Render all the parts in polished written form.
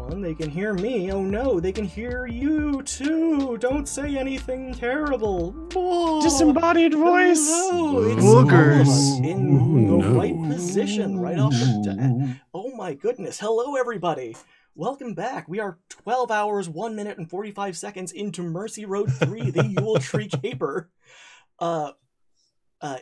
on. They can hear me. Oh no, they can hear you too. Don't say anything terrible. Oh, disembodied voice. No, it's Boogers. in the No. right position, right off the Oh my goodness. Hello, everybody. Welcome back. We are 12 hours, 1 minute, and 45 seconds into Mercy Road 3, the Yuletree Caper.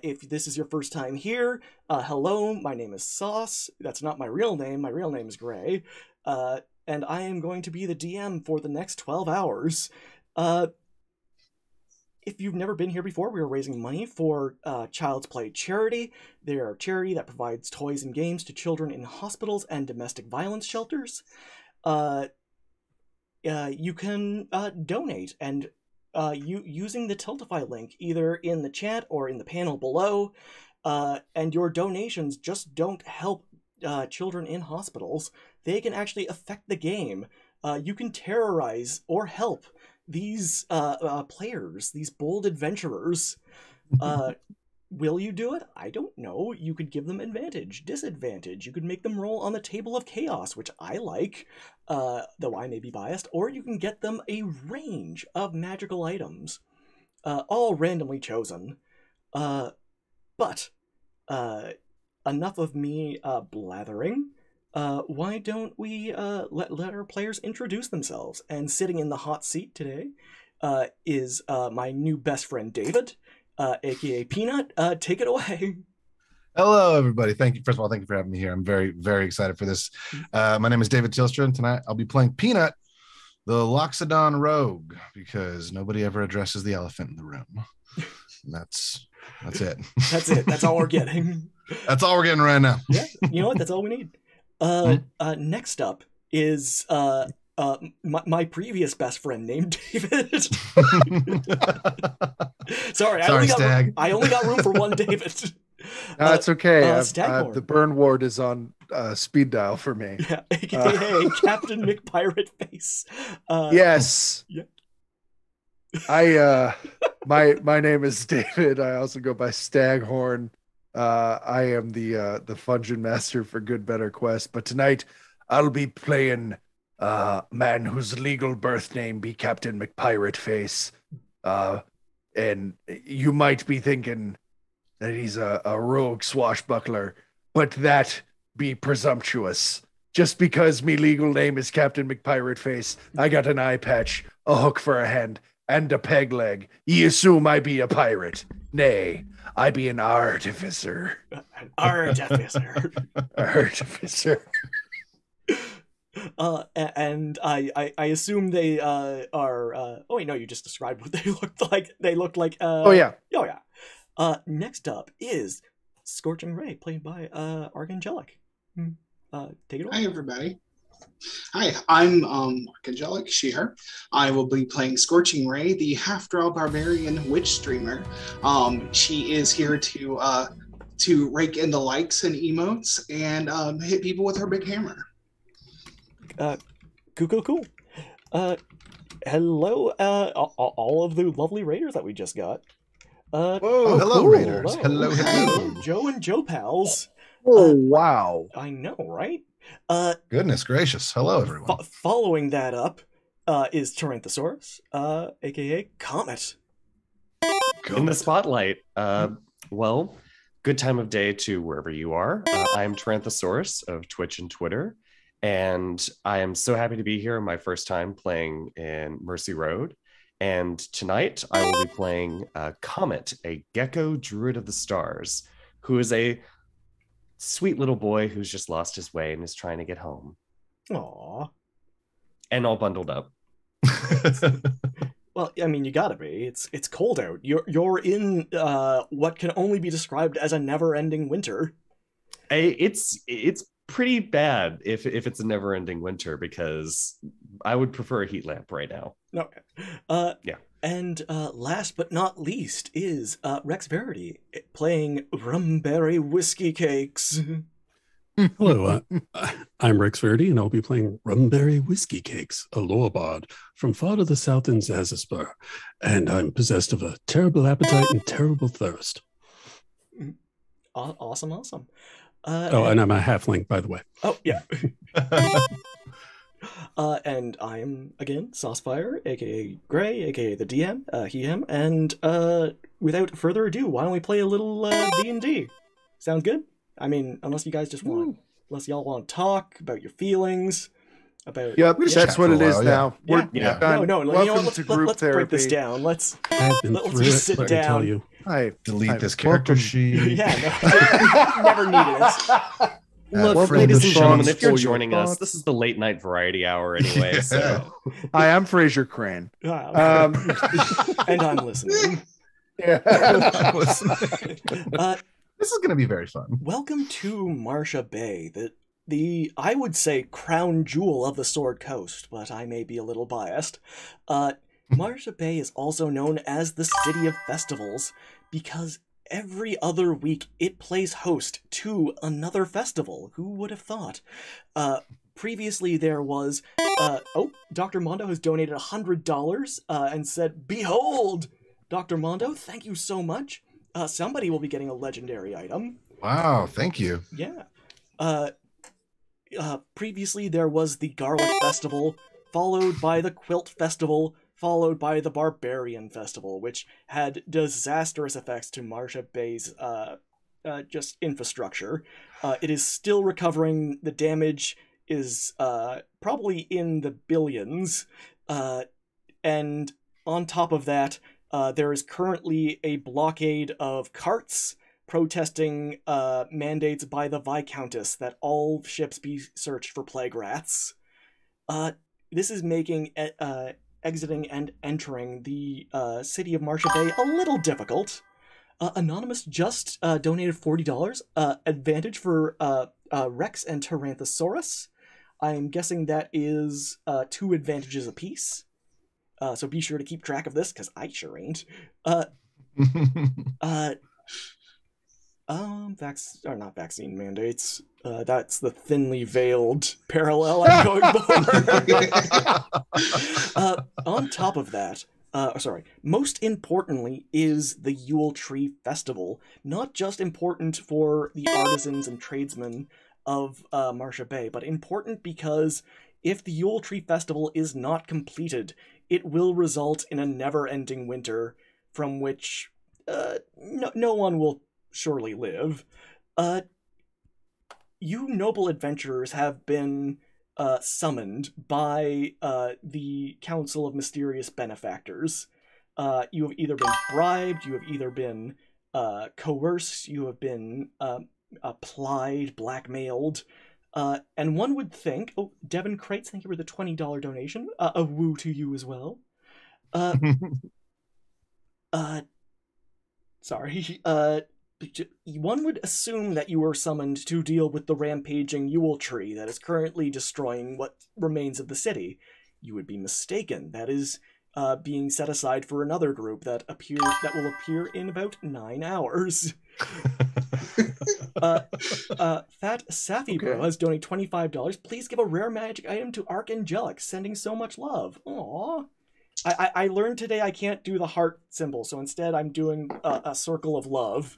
If this is your first time here, hello, my name is Sauce. That's not my real name. My real name is Gray. And I am going to be the DM for the next 12 hours. If you've never been here before, we are raising money for Child's Play Charity. They are a charity that provides toys and games to children in hospitals and domestic violence shelters. You can donate and using the Tiltify link either in the chat or in the panel below, and your donations just don't help children in hospitals. They can actually affect the game. You can terrorize or help these players, these bold adventurers. Will you do it? I don't know. You could give them advantage, disadvantage. You could make them roll on the table of chaos, which I like, though I may be biased. Or you can get them a range of magical items, all randomly chosen. But enough of me blathering. Why don't we let our players introduce themselves? And sitting in the hot seat today is my new best friend, David. AKA Peanut. Take it away. Hello, everybody. Thank you. First of all, thank you for having me here. I'm very, very excited for this. My name is David Tilstra, and tonight I'll be playing Peanut, the Loxodon Rogue, because nobody ever addresses the elephant in the room. And that's it. That's it. That's all we're getting. That's all we're getting right now. Yeah, you know what? That's all we need. Next up is my previous best friend named David. Sorry, I only got room for one David. That's okay. The burn ward is on speed dial for me. Yeah, aka Captain McPirate Face. Yes. Yeah. My name is David. I also go by Staghorn. I am the Fungin Master for Good Better Quest, but tonight I'll be playing man whose legal birth name be Captain McPirate Face. And you might be thinking that he's a rogue swashbuckler, but that be presumptuous. Just because me legal name is Captain McPirate Face, I got an eye patch, a hook for a hand, and a peg leg. Ye assume I be a pirate. Nay, I be an artificer. An artificer. Artificer. And I assume they are. Oh wait, no, you just described what they looked like. They looked like. Oh yeah. Next up is Scorching Ray, played by Archangelic. Take it away. Hi everybody. Hi, I'm Archangelic, she/her. I will be playing Scorching Ray, the half-drow barbarian witch streamer. She is here to rake in the likes and emotes and hit people with her big hammer. Cool. Hello, all of the lovely raiders that we just got. Hello, cool. raiders. Hello. Joe and Joe pals. Oh, wow. I know, right? Goodness gracious. Hello, everyone. Following that up is Tyranthesaurus, aka Comet. In the spotlight. Well, good time of day to wherever you are. I'm Tyranthesaurus of Twitch and Twitter. And I am so happy to be here, my first time playing in Mercy Road. And tonight I will be playing Comet, a gecko druid of the stars, who is a sweet little boy who's just lost his way and is trying to get home. Aww. And all bundled up. Well, I mean, you gotta be. It's cold out. You're in what can only be described as a never-ending winter. It's pretty bad if it's a never-ending winter, because I would prefer a heat lamp right now. Okay. Yeah. And last but not least is Wrex Verdi playing Rumberry Whiskey Cakes. Hello, I'm Wrex Verdi, and I'll be playing Rumberry Whiskey Cakes, a lore-bard from far to the south in Zazaspur, and I'm possessed of a terrible appetite and terrible thirst. Awesome. And I'm a halfling, by the way. Oh, yeah. And I am, again, Saucefire, aka Gray, aka the DM, he, him, and without further ado, why don't we play a little D&D? Sound good? I mean, unless you guys just want, unless y'all want to talk about your feelings, about... Yep, that's what it is now. Yeah. Done. No, Welcome you know what, to group let's therapy. break this down. Let's Let's just sit let me tell down. you. Delete this character sheet. Never needed it. Look, friend ladies of and gentlemen, Sean's if you're for your joining us, thoughts. this is the late night variety hour anyway. So Hi, I'm Fraser Crane. And I'm listening. Yeah. This is going to be very fun. Welcome to Marcia Bay, the I would say crown jewel of the Sword Coast, but I may be a little biased. Marcia Bay is also known as the City of Festivals because every other week it plays host to another festival. Who would have thought? Previously there was, Dr. Mondo has donated $100 and said, "Behold, Dr. Mondo, thank you so much. Somebody will be getting a legendary item." Wow, thank you. Yeah. Previously there was the Garlic Festival, followed by the Quilt Festival, followed by the Barbarian Festival, which had disastrous effects to Marcia Bay's just infrastructure. It is still recovering. The damage is probably in the billions. And on top of that, there is currently a blockade of carts protesting mandates by the Viscountess that all ships be searched for plague rats. This is making exiting and entering the city of Marcia Bay a little difficult. Anonymous just donated $40. Advantage for Wrex and Tyranthesaurus. I'm guessing that is 2 advantages apiece. So be sure to keep track of this, because I sure ain't. Not vaccine mandates. That's the thinly veiled parallel I'm going for. On top of that, most importantly is the Yuletree Festival. Not just important for the artisans and tradesmen of Marcia Bay, but important because if the Yuletree Festival is not completed, it will result in a never-ending winter from which no one will surely live. You noble adventurers have been summoned by the Council of Mysterious Benefactors. You have either been bribed, you have either been coerced, you have been plied, blackmailed. And one would think, Devin Crates, thank you for the $20 donation. A woo to you as well. Sorry. One would assume that you were summoned to deal with the rampaging Yuletree that is currently destroying what remains of the city. You would be mistaken. That is being set aside for another group that will appear in about 9 hours. Fat Safi Bro has donated $25. Please give a rare magic item to Archangelic, sending so much love. Aww. I learned today I can't do the heart symbol, so instead I'm doing a circle of love.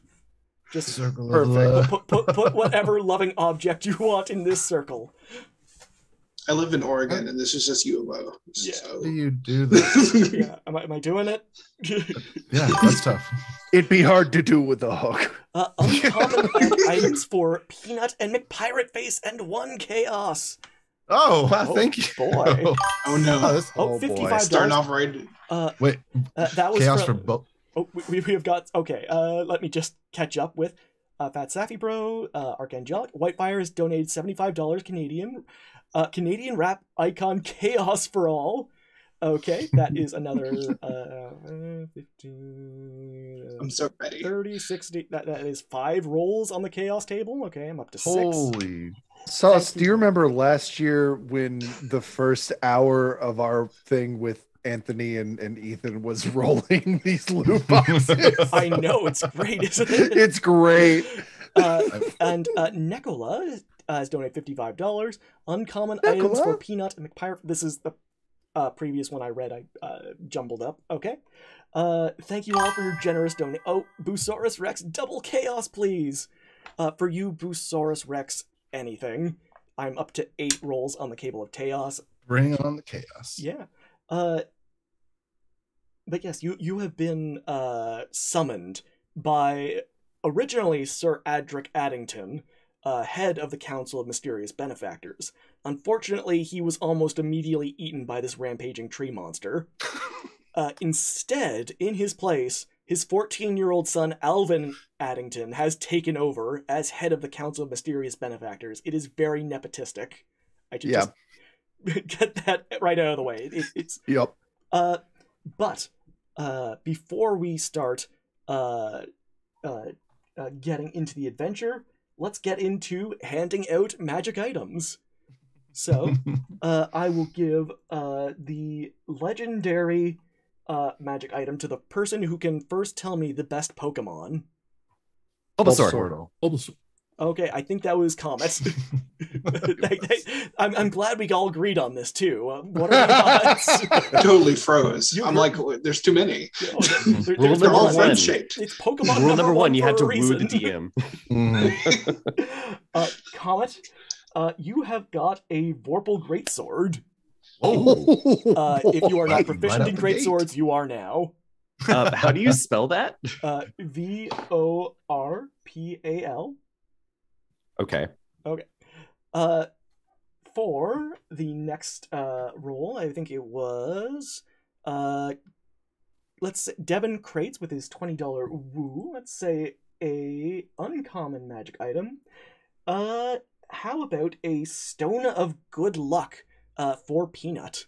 Just Circle perfect. Put whatever loving object you want in this circle. I live in Oregon, and this is just UMO. Yeah. So. How do you do this? Yeah, am I doing it? Yeah, that's tough. It'd be hard to do with a hook. Uncommon items for Peanut and McPirate Face and 1 Chaos. Oh, wow, thank you. Boy. Oh no! $55. Starting off right. Wait, that was chaos for both. Oh, we have got... Okay, let me just catch up with Fat Safi Bro, Archangelic. Whitefire has donated $75 Canadian. Canadian rap icon Chaos for All. Okay, that is another 15... I'm so ready. 30, 60... That is 5 rolls on the Chaos table. Okay, I'm up to 6. Holy... Sauce, do you remember last year when the first hour of our thing with Anthony and Ethan was rolling these loot boxes? I know, it's great, isn't it? It's great. And Nicola has donated $55. Uncommon items for Peanut and McPirate. This is the previous one I read. I jumbled up. Okay. Thank you all for your generous donation. Oh, Busaurus Rex, double chaos, please. For you, Busaurus Rex, anything. I'm up to 8 rolls on the Cable of Chaos. Bring on the chaos. Yeah. But yes, you have been summoned by originally Sir Adric Addington, head of the Council of Mysterious Benefactors. Unfortunately, he was almost immediately eaten by this rampaging tree monster. Instead, in his place, his 14-year-old son Alvin Addington has taken over as head of the Council of Mysterious Benefactors. It is very nepotistic. I should just get that right out of the way. It's Yep. But before we start getting into the adventure, let's get into handing out magic items. So I will give the legendary magic item to the person who can first tell me the best Pokemon. Bulbasaur. Okay, I think that was Comet. I'm glad we all agreed on this too. What are the odds? Totally froze. I'm like, there's too many. Rule They're all number one. friend-shaped. It's Pokemon Rule number one, you for have to a woo the reason. DM. Comet, you have got a Vorpal Greatsword. If you are not proficient Right in out the gate. Greatswords, you are now. How do you spell that? Vorpal. Okay. For the next roll, I think it was let's say Devin Crates with his $20 woo. Let's say a uncommon magic item. How about a Stone of Good Luck for Peanut?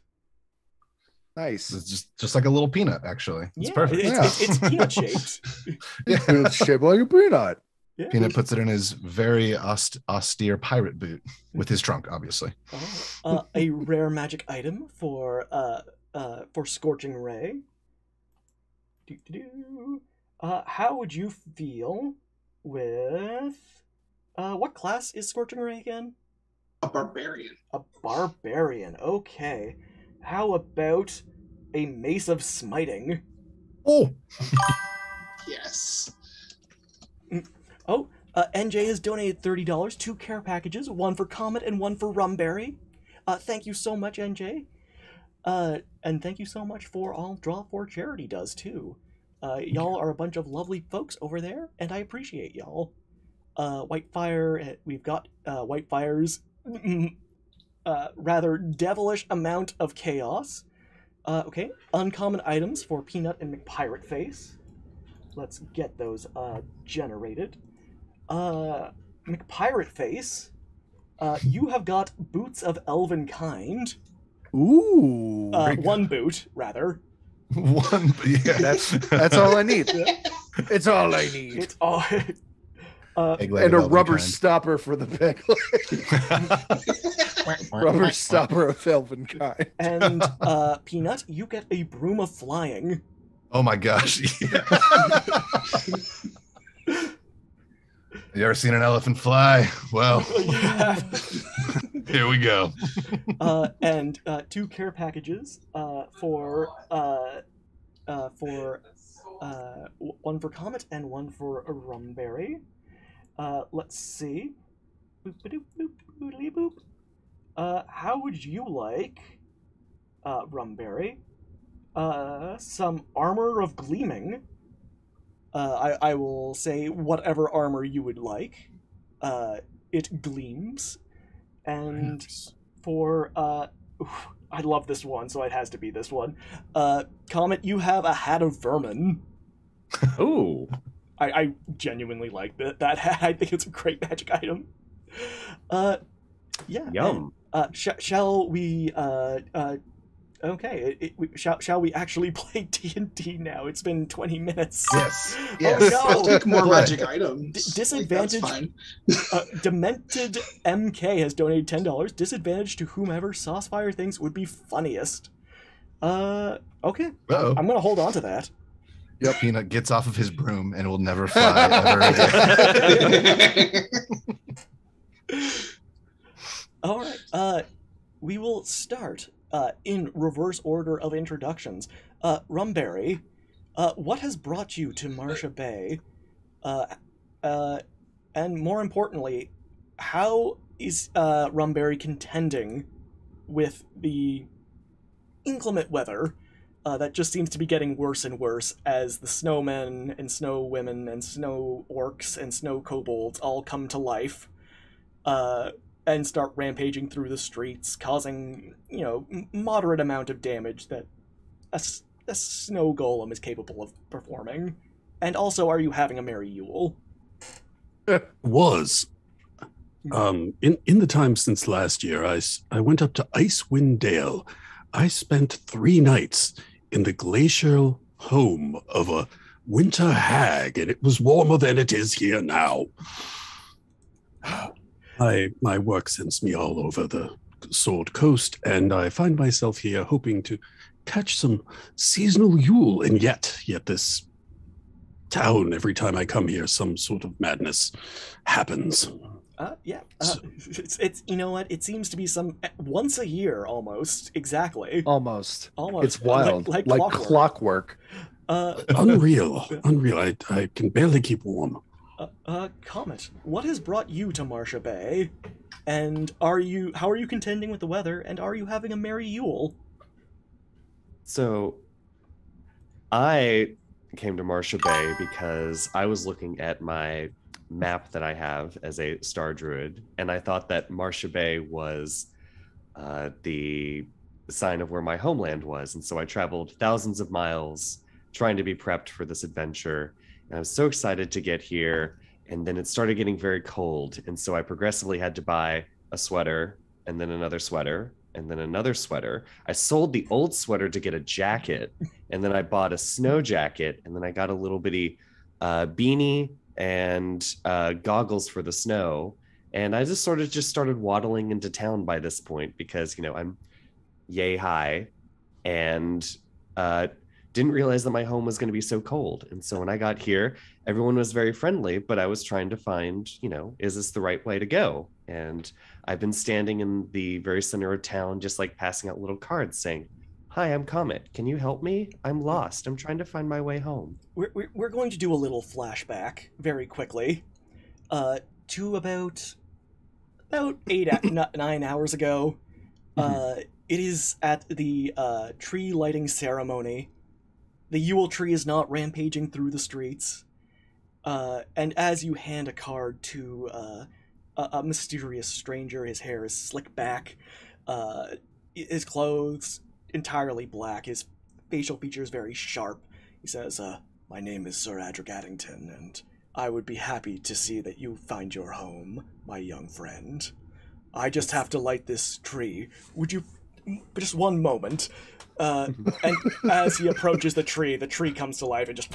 Nice. It's just like a little peanut, actually. It's Yeah, perfect. It's peanut shaped. It's shaped like a peanut. Yeah. Peanut puts it in his very austere pirate boot with his trunk, obviously. A rare magic item for Scorching Ray. How would you feel with what class is Scorching Ray again? A barbarian. A barbarian. Okay. How about a Mace of Smiting? Oh, Yes. NJ has donated $30, 2 care packages, one for Comet and one for Rumberry. Thank you so much, NJ. And thank you so much for all Draw 4 Charity does, too. Y'all are a bunch of lovely folks over there, and I appreciate y'all. Whitefire, we've got Whitefire's rather devilish amount of chaos. Okay, uncommon items for Peanut and McPirate Face. Let's get those generated. McPirate Face, you have got Boots of Elven Kind. Ooh. One boot, rather. one. Yeah, That's all I need. It's all I need. It's all... Egg-legged And a elven rubber kind. stopper for the peg leg. Rubber stopper of elven kind. And Peanut, you get a Broom of Flying. Oh my gosh. Yeah. You ever seen an elephant fly? Well, Yeah. here we go. And 2 care packages for one for Comet and one for Rumberry. Let's see. Boop-a-doop-boop-boodly-boop. How would you like, Rumberry, some Armor of Gleaming? I will say whatever armor you would like. It gleams. And for, I love this one, so it has to be this one. Comet, you have a Hat of Vermin. Ooh. I genuinely like that hat. I think it's a great magic item. Yeah. Yum. And, shall we? Okay. Shall we actually play D&D now? It's been 20 minutes. Yes. Oh Yes. I'll no! take more Play. magic items. Disadvantage. Like, that's fine. Demented MK has donated $10. Disadvantage to whomever Saucefire thinks would be funniest. Okay. Uh-oh. I'm gonna hold on to that. Yep. Peanut gets off of his broom and will never fly ever again. All right. We will start in reverse order of introductions. Rumberry, what has brought you to Marsha Bay? And more importantly, how is Rumberry contending with the inclement weather that just seems to be getting worse and worse as the snowmen and snow women and snow orcs and snow kobolds all come to life and start rampaging through the streets, causing, moderate amount of damage that a snow golem is capable of performing. And also, are you having a merry Yule? Was. In the time since last year, I went up to Icewind Dale. I spent 3 nights in the glacial home of a winter hag, and it was warmer than it is here now. My work sends me all over the Sword Coast, and I find myself here hoping to catch some seasonal Yule, and yet this town, every time I come here, some sort of madness happens. It's you know what? It seems to be once a year almost. Exactly. Almost. Almost. It's wild. Like clockwork. Unreal. I can barely keep warm. Comet, what has brought you to Marcia Bay? And how are you contending with the weather? And are you having a merry Yule? So, I came to Marcia Bay because I was looking at my map that I have as a star druid, and I thought that Marcia Bay was the sign of where my homeland was, and so I traveled thousands of miles trying to be prepped for this adventure, and I was so excited to get here. And then it started getting very cold, and so I progressively had to buy a sweater, and then another sweater, and then another sweater. I sold the old sweater to get a jacket, and then I bought a snow jacket, and then I got a little bitty beanie and goggles for the snow. And I just started waddling into town by this point because, I'm yay high and didn't realize that my home was going to be so cold. And so when I got here, everyone was very friendly, but I was trying to find, is this the right way to go? And I've been standing in the very center of town, just like passing out little cards saying, "Hi, I'm Comet. Can you help me? I'm lost. I'm trying to find my way home." We're going to do a little flashback very quickly to about 9 hours ago. It is at the tree lighting ceremony. The Yuletree is not rampaging through the streets. And as you hand a card to a mysterious stranger, his hair is slicked back, his clothes entirely black, his facial features very sharp. He says, "My name is Sir Adric Addington, and I would be happy to see that you find your home, my young friend. I just have to light this tree. Would you... just one moment." And as he approaches the tree comes to life and just...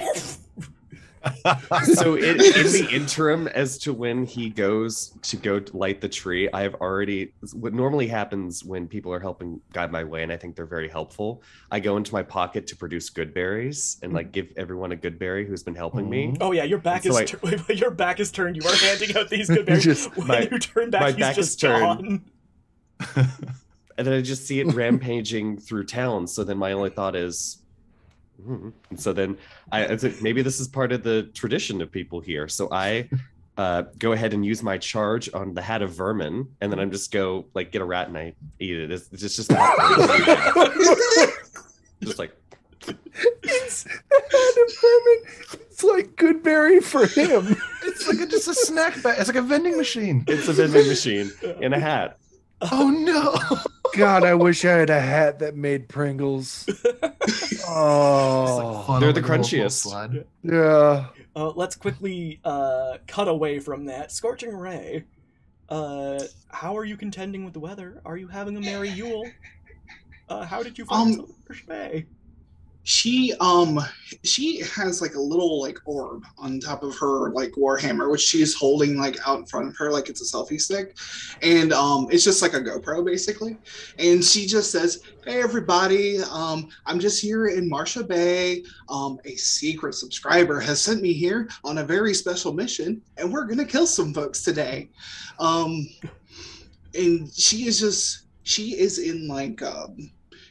So in the interim, as to when he goes to go light the tree, I have already... What normally happens when people are helping guide my way, and I think they're very helpful, I go into my pocket to produce good berries and give everyone a good berry who's been helping me. Oh yeah, your back is your back is turned. You are handing out these good berries. When you turn back, he's just gone. And then I just see it rampaging through town. So then my only thought is, and so then I think maybe this is part of the tradition of people here. So I go ahead and use my charge on the hat of vermin, and then I'm just go get a rat and I eat it. It's just just like it's the hat of vermin. It's like good berry for him. It's like just a snack bag. It's like a vending machine. It's a vending machine in a hat. Oh no. God, I wish I had a hat that made Pringles. Oh, they're the crunchiest. Yeah. Let's quickly cut away from that. Scorching Ray, how are you contending with the weather? Are you having a merry Yule? How did you find Marcia Bay? She has a little orb on top of her warhammer, which she's holding out in front of her like it's a selfie stick, and it's just like a GoPro basically. And she just says, "Hey everybody, I'm just here in Marcia Bay. A secret subscriber has sent me here on a very special mission, and we're gonna kill some folks today." And she is in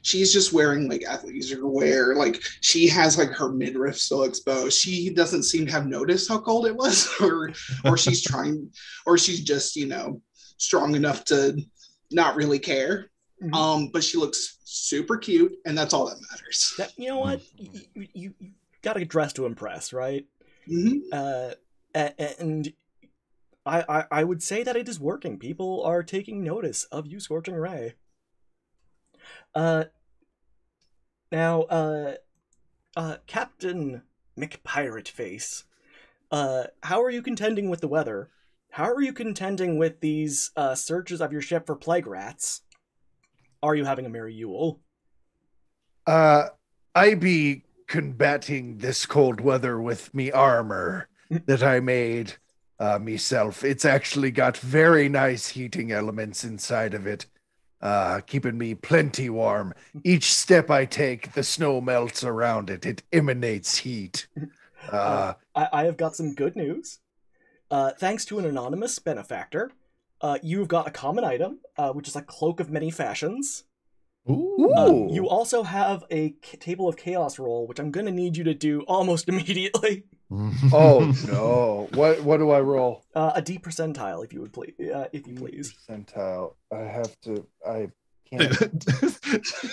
she's just wearing athleisure wear. She has her midriff still exposed. She doesn't seem to have noticed how cold it was, or she's trying, or she's just strong enough to not really care. But she looks super cute, and that's all that matters. You know what? You got to dress to impress, right? Mm-hmm. And I would say that it is working. People are taking notice of you, Scorching Ray. Now, Captain McPirateface, how are you contending with the weather? How are you contending with these searches of your ship for plague rats? Are you having a merry Yule? I be combating this cold weather with me armor that I made myself. It's actually got very nice heating elements inside of it, keeping me plenty warm. Each step I take, the snow melts around it. It emanates heat. I have got some good news. Thanks to an anonymous benefactor, you've got a common item, which is a cloak of many fashions. Ooh. You also have a table of chaos roll, which I'm going to need you to do almost immediately. Oh no! What do I roll? A D percentile, if you would please. If you please. Percentile. I can't.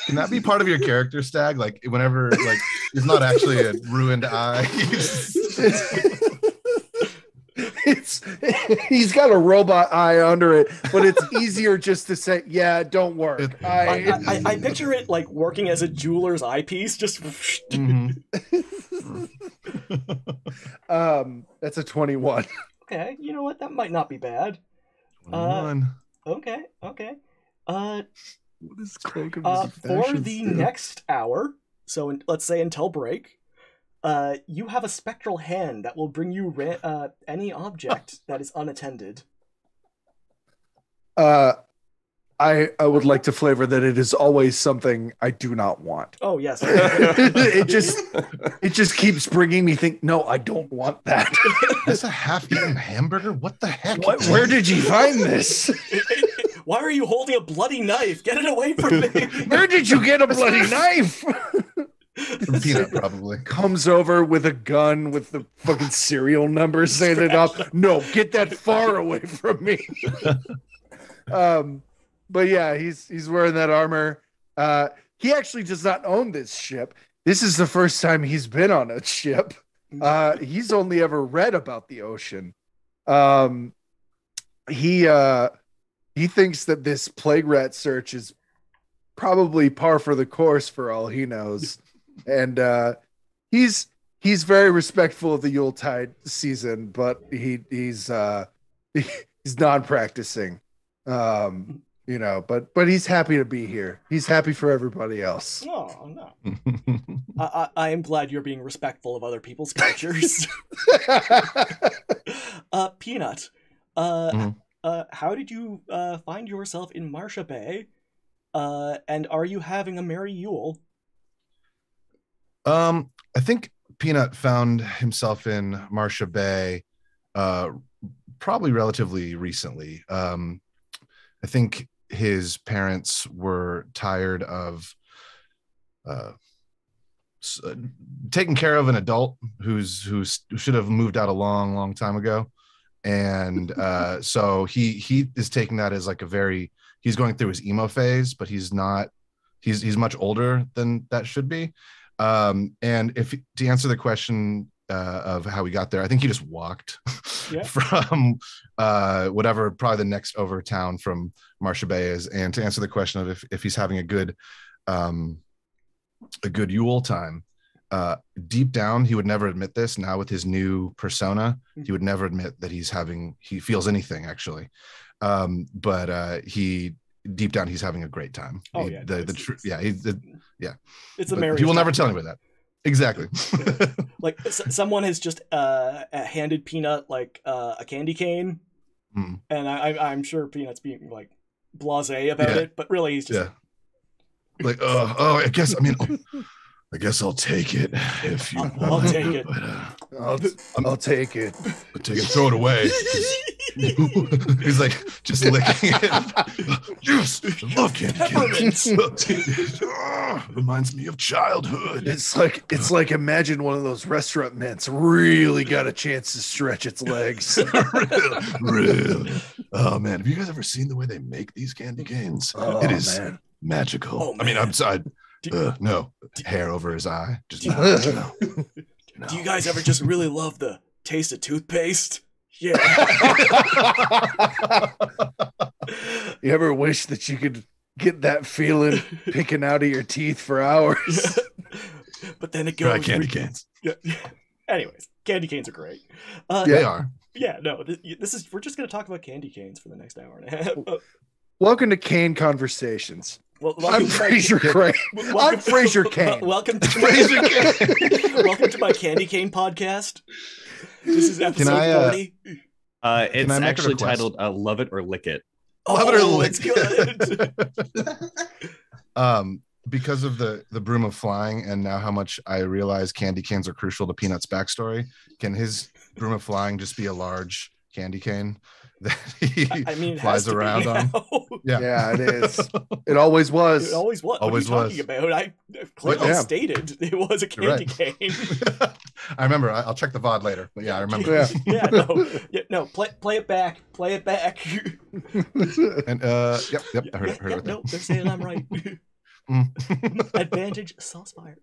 Can that be part of your character, Stag? Like whenever, like it's not actually a ruined eye. He's got a robot eye under it, but it's easier just to say, yeah, don't work. I picture it like working as a jeweler's eyepiece, just that's a 21. Okay, you know what? That might not be bad. 21. Okay. What is Cloak of For the next hour, so let's say until break, you have a spectral hand that will bring you any object that is unattended. I would like to flavor that it is always something I do not want. Oh yes. it just keeps bringing me no, I don't want that. That's a half-eaten hamburger? What the heck? Where did you find this? Why are you holding a bloody knife? Get it away from me. Where did you get a bloody knife? From Peanut, probably. Comes over with a gun with the fucking serial number saying it up. No, get that far away from me. But yeah, he's wearing that armor. He actually does not own this ship. This is the first time he's been on a ship. He's only ever read about the ocean. He thinks that this plague rat search is probably par for the course for all he knows. And he's very respectful of the Yuletide season, but he's non-practicing. But he's happy to be here. He's happy for everybody else. Oh no. I am glad you're being respectful of other people's cultures. Peanut, how did you find yourself in Marcia Bay? And are you having a merry Yule? I think Peanut found himself in Marcia Bay probably relatively recently. I think his parents were tired of taking care of an adult who should have moved out a long time ago, and so he is taking that as like he's going through his emo phase, but he's much older than that should be. And to answer the question of how we got there, I think he just walked from whatever probably the next over town from Marcia Bay is. And to answer the question of if he's having a good Yule time, deep down he would never admit this. Now with his new persona, he would never admit that he feels anything actually. But he deep down he's having a great time. Oh yeah, it's a merry. He will never tell anybody that. Exactly. Like someone has just handed Peanut like a candy cane, and I'm sure Peanut's being like blasé about it, but really he's just like, I guess I'll take it if you. I'll take it. But, I'll take it. But take it, throw it away. He's like just licking it. Yes, I love candy. Reminds me of childhood. It's like imagine one of those restaurant mints really got a chance to stretch its legs. really. Oh man, have you guys ever seen the way they make these candy canes? Oh, it is man. magical. Oh, I mean, man. I'm sorry. Do- No, hair over his eye. Just Do- no. Do you guys ever just really love the taste of toothpaste? Yeah. You ever wish that you could get that feeling picking out of your teeth for hours? But then it Try goes. candy canes. Yeah. Anyways, candy canes are great. They are. Yeah, no, this is. We're just gonna talk about candy canes for the next hour and a half. Welcome to Cane Conversations. Well, I'm Fraser Crane. I'm Fraser Kane. Welcome to Fraser Kane. welcome to my candy cane podcast. This is episode I, 40. It's I make a actually request? titled "Love It or Lick It." Love it or Oh, lick it's good. Because of the broom of flying and now how much I realize candy canes are crucial to Peanut's backstory, can his broom of flying just be a large candy cane that he I mean, it flies has to be around on? now. Yeah, it is. It always was. It always was. Always what are was. you talking about? I clearly Yeah. stated it was a candy You're cane. I remember. I'll check the VOD later. But yeah, I remember. Yeah. No. Play it back. Play it back. And yep, I heard it. Right No, they're saying I'm right. Mm. Advantage sauce fire.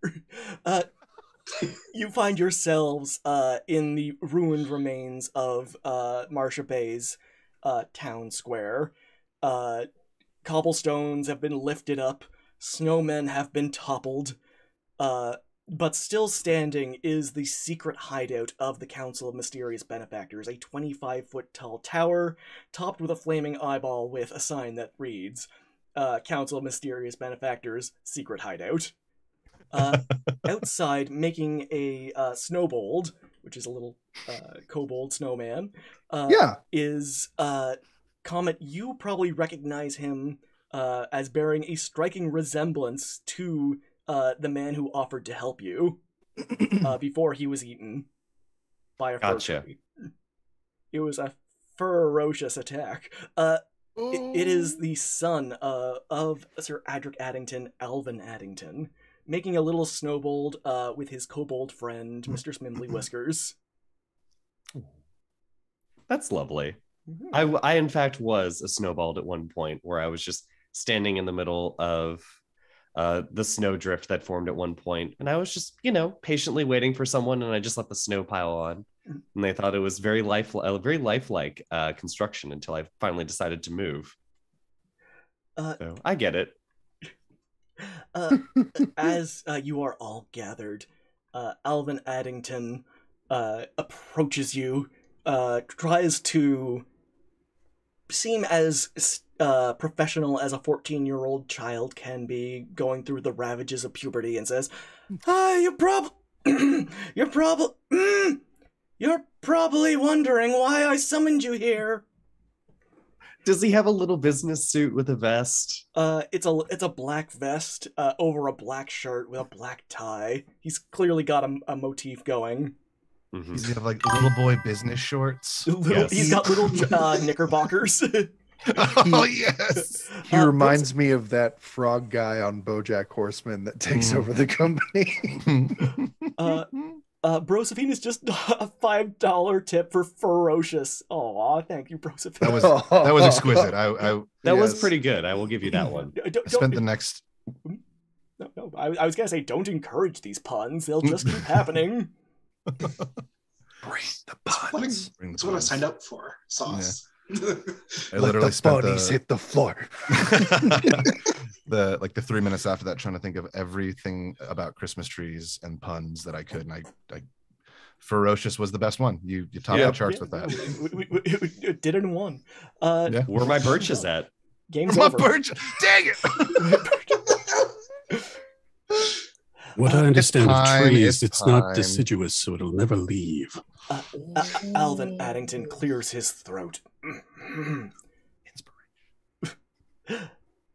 You find yourselves in the ruined remains of Marsha Bay's town square. Cobblestones have been lifted up, snowmen have been toppled, but still standing is the secret hideout of the Council of Mysterious Benefactors, a 25-foot tall tower topped with a flaming eyeball with a sign that reads, Council of Mysterious Benefactors, Secret Hideout. Outside, making a snowbold, which is a little kobold snowman, is Comet. You probably recognize him as bearing a striking resemblance to the man who offered to help you before he was eaten by a fur tree. It was a ferocious attack. It is the son of Sir Adric Addington, Alvin Addington, making a little snowbold with his kobold friend, Mr. Smimley Whiskers. That's lovely. I in fact was a snowballed at one point where I was just standing in the middle of the snowdrift that formed at one point, and I was just, patiently waiting for someone, and I just let the snow pile on, and they thought it was very lifelike construction until I finally decided to move. So I get it. As you are all gathered, Alvin Addington approaches you, tries to seem as professional as a 14-year-old child can be going through the ravages of puberty, and says, you're probably wondering why I summoned you here. Does he have a little business suit with a vest? It's a black vest over a black shirt with a black tie. He's clearly got a motif going. Mm-hmm. Does he have like little boy business shorts? Yes. He's got little knickerbockers. Oh yes. He reminds me of that frog guy on BoJack Horseman that takes over the company. Brosephine is just a $5 tip for ferocious. Aw, thank you, Brosephine. That was exquisite. That was pretty good. I will give you that one. I spent the next. No. I was gonna say, don't encourage these puns. They'll just keep happening. Bring the puns. That's what I signed up for. Sauce. I literally spent the hit the floor. the 3 minutes after that trying to think of everything about Christmas trees and puns that I could, and I ferocious was the best one. You topped the charts with that. We did it in one. Where my birches at? Game's My over. birch, dang it! What I understand of trees, it's not pine. deciduous, so it'll never leave. Alvin Addington clears his throat.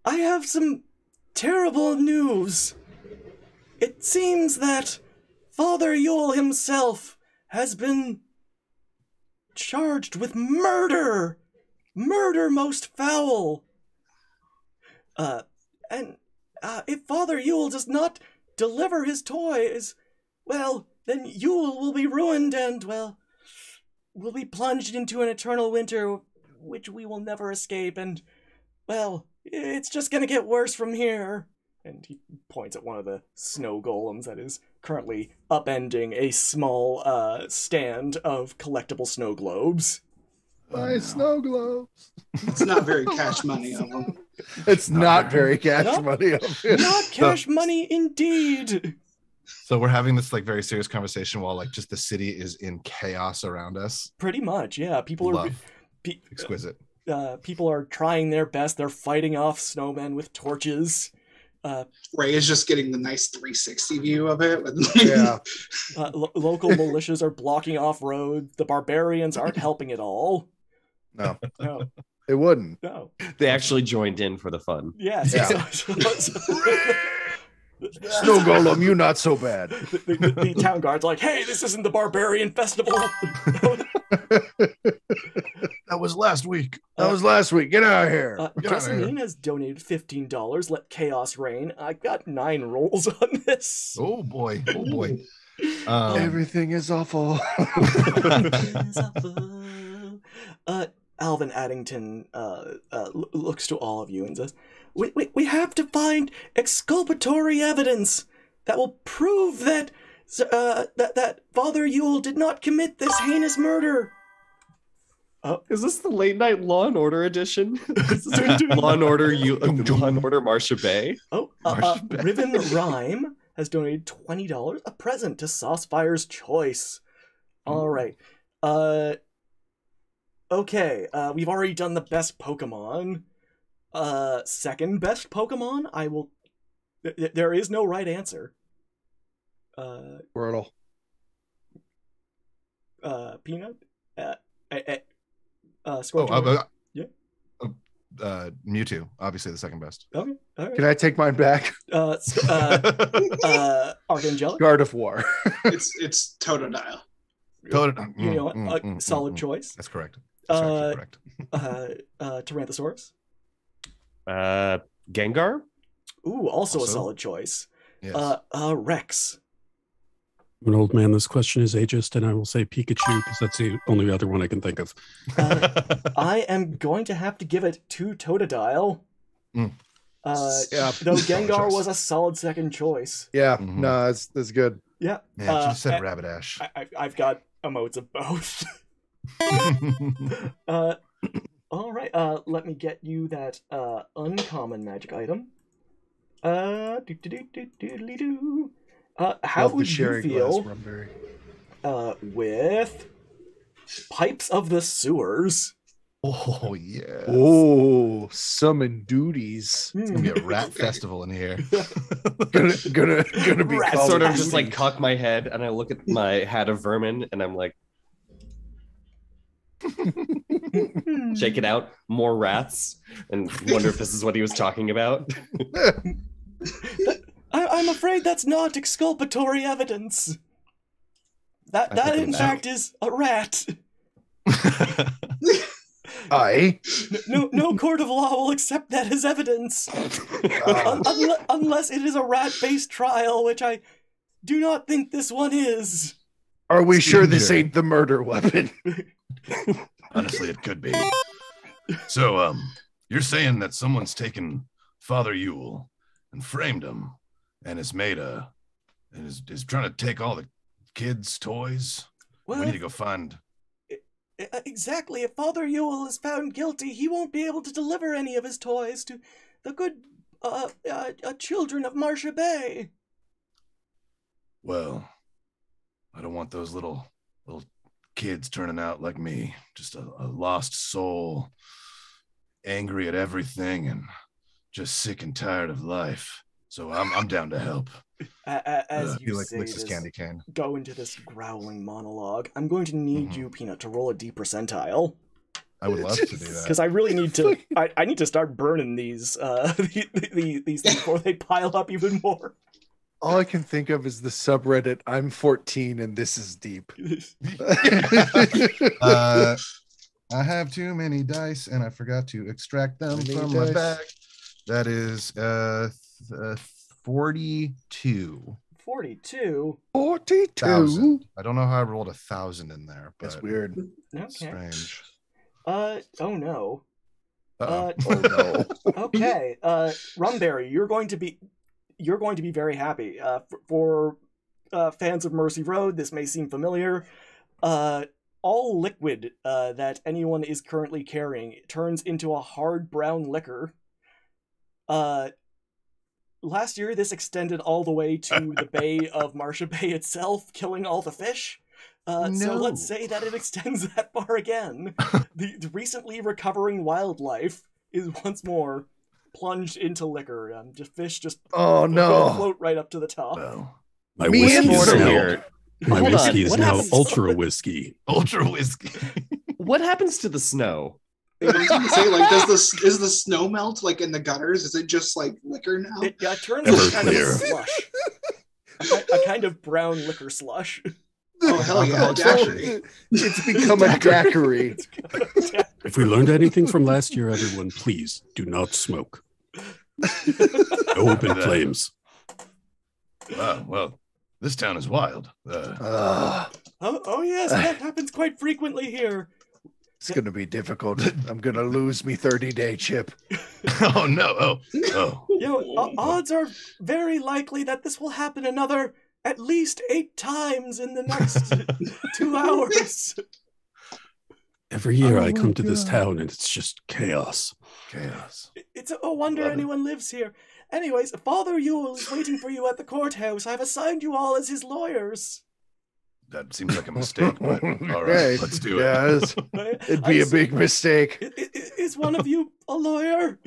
I have some terrible news. It seems that Father Yule himself has been charged with murder. Murder most foul. And if Father Yule does not deliver his toys, well, then Yule will be ruined and, well, will be plunged into an eternal winter which we will never escape, and, well, It's just gonna get worse from here. And he points at one of the snow golems that is currently upending a small stand of collectible snow globes. My snow globes. It's not very cash money of them. It's not very cash Not- money of it. Not cash money, indeed. So we're having this like very serious conversation while like just the city is in chaos around us. Pretty much, yeah. People are Love. Exquisite. people are trying their best. They're fighting off snowmen with torches. Ray is just getting the nice 360 view of it. Yeah. Local militias are blocking off roads. The barbarians aren't helping at all. No, No, it wouldn't. no. They actually joined in for the fun. Yes. Yeah. The Snow golem, you not so bad. the town guard's like, hey, this isn't the barbarian festival. That was last week. That was last week. Get out of here. Get outta here. Jessamine has donated $15. Let chaos reign. I got 9 rolls on this. Oh boy. Oh boy. Everything is awful. Alvin Addington looks to all of you and says, we have to find exculpatory evidence that will prove that that Father Yule did not commit this heinous murder. Is this the late night Law and Order edition? Law and Order Law and Order Marcia Bay. Riven Rhyme has donated $20, a present to Saucefire's Choice. All right. Okay, we've already done the best Pokemon. Second best Pokemon, I will... There is no right answer. Wordle. Peanut? Scorpion? Yeah. Mewtwo, obviously the second best. Okay, all right. Can I take mine back? Archangelic? Guard of War. It's Totodile. You know what? Solid choice. That's correct. That's actually correct. Tyranthesaurus? Gengar? Ooh, also a Also? solid choice. Yes. Rex. I'm an old man. This question is ageist, and I will say Pikachu because that's the only other one I can think of. I am going to have to give it to Totodile. Mm. Yeah. Though Solid Gengar choice. was a solid second choice. Yeah. Mhm. No, that's good. Yeah. Man, you just said Rapidash. I've got emotes of both. All right. Let me get you that uncommon magic item. How Love the would you sherry glass feel rumberry. with Pipes of the Sewers? Oh yeah. Oh, summon duties. It's gonna be a rat festival in here. Gonna be Rat I called sort of Duty. just like cock my head and I look at my hat of vermin and I'm like, shake it out, more rats, and wonder if this is what he was talking about. I'm afraid that's not exculpatory evidence. That think in so. fact is a rat. I. No court of law will accept that as evidence. Unless it is a rat-based trial, which I do not think this one is. Are we sure this Sure. ain't the murder weapon? Honestly, it could be. So, you're saying that someone's taken Father Yule and framed him, and is trying to take all the kids' toys? Well, We need to go find. exactly. If Father Yule is found guilty, he won't be able to deliver any of his toys to the good children of Marcia Bay. Well, I don't want those little kids turning out like me, just a lost soul, angry at everything, and just sick and tired of life. So I'm down to help. As He you like say licks his this, candy cane. go into this growling monologue, I'm going to need you, Peanut, to roll a D percentile. I would love to do that. Because I really need to. I need to start burning these these things before they pile up even more. All I can think of is the subreddit. I'm 14 and this is deep. I have too many dice and I forgot to extract them Many from my dice. bag. That is 42. 42. 42. I don't know how I rolled 1,000 in there, but That's weird. Okay. strange. Oh no. Oh no. Okay, Rumberry, you're going to be very happy. For fans of Mercy Road, this may seem familiar. All liquid that anyone is currently carrying turns into a hard brown liquor. Last year, this extended all the way to the Bay of Marcia Bay itself, killing all the fish. So let's say that it extends that far again. The recently recovering wildlife is once more plunged into liquor. Fish just float right up to the top. Well, My whiskey is so now, weird. my Hold whiskey on, is what now happens- ultra whiskey. ultra whiskey. What happens to the snow? I was gonna say, like, is the snow melt like in the gutters? Is it just like liquor now? It turns Ever into kind of a clear. slush. A kind of brown liquor slush. Oh hell yeah, Alcohol daiquiri. It's become a daiquiri. If we learned anything from last year, everyone, please do not smoke. No open flames. Well, this town is wild. Oh yes, that happens quite frequently here. It's going to be difficult. I'm going to lose me 30-day chip. Oh no. Odds are very likely that this will happen another at least 8 times in the next 2 hours. Every year Oh I my come to this God. town and it's just chaos. Chaos. It's a wonder Love it. anyone lives here. Anyways, Father Yule is waiting for you at the courthouse. I've assigned you all as his lawyers. That seems like a mistake, but all right, Okay. let's do it. Yes, it'd be a big mistake. Is one of you a lawyer?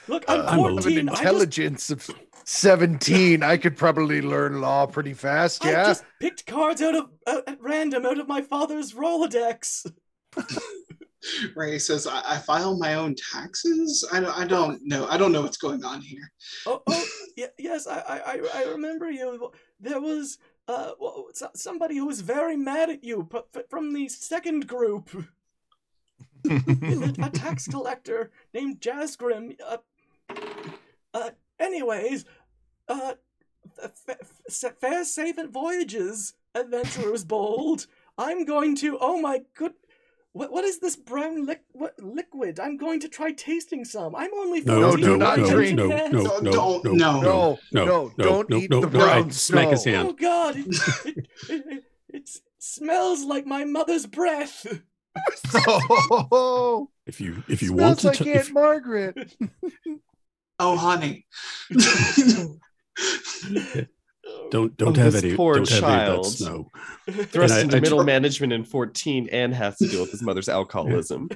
Look, I'm I'm a- 14. Intelligence of 17. I could probably learn law pretty fast. I Yeah. just picked cards at random out of my father's Rolodex. Ray says, I file my own taxes? I don't know. I don't know what's going on here. Oh, yes, I remember you. There was somebody who was very mad at you from the second group. A tax collector named Jazzgrim. Anyways, fair, safe voyages, adventurers bold. I'm going to. Oh my good. What is this brown liquid? I'm going to try tasting some. I'm only 14. No, do not drink. No, Don't- don't eat the brown Smack his snow. hand. Oh God! It smells like my mother's breath. Oh, If you want Smells to, like Aunt Margaret. Oh, honey. don't Oh, have this any. poor Don't have any of that child. snow. Thrust And I- into I middle ju- management in 14 and has to deal with his mother's alcoholism.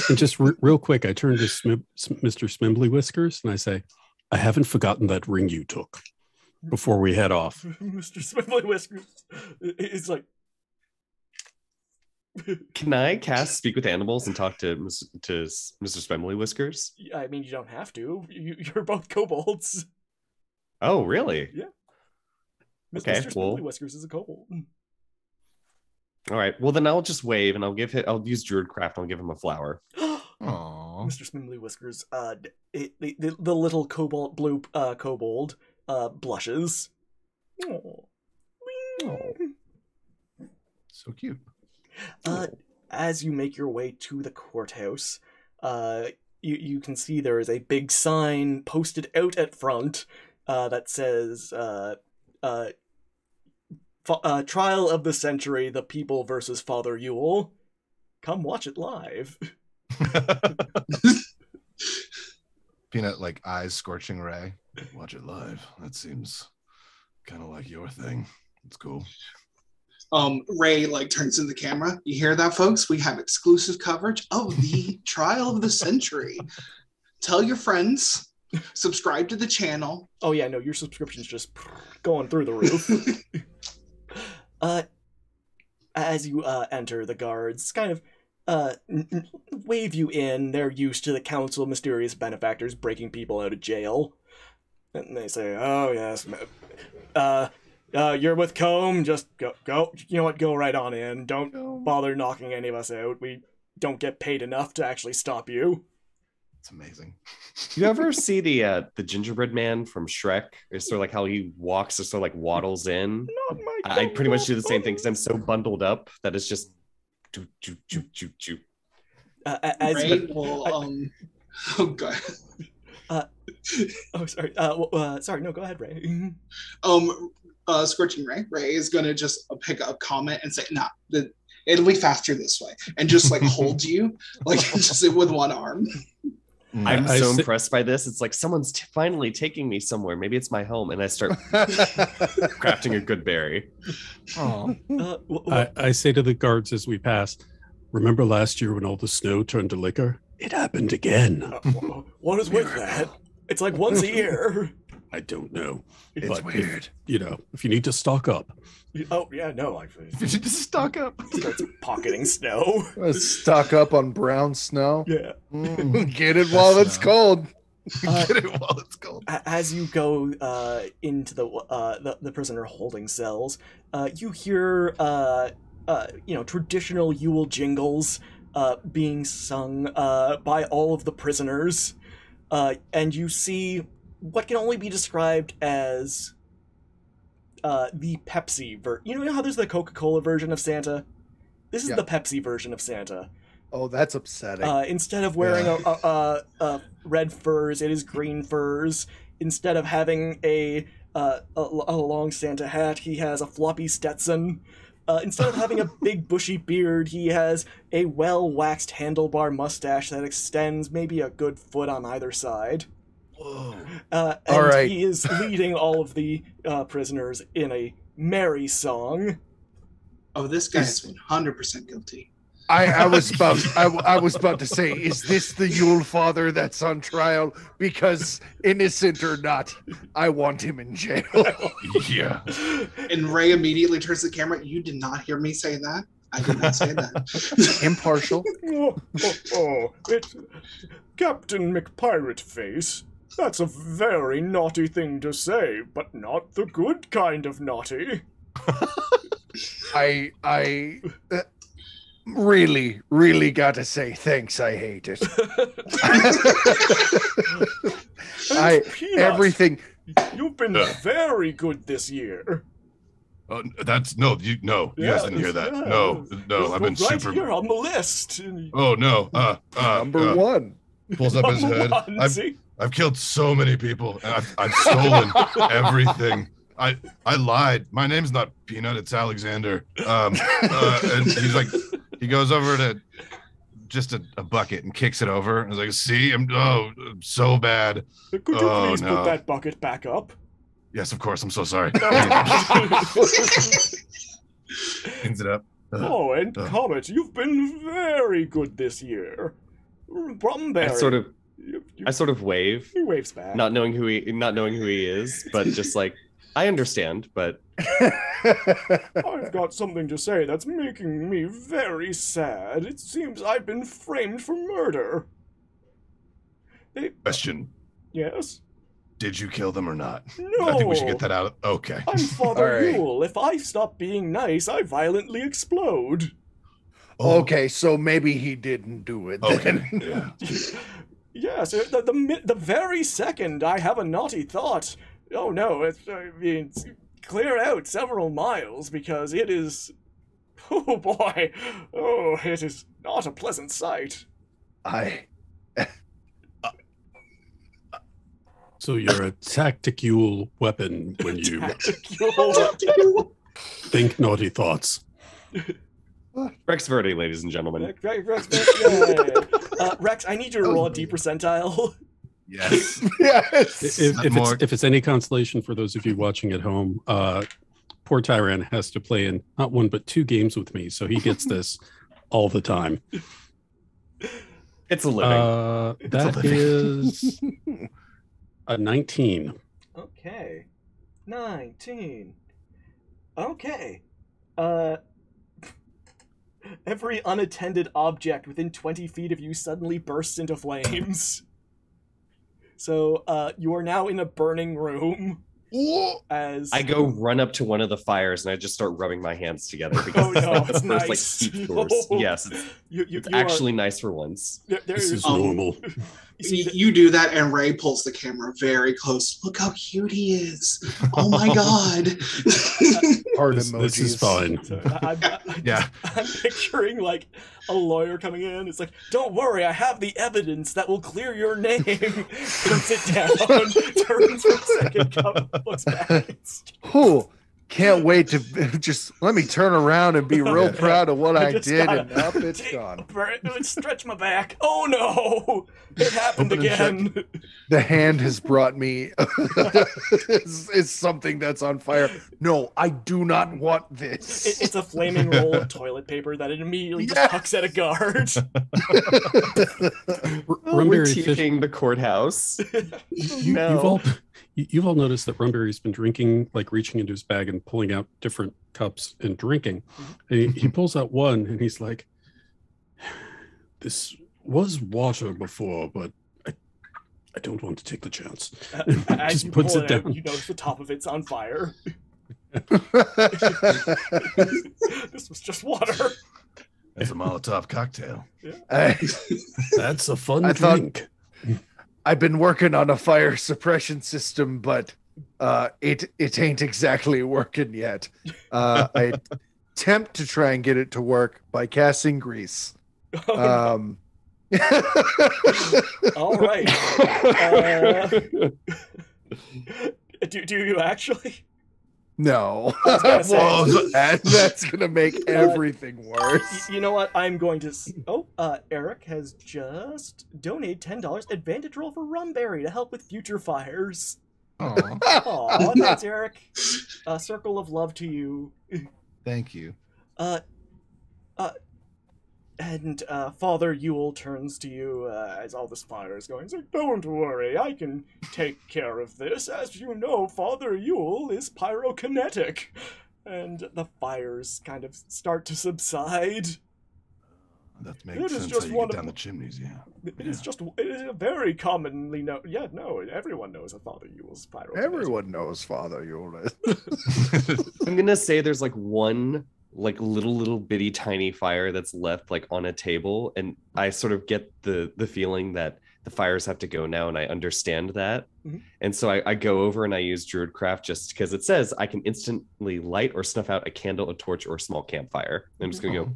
And just real quick, I turn to Mr. Smimbly Whiskers and I say, "I haven't forgotten that ring you took." Before we head off, Mr. Smimbly Whiskers is like, Can I cast Speak with Animals and talk to Mr. Spembly Whiskers? I mean, you don't have to. You're both kobolds. Oh, really? Okay, Mr. well- Smimbly Whiskers is a kobold. All right. Well, then I'll just wave and I'll use Druidcraft and I'll give him a flower. Aw. Mr. Smimbly Whiskers, the little cobalt blue kobold blushes. Aw. So cute. As you make your way to the courthouse, you can see there is a big sign posted out at front that says Trial of the Century, The People versus Father Yule. Come watch it live. Peanut, like, eyes scorching Ray. Watch it live. That seems kind of like your thing. It's cool. Ray like turns to the camera. You hear that, folks? We have exclusive coverage of the trial of the century. Tell your friends. Subscribe to the channel. Oh yeah, no, your subscription's just going through the roof. As you enter, the guards kind of wave you in. They're used to the council of mysterious benefactors breaking people out of jail. And they say, "Oh yes, you're with Combe. Just go. You know what? Go right on in. Don't bother knocking any of us out. We don't get paid enough to actually stop you." It's amazing. You ever see the gingerbread man from Shrek? It's sort of like how he walks, or sort of like waddles in. Not my I pretty much do the same thing because I'm so bundled up that it's just choo, choo, choo, choo, choo. As Ray will oh god. sorry. Sorry. No, go ahead, Ray. Scorching Ray. Ray is gonna just pick up a comment and say, "Nah, it'll be faster this way," and just like hold you, like just with one arm. I'm so impressed by this. It's like someone's finally taking me somewhere. Maybe it's my home, and I start crafting a good berry. Oh. I say to the guards as we pass, remember last year when all the snow turned to liquor? It happened again. What is with that? It's like once a year. I don't know. It's weird. If you need to stock up. Oh, yeah, no. You should just stock up. Starts pocketing snow. Stock up on brown snow. Yeah. Get it while it's cold. Get it while it's cold. As you go into the prisoner holding cells, you hear traditional Yule jingles being sung by all of the prisoners, and you see what can only be described as the Pepsi version. You know how there's the Coca-Cola version of Santa? This is the Pepsi version of Santa. Oh, that's upsetting. Instead of wearing a red furs, it is green furs. Instead of having a long Santa hat, he has a floppy Stetson. Instead of having a big bushy beard, he has a well-waxed handlebar mustache that extends maybe a good foot on either side. Whoa. And all right. He is leading all of the prisoners in a merry song. Oh, this guy's 100% guilty. I was about to say, is this the Yule Father that's on trial? Because innocent or not, I want him in jail. Yeah. And Ray immediately turns to the camera. You did not hear me say that. I did not say that. Impartial. It's Captain McPirate-Face. That's a very naughty thing to say, but not the good kind of naughty. I really gotta say thanks. I hate it. Everything. You've been very good this year. That's you guys didn't hear that. No, I've been right super. here on the list. Oh no, Number one. Pulls up his head. I've killed so many people, and I've stolen everything. I lied. My name's not Peanut, it's Alexander. And he's like, he goes over to just a bucket and kicks it over. I was like, see, I'm so bad. Could you please put that bucket back up? Yes, of course. I'm so sorry. Cleans it up. And Comet, you've been very good this year. Brumberry. I sort of wave. He waves back. Not knowing who he is, but just like, I understand, but I've got something to say that's making me very sad. It seems I've been framed for murder. Question. Yes? Did you kill them or not? No. I think we should get that out. Okay. I'm Father Yule. If I stop being nice, I violently explode. Okay, so maybe he didn't do it then. Okay. Yeah. Yes, the very second I have a naughty thought, oh no, it's clear out several miles because it is, oh boy, it is not a pleasant sight. So you're a tactical weapon when you think naughty thoughts. Wrex Verdi, ladies and gentlemen. Wrex, I need you to roll a D percentile. Yes. Yes. If it's any consolation for those of you watching at home, poor Tyran has to play in not one but two games with me, so he gets this all the time. It's a living. That is a 19. Okay. 19. Okay. Every unattended object within 20 feet of you suddenly bursts into flames. So, you are now in a burning room. As I go run up to one of the fires and I just start rubbing my hands together because Oh, it's no, not the it's first like nice. heat source. No. Yes, it's actually nice for once. there This is Um, normal. you see, You do that, and Ray pulls the camera very close. Look how cute he is. Oh my god. Heart This emojis. is fine. so Yeah. I'm picturing like a lawyer coming in. It's like, don't worry, I have the evidence that will clear your name. Puts it down, turns for a second, looks back. Oh, can't wait to just let me turn around and be real proud of what I just did, gotta and up it's take gone. a breath, stretch my back. Oh no, it happened Open and again. The hand has brought me is something that's on fire. No, I do not want this. It's a flaming roll of toilet paper that it immediately just Yes! hucks at a guard. We're Rumberry fish. teaching the courthouse. You've all noticed that Rumberry's been drinking, like reaching into his bag and pulling out different cups and drinking. And he pulls out one and he's like, "This was water before, but I don't want to take the chance." As Just you puts pull it out, down. you notice the top of it's on fire. This was just water. That's a Molotov cocktail. That's a fun I thought- drink. I've been working on a fire suppression system, but it ain't exactly working yet. I attempt to try and get it to work by casting grease. All right. Do you actually? No, was gonna say- that's gonna make everything worse. You know what? I'm going to. Eric has just donated $10 advantage roll for Rumberry to help with future fires. Oh, Aw, thanks, Eric. Circle of love to you. thank you. And Father Yule turns to you as all this fire is going. He's like, "Don't worry, I can take care of this. As you know, Father Yule is pyrokinetic." And the fires kind of start to subside. That It makes is sense just how you one get of- down the chimneys, yeah. It is a very commonly known. Yeah, no, everyone knows that Father Yule's pyrokinetic. Everyone knows Father Yule. I'm gonna say there's like one like little bitty tiny fire that's left like on a table, and I sort of get the feeling that the fires have to go now, and I understand that. Mhm. And so I go over and I use Druidcraft just because it says I can instantly light or snuff out a candle, a torch, or a small campfire. I'm just gonna go.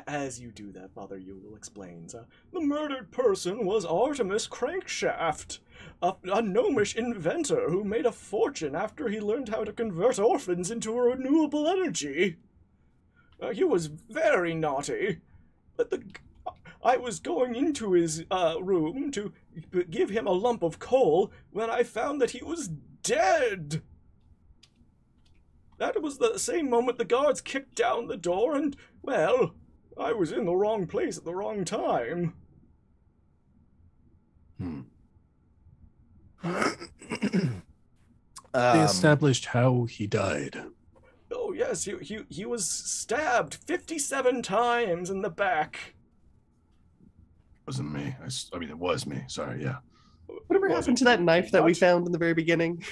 As you do that, Father Yule explains, the murdered person was Artemis Crankshaft, a gnomish inventor who made a fortune after he learned how to convert orphans into renewable energy. He was very naughty, but I was going into his room to give him a lump of coal when I found that he was dead. That was the same moment the guards kicked down the door and, well, I was in the wrong place at the wrong time. They established how he died. Oh yes, he was stabbed 57 times in the back. Wasn't me. I mean, it was me. Sorry, yeah. Whatever happened to that knife that we found in the very beginning?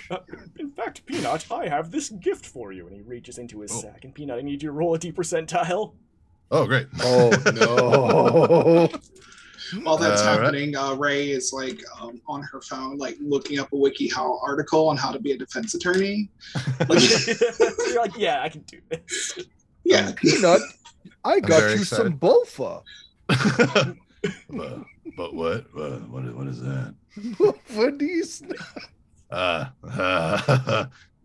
In fact, Peanut, I have this gift for you. And he reaches into his sack. And Peanut, I need you to roll a D%. Oh, great. Oh no! While that's All right. happening, Ray is like on her phone, like looking up a WikiHow article on how to be a defense attorney. You're like, yeah, I can do this. Yeah. Peanut, I got very you excited. some Bofa. But what? What is that? What do you? I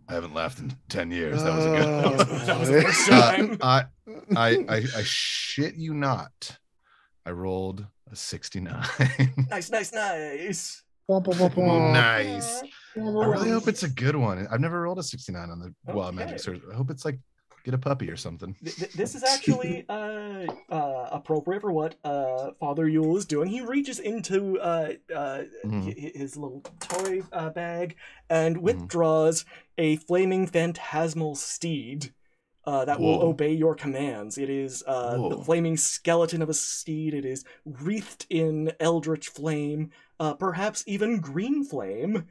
haven't laughed in 10 years. That was a good. That was the first time. I shit you not. I rolled a 69. Nice. Nice. I really hope it's a good one. I've never rolled a 69 on the Wild Okay. Magic Search. I hope it's like get a puppy or something. This is actually appropriate for what Father Yule is doing. He reaches into his little toy bag and withdraws a flaming phantasmal steed that will Whoa. obey your commands. It is the Whoa. flaming skeleton of a steed. It is wreathed in eldritch flame, perhaps even green flame.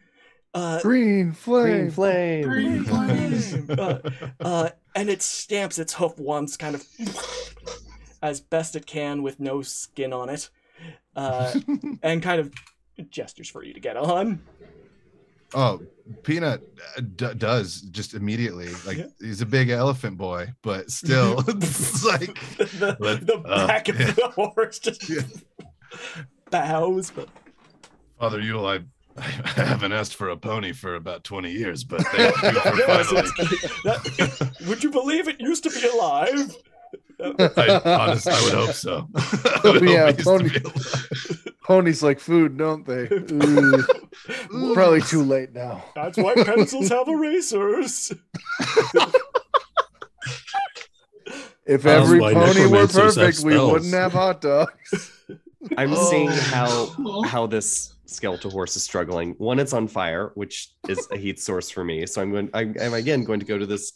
Green flame. Green flame. Green flame. And it stamps its hoof once, kind of as best it can with no skin on it, and kind of gestures for you to get on. Oh, Peanut does just immediately. Like, he's a big elephant boy, but still, it's like the back of the horse just bows. But Father Yule, I haven't asked for a pony for about 20 years, but thank you for finally. Would you believe it used to be alive? Honestly, I would hope so. Ponies like food, don't they? Probably too late now. That's why pencils have erasers. If every why pony were necromancers have perfect, we spells. wouldn't have hot dogs. I'm seeing how this skeletal horse is struggling. One, it's on fire, which is a heat source for me. So I'm again going to go to this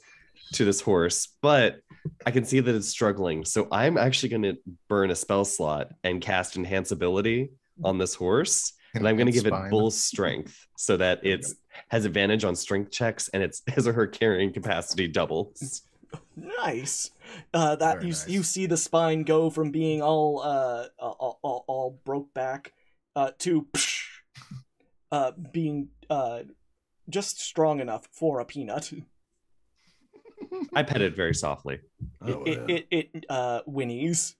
horse, but I can see that it's struggling. So I'm actually going to burn a spell slot and cast Enhance Ability on this horse. And I'm going to give it bull strength so that it has advantage on strength checks and his or her carrying capacity doubles. Nice. You see the spine go from being all broke back to being just strong enough for a peanut. I pet it very softly. It whinnies.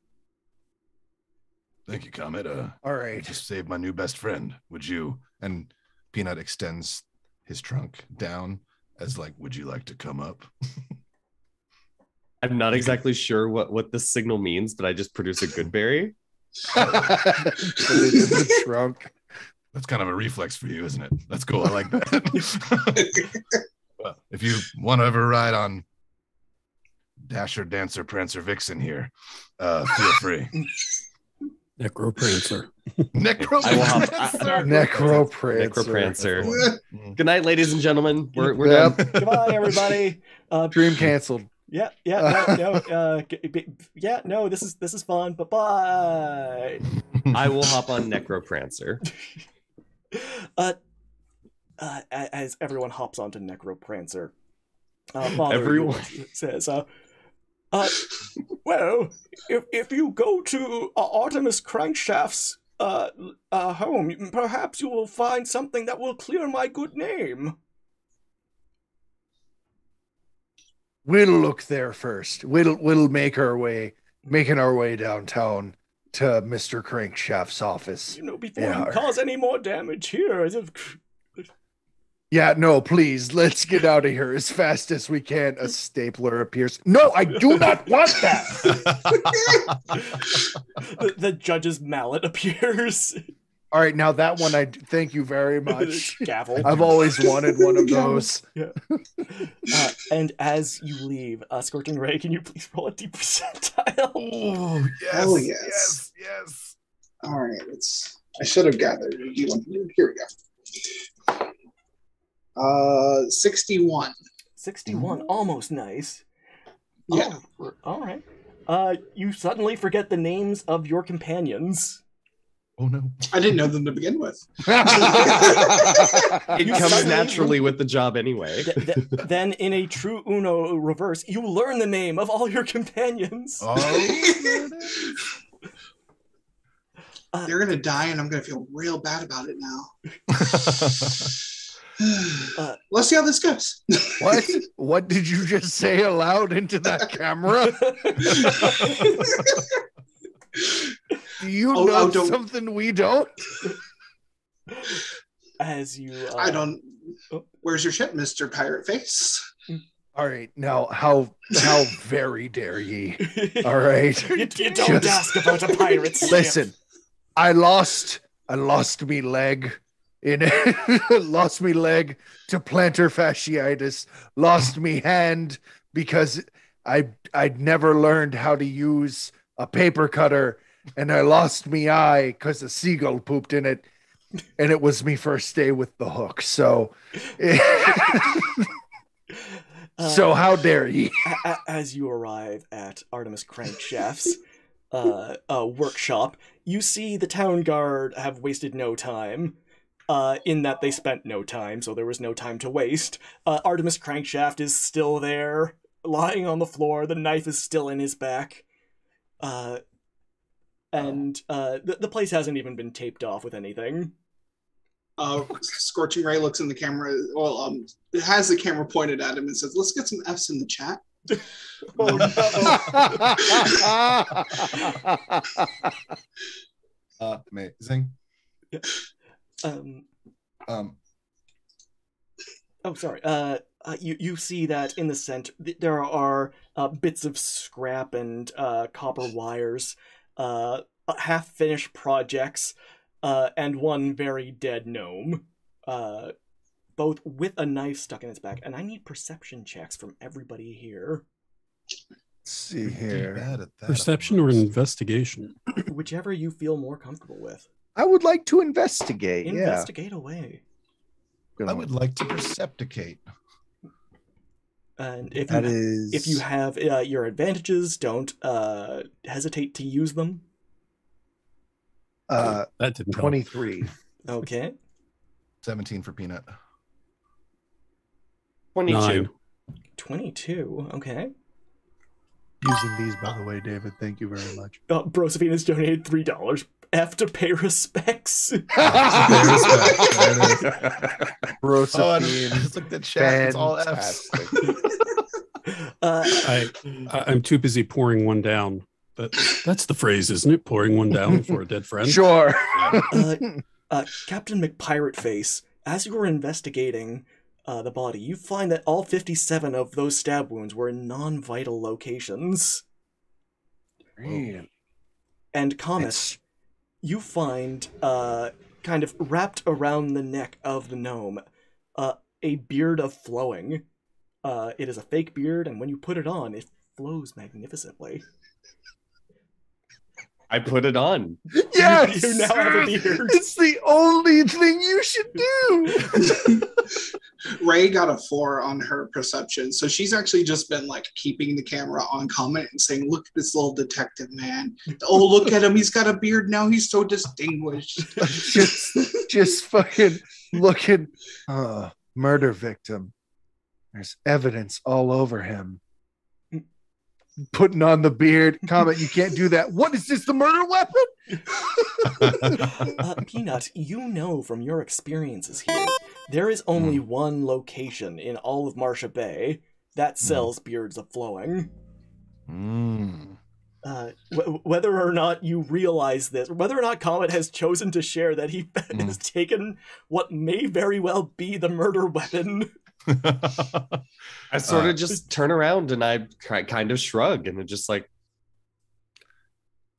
Thank you, Comet. All right. Just saved my new best friend. Would you? And Peanut extends his trunk down as like, would you like to come up? I'm not exactly sure what this signal means, but I just produce a good berry. Put it in the trunk. That's kind of a reflex for you, isn't it? That's cool. I like that. Well, if you want to ever ride on Dasher, Dancer, Prancer, Vixen here, feel free. Necroprancer. Necroprancer. Good night, ladies and gentlemen. We're done. Goodbye, everybody. Dream canceled. No, this is fun. Bye. I will hop on Necroprancer. As everyone hops onto Necroprancer, Father Everyone says, well, if you go to Artemis Crankshaft's home, perhaps you will find something that will clear my good name. We'll look there first. We'll making our way downtown to Mr. Crankshaft's office. Before you cause any more damage here. Yeah, no, please, let's get out of here as fast as we can. A stapler appears. No, I do not want that. the judge's mallet appears. All right, now that one, I thank you very much. Gavel. I've always wanted one of those. Yeah. And as you leave, Scorching Ray, can you please roll a D percentile? Oh, yes. Oh, yes. Yes. All right. I should have gathered. Here we go. 61. 61, almost nice. Yeah. Oh, all right. You suddenly forget the names of your companions. Oh no! I didn't know them to begin with. It comes naturally with the job anyway. Then, in a true Uno reverse, you learn the name of all your companions. Oh. They're gonna die, and I'm gonna feel real bad about it now. Let's see how this goes. What did you just say aloud into that camera? Do you know something we don't? As you, I don't. Where's your ship, Mr. Pirate Face? All right, now how very dare ye? All right, you don't ask about a pirate's ship. Listen, I lost me leg. Lost me leg to plantar fasciitis. Lost me hand because I'd never learned how to use a paper cutter, and I lost me eye because a seagull pooped in it, and it was me first day with the hook. So, so how dare ye? As you arrive at Artemis Crankshaft's workshop, you see the town guard have wasted no time. in that they spent no time, so there was no time to waste. Artemis Crankshaft is still there, lying on the floor. The knife is still in his back. And the place hasn't even been taped off with anything. Scorching Ray looks in the camera. Well, it has the camera pointed at him and says, "Let's get some F's in the chat." Oh no! Amazing. Oh, sorry. You see that in the center there are bits of scrap and copper wires, half-finished projects, and one very dead gnome, both with a knife stuck in its back. And I need perception checks from everybody here. Let's see here. Perception or investigation? Whichever you feel more comfortable with. I would like to investigate. Investigate away. I would like to percepticate. And if you have your advantages, don't hesitate to use them. That didn't 23. Okay. 17 for Peanut. 22. 9. 22. Okay. Using these, by the way, David. Thank you very much. Brosephine has donated $3. F to pay respects. Brosephine. Just look at chat. It's all F's. I'm too busy pouring one down. But that's the phrase, isn't it? Pouring one down for a dead friend? Sure. Captain McPirateface, as you were investigating the body, you find that all 57 of those stab wounds were in non-vital locations. Man. And Comet, you find, kind of wrapped around the neck of the gnome, a beard of flowing. It is a fake beard, and when you put it on, it flows magnificently. I put it on. Yes! You now have a beard. It's the only thing you should do. Ray got a 4 on her perception, so she's actually just been like keeping the camera on Comet and saying, "Look at this little detective man. Oh, look at him. He's got a beard now. He's so distinguished." just fucking looking. Murder victim. There's evidence all over him. Putting on the beard. Comet, you can't do that. What is this, the murder weapon? Peanut, you know from your experiences here, there is only one location in all of Marcia Bay that sells beards of flowing. Whether or not you realize this, whether or not Comet has chosen to share that he has taken what may very well be the murder weapon. I sort of just turn around and I kind of shrug, and it just like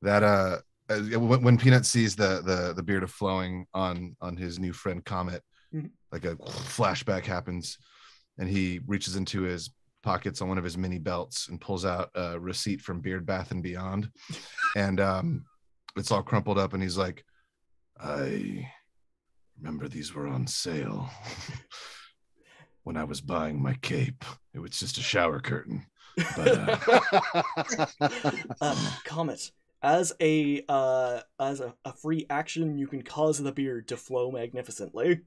that. When Peanut sees the beard of flowing on his new friend Comet, like a flashback happens, and he reaches into his pockets on one of his mini belts and pulls out a receipt from Beard Bath and Beyond, and it's all crumpled up, and he's like, "I remember these were on sale." When I was buying my cape, it was just a shower curtain. But, Comet, as a free action, you can cause the beard to flow magnificently.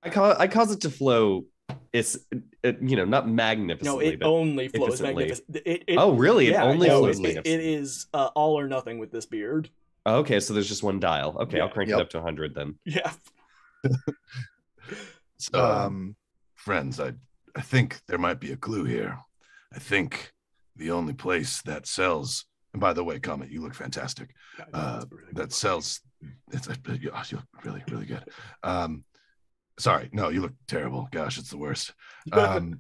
I cause it to flow. It's not magnificently. No, it only flows magnificently. Oh, really? It only flows magnificently. It is all or nothing with this beard. Okay, so there's just one dial. Okay, Yeah. I'll crank it up to 100 then. Yeah. So, friends, I think there might be a clue here. I think the only place that sells, and by the way, Comet, you look fantastic. That sells, you look really, really good. Sorry, no, you look terrible. Gosh, it's the worst. You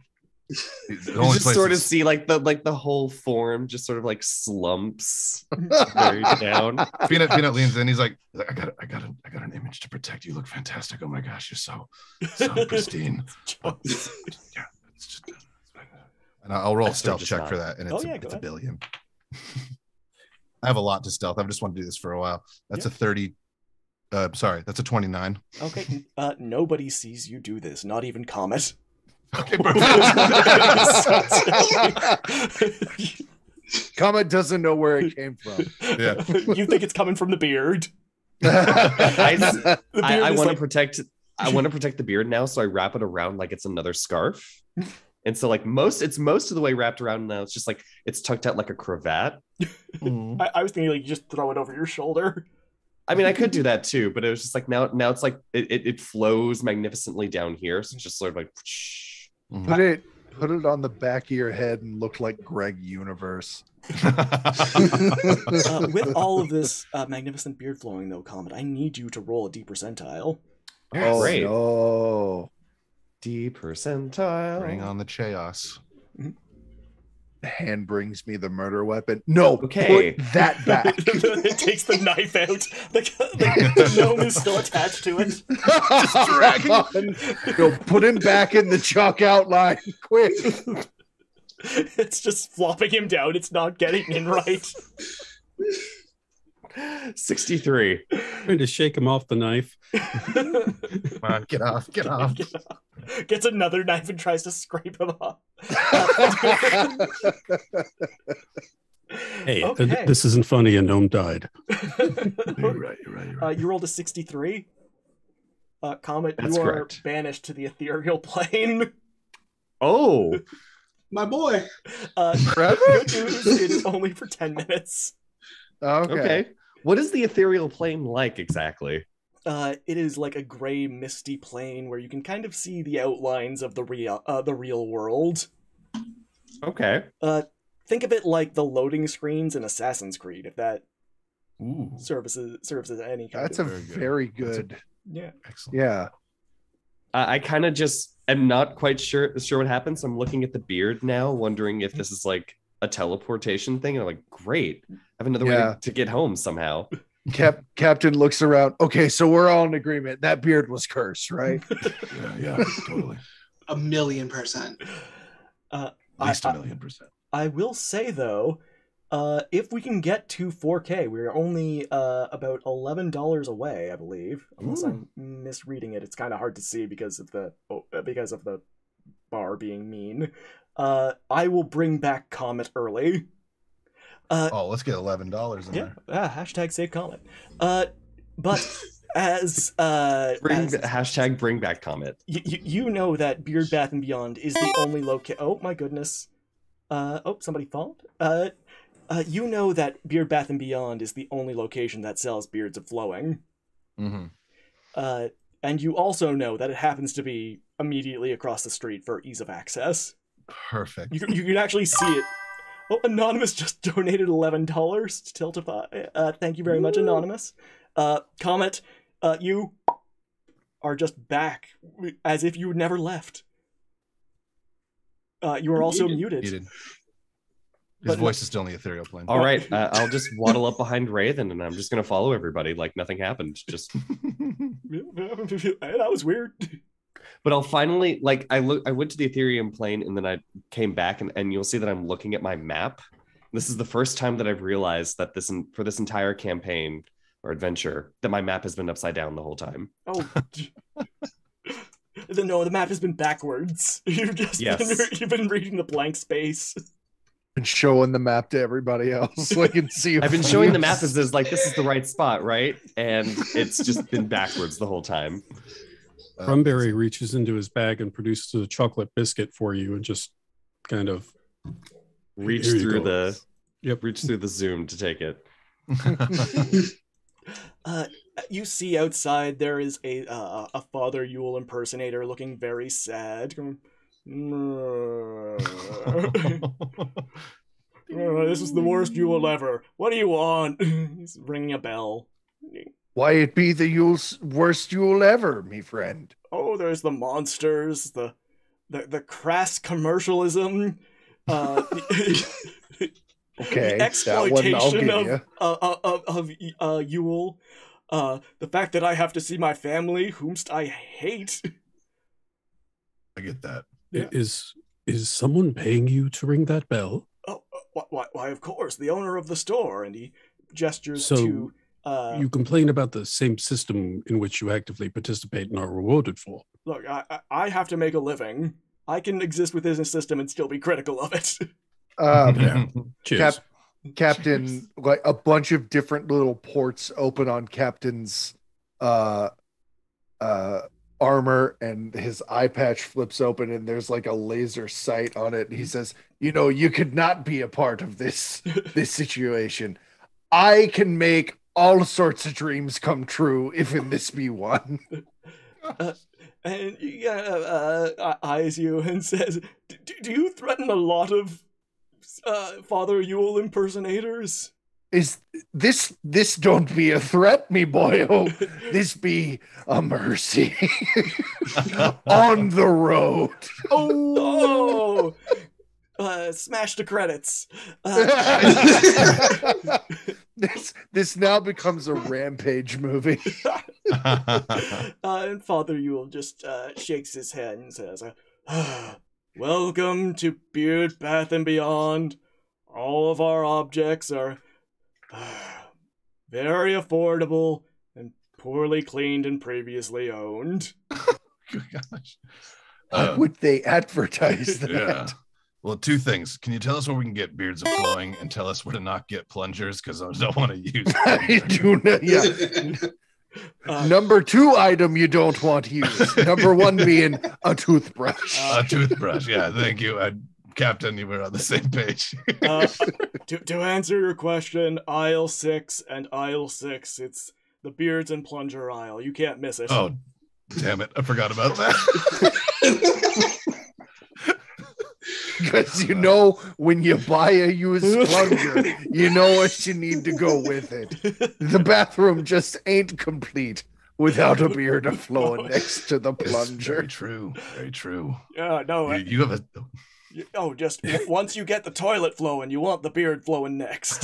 just sort of see like the whole form just sort of like slumps very down. Peanut leans in. He's like, I got an image to protect. You look fantastic. Oh my gosh, you're so pristine. Yeah, it's just, and I'll roll a stealth check for that, and it's a billion. I have a lot to stealth. I've just wanted to do this for a while. That's a 30. Sorry, that's a 29. Okay, nobody sees you do this, not even Comet. Okay, Comet doesn't know where it came from. Yeah. You think it's coming from the beard? I want to like... protect. I want to protect the beard now, so I wrap it around like it's another scarf. And so, like it's most of the way wrapped around now. It's just like it's tucked out like a cravat. I was thinking like you just throw it over your shoulder. I mean, I could do that too, but it was just like now it's like it flows magnificently down here. So it's just sort of like put it on the back of your head and look like Greg Universe. With all of this magnificent beard flowing, though, Comet, I need you to roll a D percentile. Oh, great. No. D percentile. Bring on the chaos. The hand brings me the murder weapon. No, okay. Put that back. It takes the knife out. The gnome is still attached to it. Just dragging on. No, put him back in the chalk outline, quick. It's just flopping him down. It's not getting in right. 63. Trying to shake him off the knife. Come on, get off. Gets another knife and tries to scrape him off. Hey, okay. This isn't funny. A gnome died. You're right. You rolled a 63. Comet, That's you are correct. banished to the ethereal plane. Oh, My boy. Good news, it is only for 10 minutes. okay. What is the ethereal plane like exactly? It is like a gray, misty plane where you can kind of see the outlines of the real world. Okay. Think of it like the loading screens in Assassin's Creed, if that Ooh, serves as any kind That's of... a very good. Yeah. excellent. Yeah. I kind of just am not quite sure what happens. I'm looking at the beard now, wondering if this is like a teleportation thing. And I'm like, great. I have another way to get home somehow. Captain looks around. Okay, so we're all in agreement. That beard was cursed, right? Yeah, totally. 1,000,000%. At least 1,000,000%. I will say, though, if we can get to 4K, we're only about $11 away, I believe. Unless I'm misreading it. It's kind of hard to see because of the bar being mean. I will bring back Comet early. Let's get $11 in there. Hashtag save Comet. But as Hashtag bring back Comet. you know that Beard Bath and Beyond is the only location. Oh my goodness. Somebody followed. You know that Beard Bath and Beyond is the only location that sells beards of flowing. Mm-hmm. And you also know that it happens to be immediately across the street for ease of access. Perfect. You can actually see it. Oh, Anonymous just donated $11 to Tiltify. Thank you very much, Anonymous. Comet, you are just back as if you never left. You are also muted. His voice is still in the ethereal plane. All right. I'll just waddle up behind Ray then, and I'm just going to follow everybody like nothing happened. Just That was weird. But I'll finally, like, I went to the Ethereum plane and then I came back and you'll see that I'm looking at my map. This is the first time that I've realized that for this entire campaign or adventure, that my map has been upside down the whole time. Oh. No, the map has been backwards. You've been reading the blank space. And showing the map to everybody else so I can see. I've been showing the map as like, this is the right spot, right? And it's just been backwards the whole time. Rumberry reaches into his bag and produces a chocolate biscuit for you and just kind of reach through the Zoom to take it. You see outside there is a Father Yule impersonator looking very sad. This is the worst Yule ever. What do you want? He's ringing a bell. Why it be the worst Yule ever, me friend? Oh, there's the monsters, the crass commercialism, okay, the exploitation of Yule, the fact that I have to see my family, whomst I hate. I get that. Yeah. Is someone paying you to ring that bell? Oh, why, of course, the owner of the store, and he gestures So, to... you complain about the same system in which you actively participate and are rewarded for. Look, I have to make a living. I can exist within a system and still be critical of it. Cheers. Captain, like a bunch of different little ports open on Captain's armor, and his eye patch flips open, and there's like a laser sight on it. And he says, you could not be a part of this situation. I can make all sorts of dreams come true, if in this be one. And he eyes you and says, do you threaten a lot of Father Yule impersonators? Is this don't be a threat, me boyo. This be a mercy. On the road. Oh! Smash the credits. This now becomes a rampage movie. And Father Yule just shakes his head and says, welcome to Beard Path and Beyond. All of our objects are very affordable and poorly cleaned and previously owned. Gosh. Why would they advertise that? Yeah. Well, two things. Can you tell us where we can get beards of flowing, and tell us where to not get plungers? Because I don't want to use I do not, yeah. Number 2 item you don't want to use. Number 1 being a toothbrush. A toothbrush. Yeah, thank you. Captain, you were on the same page. To answer your question, aisle 6 and aisle 6. It's the beards and plunger aisle. You can't miss it. Oh, damn it. I forgot about that. Because when you buy a used plunger, you know what you need to go with it. The bathroom just ain't complete without a beard flowing next to the plunger. Very true. Very true. Yeah, no. You have a... Oh, just once you get the toilet flowing, you want the beard flowing next.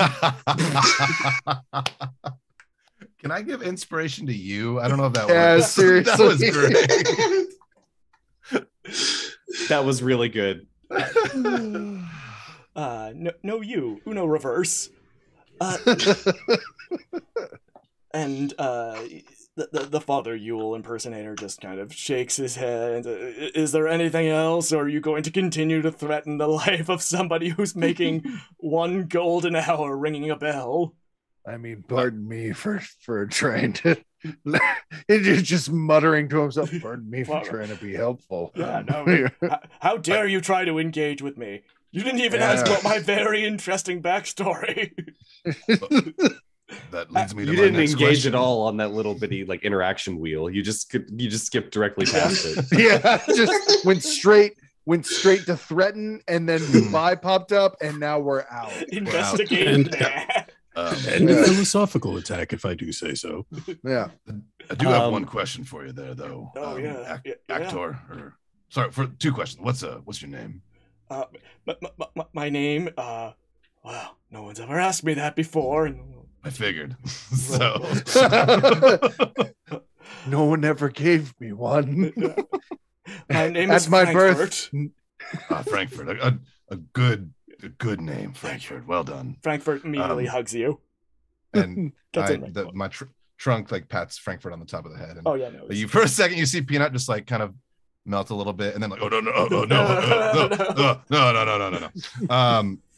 Can I give inspiration to you? I don't know if that works. Seriously. That was great. That was really good. No you. Uno reverse. And the Father Yule impersonator just kind of shakes his head. Is there anything else, or are you going to continue to threaten the life of somebody who's making 1 gold an hour ringing a bell? I mean, pardon me for trying to... He's just muttering to himself, pardon me for trying to be helpful. Yeah, no. How dare you try to engage with me? You didn't even ask about my very interesting backstory. That leads me to you my didn't next engage question. at all on that little bitty like interaction wheel. You just skipped directly past it. Yeah, just went straight to threaten, and then goodbye popped up, and now we're out. Investigate. And a philosophical attack, if I do say so. Yeah. I do have one question for you there, though. Oh, yeah. Actor, or sorry, for 2 questions. What's your name? My name, well, no one's ever asked me that before. I figured. So no one ever gave me one. My name is my Frankfurt. birth. Frankfurt, a good name, Frankfurt. Well done. Frankfurt immediately hugs you. And That's my trunk like pats Frankfurt on the top of the head. And oh yeah, no. you for a second you see Peanut just like kind of melt a little bit, and then like, oh no.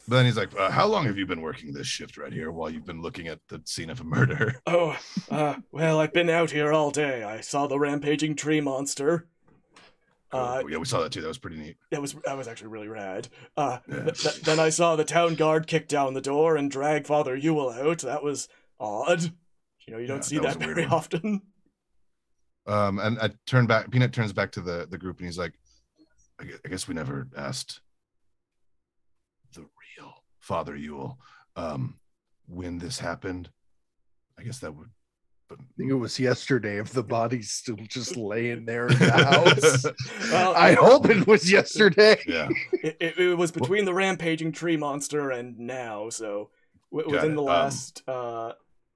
But then he's like, how long have you been working this shift right here while you've been looking at the scene of a murder? Oh, well, I've been out here all day. I saw the rampaging tree monster. Yeah, we saw that too. That was pretty neat. That was actually really rad. Then I saw the town guard kick down the door and drag Father Yule out. That was odd. You don't see that very often. And I turn back. Peanut turns back to the group, and he's like, I guess we never asked the real Father Yule when this happened. I guess that would. But... I think it was yesterday, if the body's still just laying there in the house. Well, I hope it was yesterday. Yeah. It was between the rampaging tree monster and now, so within the last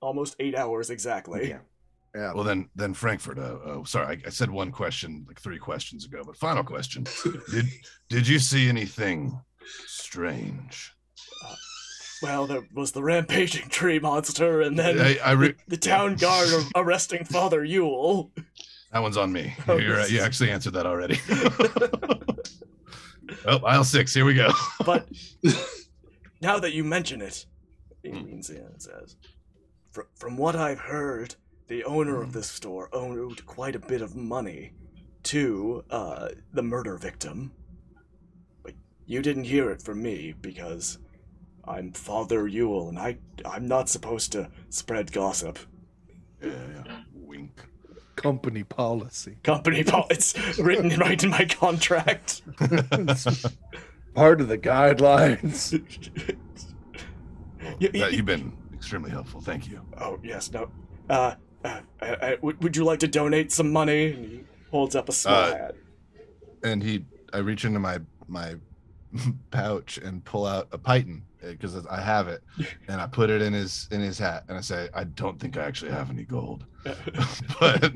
almost 8 hours exactly. Yeah. Well, then Frankfurt. Sorry, I said one question like 3 questions ago, but final question: Did you see anything strange? Well, there was the rampaging tree monster, and then the town guard arresting Father Yule. That one's on me. You actually answered that already. Well, aisle 6, here we go. But now that you mention it, He leans in and says, From what I've heard, the owner of this store owed quite a bit of money to the murder victim. But you didn't hear it from me because I'm Father Yule and I'm not supposed to spread gossip. Yeah. Wink. Company policy. It's written right in my contract. Part of the guidelines. You've been extremely helpful. Thank you. Oh, yes, no. Would you like to donate some money? And he holds up a small hat. And I reach into my pouch and pull out a python because I have it, and I put it in his hat, and I say, I don't think I actually have any gold, but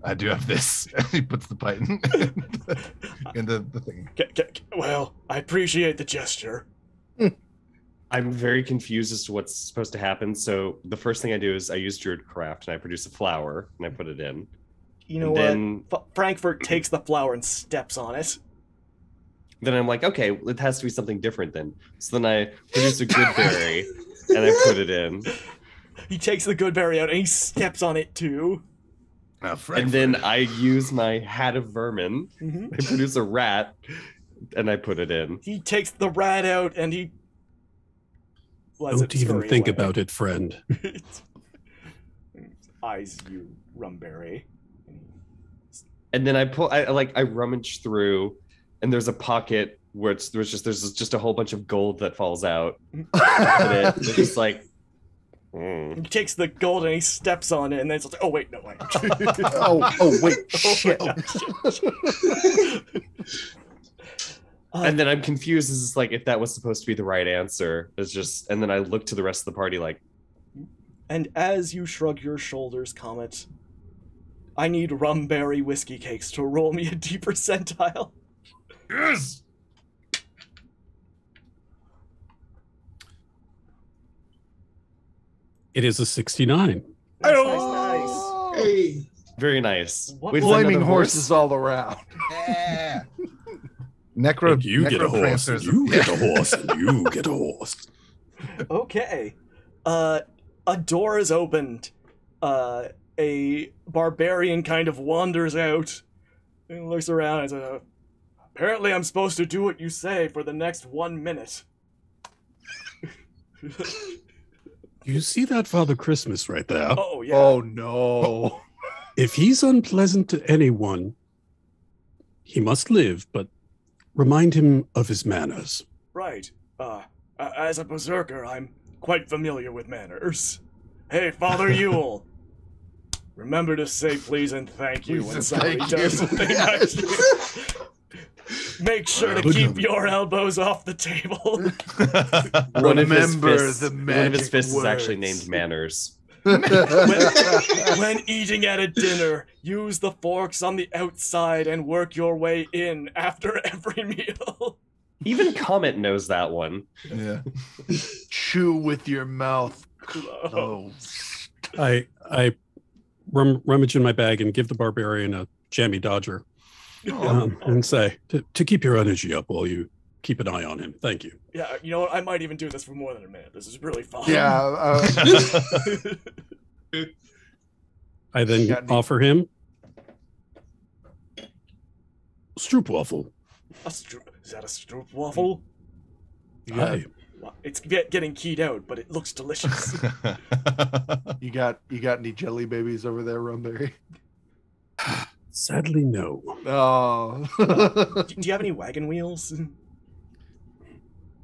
I do have this. And he puts the python in the thing. Well, I appreciate the gesture. I'm very confused as to what's supposed to happen. So the first thing I do is I use Druidcraft and I produce a flower and I put it in. You know what? Frankfurt takes the flower and steps on it. Then I'm like, okay, it has to be something different then. So then I produce a good berry and I put it in. He takes the good berry out and he steps on it too. And then I use my hat of vermin. I produce a rat and I put it in. He takes the rat out and he... Don't even think about it, friend. Eyes you, Rumberry. And then I rummage through, and there's a pocket where there's just a whole bunch of gold that falls out. It's just like. He takes the gold and he steps on it, and then it's like, oh wait, no wait. oh wait, shit. And then I'm confused. This is like if that was supposed to be the right answer. It's just, and then I look to the rest of the party like. And as you shrug your shoulders, Comet, I need Rumberry whiskey cakes to roll me a D percentile. Yes. It is a 69. Nice. Hey. Very nice. What Flaming horses all around. Yeah. And you get a horse, and you get a horse, and you get a horse. Okay. A door is opened. A barbarian kind of wanders out and looks around and says, apparently I'm supposed to do what you say for the next 1 minute. You see that Father Christmas right there? Oh, yeah. Oh, no. If he's unpleasant to anyone, he must live, but remind him of his manners. Right. As a berserker, I'm quite familiar with manners. Hey, Father Yule. Remember to say please and thank you when somebody does something nice to you. Make sure to keep your elbows off the table. One of his fists is actually named Manners. When eating at a dinner, use the forks on the outside and work your way in after every meal. Even Comet knows that one. Yeah. Chew with your mouth closed. I rummage in my bag and give the barbarian a jammy dodger. And say, to keep your energy up while you keep an eye on him. Thank you. Yeah, you know what? I might even do this for more than a minute. This is really fun. Yeah. I then offer him stroopwafel. Is that a stroopwafel? Aye. It's getting keyed out, but it looks delicious. You got any jelly babies over there, Rumberry? Sadly, no. Oh. Do you have any wagon wheels?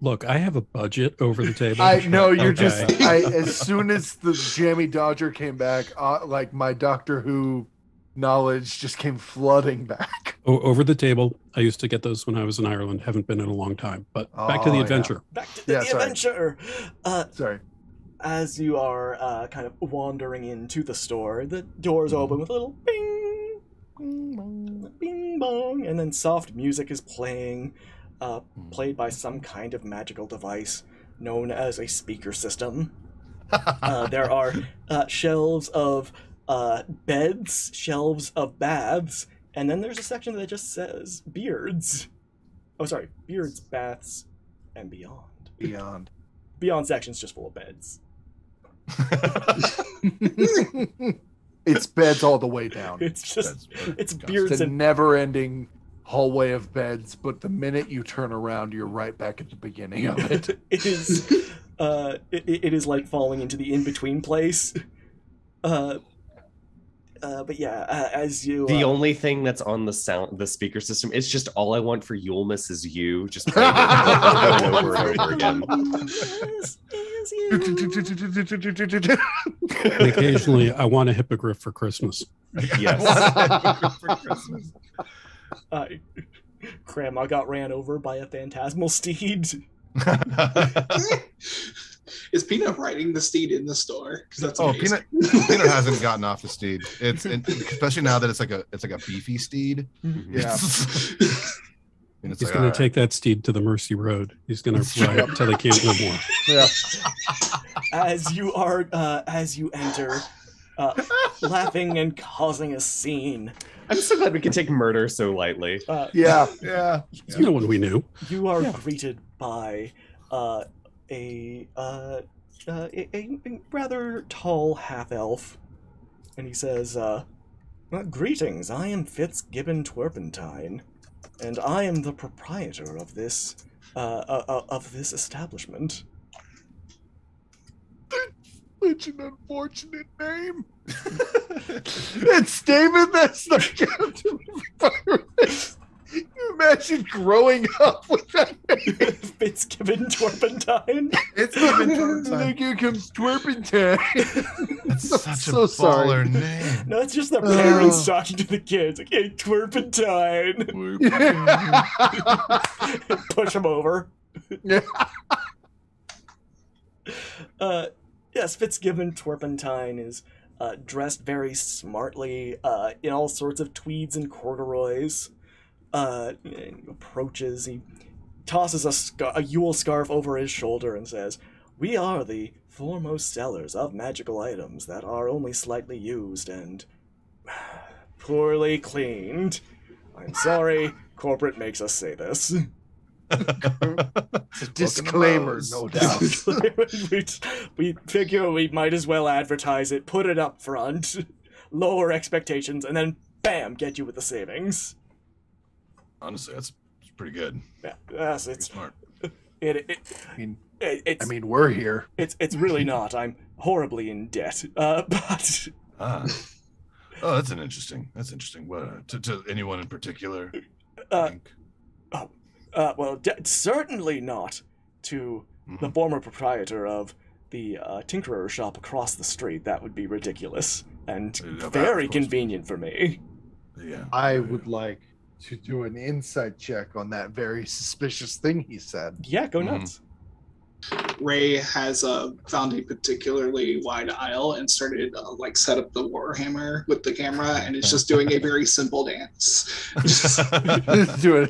Look, I have a budget over the table. I know you're Okay. just. As soon as the jammy dodger came back, like my Doctor Who knowledge just came flooding back. Over the table. I used to get those when I was in Ireland. Haven't been in a long time. But back to the adventure. Back to the adventure. Sorry. As you are kind of wandering into the store, the doors open with a little bing, bing bong, bing bong, and then soft music is playing, played by some kind of magical device known as a speaker system. There are shelves of beds, shelves of baths, and then there's a section that just says beards. Oh, sorry, beards, baths, and beyond. beyond section's just full of beds. It's beds all the way down. It's just it's Gotcha. beards It's a and never-ending hallway of beds, but the minute you turn around, you're right back at the beginning of it. it is it is like falling into the in-between place. But yeah, as you The only thing that's on the speaker system, it's just All I Want for Yulemas Is You, just playing it over and over again. And occasionally, I want a hippogriff for Christmas. Yes. For Christmas. Grandma got ran over by a phantasmal steed. Is Peanut riding the steed in the store? Because that's Peanut hasn't gotten off the steed. Especially now that it's like a beefy steed. Yeah. And it's He's like, going all to take that steed to the Mercy Road. He's going to ride up till he can't no more. Yeah. As you enter, laughing and causing a scene. I'm so glad we can take murder so lightly. Yeah. Yeah. It's no one we knew. You are greeted by a rather tall half-elf, and he says, "Greetings, I am Fitzgibbon Twerpentine, and I am the proprietor of this establishment." Such an unfortunate name. It's David. That's the Captain Virus. You imagine growing up with that name? Fitzgibbon Twerpentine. It's even And then here comes Twerpentine. It's such So a sorry. baller name. No, it's just the parents talking to the kids. Like, hey, Twerpentine. Push him over. Yes, Fitzgibbon Twerpentine is dressed very smartly in all sorts of tweeds and corduroys. Approaches, he tosses a Yule scarf over his shoulder and says, "We are the foremost sellers of magical items that are only slightly used and poorly cleaned. I'm sorry, corporate makes us say this." It's a disclaimer, no doubt. we figure we might as well advertise it, put it up front, lower expectations, and then bam, get you with the savings. Honestly, it's pretty good. Yeah, yes, Pretty it's smart. it's I mean, we're here. it's really not. I'm horribly in debt. But Oh, that's interesting. What to anyone in particular? well, certainly not to the former proprietor of the tinkerer shop across the street. That would be ridiculous and very convenient for me. Yeah. I would like to do an insight check on that very suspicious thing he said. Yeah, go nuts. Ray has found a particularly wide aisle and started set up the Warhammer with the camera, and it's just doing a very simple dance. doing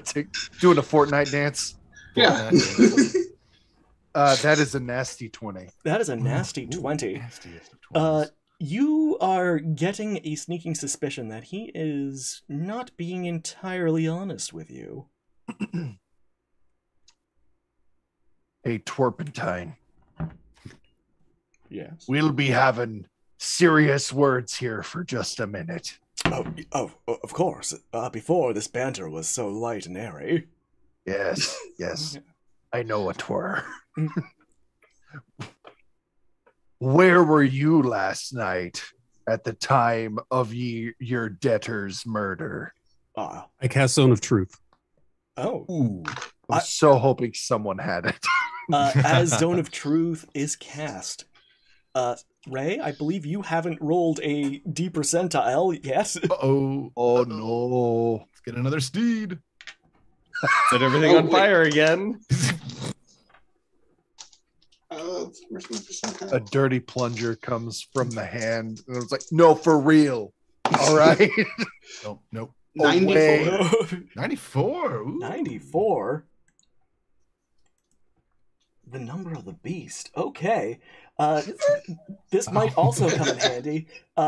a Fortnite dance. Yeah. That is a nasty 20. That is a nasty 20. Nastiest of 20s. You are getting a sneaking suspicion that he is not being entirely honest with you. Hey, Twerpentine, Yes. we'll be having serious words here for just a minute. Oh, of course. Before, this banter was so light and airy. Yes, I know a twir. Where were you last night at the time of your debtor's murder? Ah. I cast Zone of Truth. Oh. Ooh. I'm so hoping someone had it. As Zone of Truth is cast. Ray, I believe you haven't rolled a D percentile yet. Uh-oh. Oh no. Let's get another steed. Set everything on fire again. Where's my percentile? A dirty plunger comes from the hand, and it's like, no, for real. All right. Nope. 94. 94. Ooh. 94? The number of the beast. Okay. This might also come in handy.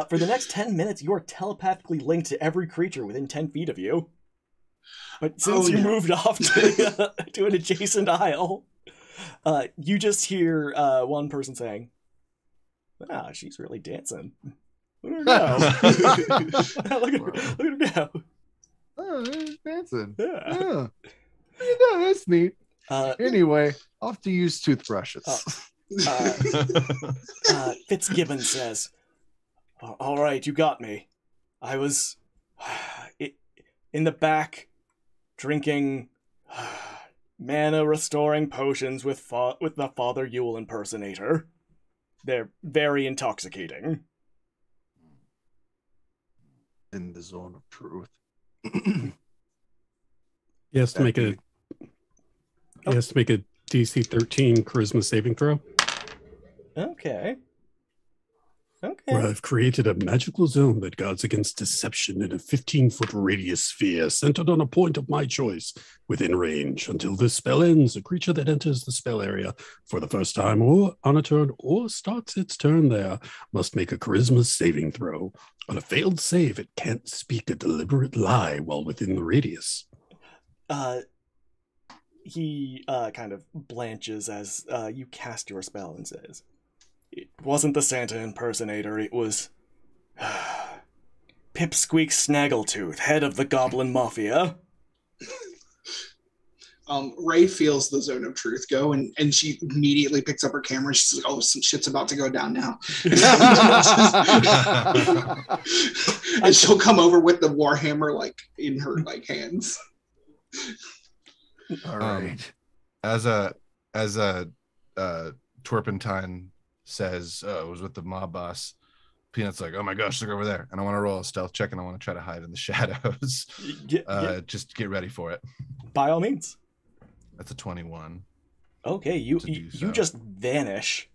For the next 10 minutes, you are telepathically linked to every creature within 10 feet of you. But since you moved off to an adjacent aisle, You just hear one person saying, "Ah, she's really dancing. Look at her go! Look at her go! Oh, there's dancing. Yeah. Yeah, that's neat. Anyway, I'll have to use toothbrushes. Fitzgibbon says, "All right, you got me. I was in the back drinking mana restoring potions with the Father Yule impersonator. They're very intoxicating." In the zone of truth. He has to make a DC 13 charisma saving throw. Okay. Where I've created a magical zone that guards against deception in a 15-foot radius sphere centered on a point of my choice within range. Until this spell ends, a creature that enters the spell area for the first time or on a turn or starts its turn there must make a charisma saving throw. On a failed save, it can't speak a deliberate lie while within the radius. He kind of blanches as you cast your spell and says, "It wasn't the Santa impersonator, it was Pipsqueak Snaggletooth, head of the Goblin Mafia." Ray feels the zone of truth go, and she immediately picks up her camera. She's like, "Oh, some shit's about to go down now." And she'll come over with the warhammer like in her like hands. All right. As a Twerpentine says, it was with the mob boss. Peanut's like, "Oh my gosh, look over there!" And I want to roll a stealth check, and I want to try to hide in the shadows. Just get ready for it. By all means. That's a 21. Okay, you just vanish.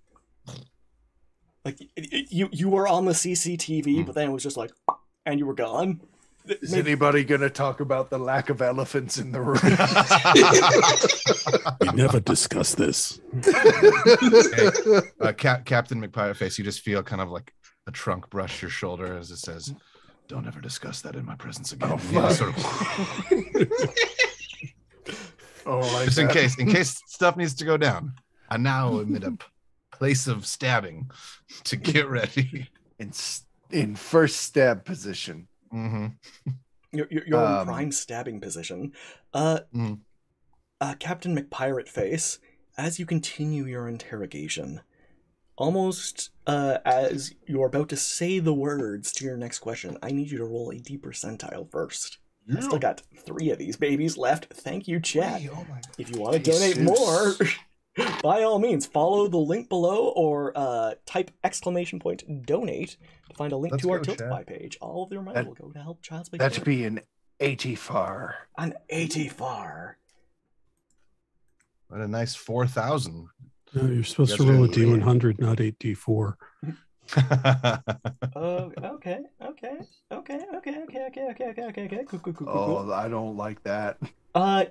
Like you were on the CCTV, but then it was just like, and you were gone. Is anybody going to talk about the lack of elephants in the room? We never discussed this. Hey, Captain McPireface, you just feel kind of like a trunk brush your shoulder as it says, "Don't ever discuss that in my presence again." Sort of... just in case stuff needs to go down. I now am in a place of stabbing to get ready. In first stab position. Mm-hmm. You're in prime stabbing position. Captain McPirateface, as you continue your interrogation, almost as you're about to say the words to your next question, I need you to roll a D percentile first. I still got 3 of these babies left. Thank you, chat. If you want to donate more, by all means, follow the link below or type !donate to find a link to our Tiltify page. All of their money will go to help Child's Big That'd be an 80-far. An 80-far. What a nice 4,000. No, you're supposed to roll a D100, not 8D4. Okay. Cool. Oh, I don't like that.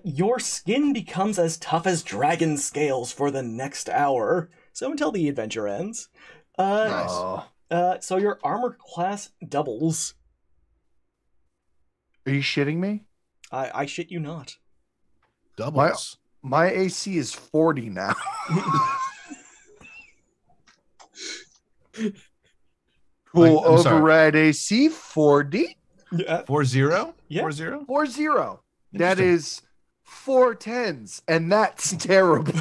Your skin becomes as tough as dragon scales for the next hour, so until the adventure ends. Nice. So your armor class doubles. Are you shitting me? I shit you not. Doubles. My AC is 40 now. Cool. Override AC 40. Yeah. 4-0? Yeah. 4-0? 4-0. That is 4 10s, and that's terrible.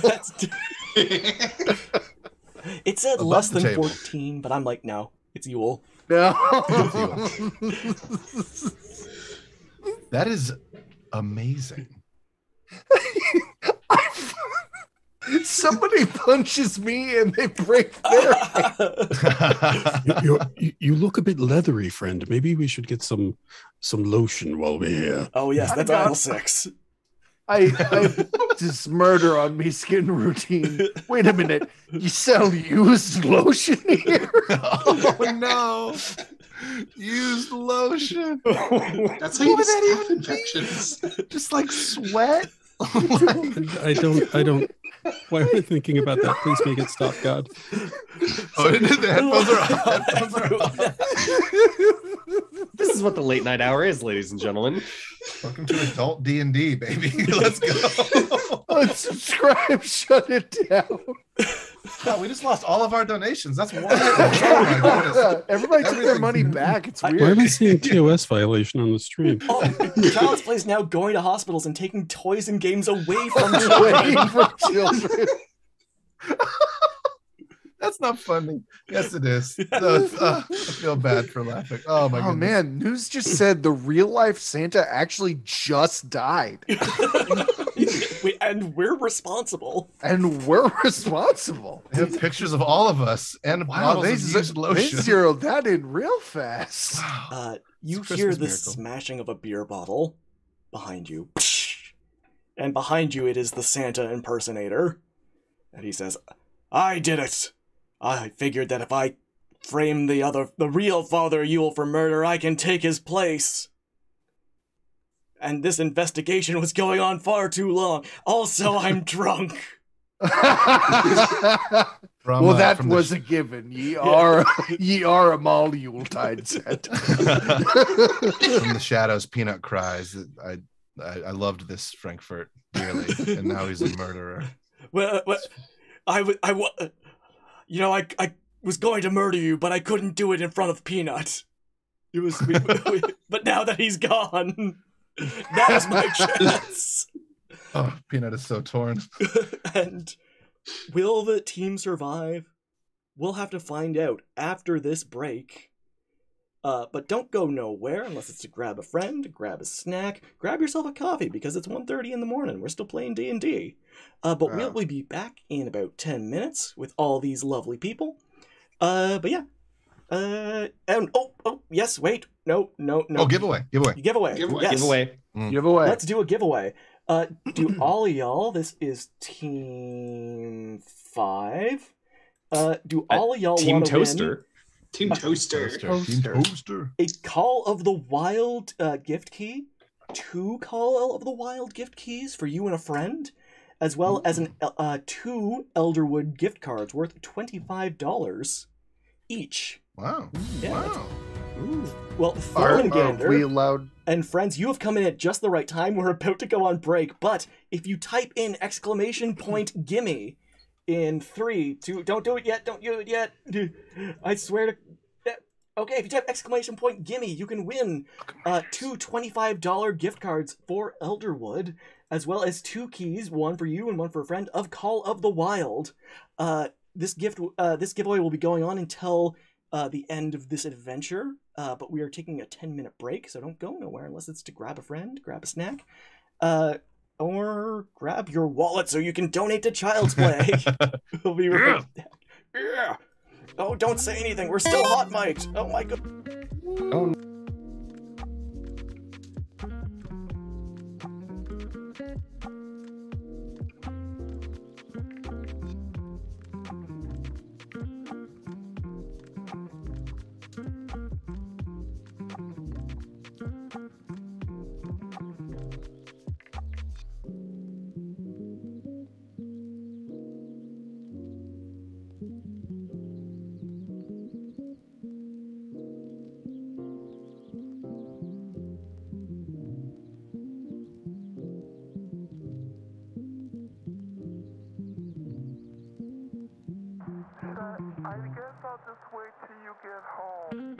It said less than 14, but I'm like, no, it's Yule. No. That is amazing. Somebody punches me and they break their You look a bit leathery, friend. Maybe we should get some lotion while we're here. Oh yes, that's aisle 6. I just murder on me skin routine. Wait a minute, you sell used lotion here? Oh no, used lotion. That's how you get staph infections. Just like sweat. I don't. Why are we thinking about that? Please make it stop, God. Oh, the headphones are off. This is what the late night hour is, ladies and gentlemen. Welcome to adult D&D, baby. Let's go. Unsubscribe, shut it down. God, we just lost all of our donations. That's wild. Oh my goodness. Everybody took their money back. It's weird. Why am I seeing TOS violation on the stream? Oh, Child's Play is now going to hospitals and taking toys and games away from Away children. from children. That's not funny. Yes, it is. No, I feel bad for laughing. Oh my Oh goodness. man, news just said the real life Santa actually just died. And we're responsible. And we're responsible. They have pictures of all of us and Wow, bottles they, of used they lotion. zeroed that in real fast. You It's a hear the Christmas miracle. smashing of a beer bottle behind you. And behind you it is the Santa impersonator. And he says, I did it. I figured that if I frame the real Father Yule for murder, I can take his place. And this investigation was going on far too long. Also, I'm drunk. From, Well, that from the was a given. Ye are a mall Yuletide set. from the shadows, Peanut cries. I loved this Frankfurt dearly, and now he's a murderer. Well, I was going to murder you, but I couldn't do it in front of Peanut. It was, but now that he's gone, that was my chance. Oh, Peanut is so torn. And will the team survive? We'll have to find out after this break. But don't go nowhere unless it's to grab a friend, grab a snack, grab yourself a coffee because it's 1:30 in the morning. We're still playing D&D. But we'll be back in about 10 minutes with all these lovely people. But yeah. And yes, wait. No. Oh, giveaway. Giveaway. Giveaway. Yes. Giveaway. Giveaway. Let's do a giveaway. Do all of y'all, this is Team 5. Do all of y'all Team want to Toaster. Team Toaster. Team Toaster. a Call of the Wild gift key, 2 Call of the Wild gift keys for you and a friend, as well as 2 Elderwood gift cards worth $25 each. Wow. Yeah, Wow. Well, Are Thorngander we allowed? and friends, you have come in at just the right time. We're about to go on break, but if you type in !gimme in 3, 2, don't do it yet, I swear to... Okay, if you type !gimme, you can win 2 $25 gift cards for Elderwood, as well as 2 keys, one for you and one for a friend, of Call of the Wild. This giveaway will be going on until the end of this adventure, but we are taking a 10-minute break, so don't go nowhere unless it's to grab a friend, grab a snack, or grab your wallet so you can donate to Child's Play. We'll be right back. Yeah. Oh, don't say anything. We're still hot mic'd. Oh my god. Oh, I guess I'll just wait till you get home.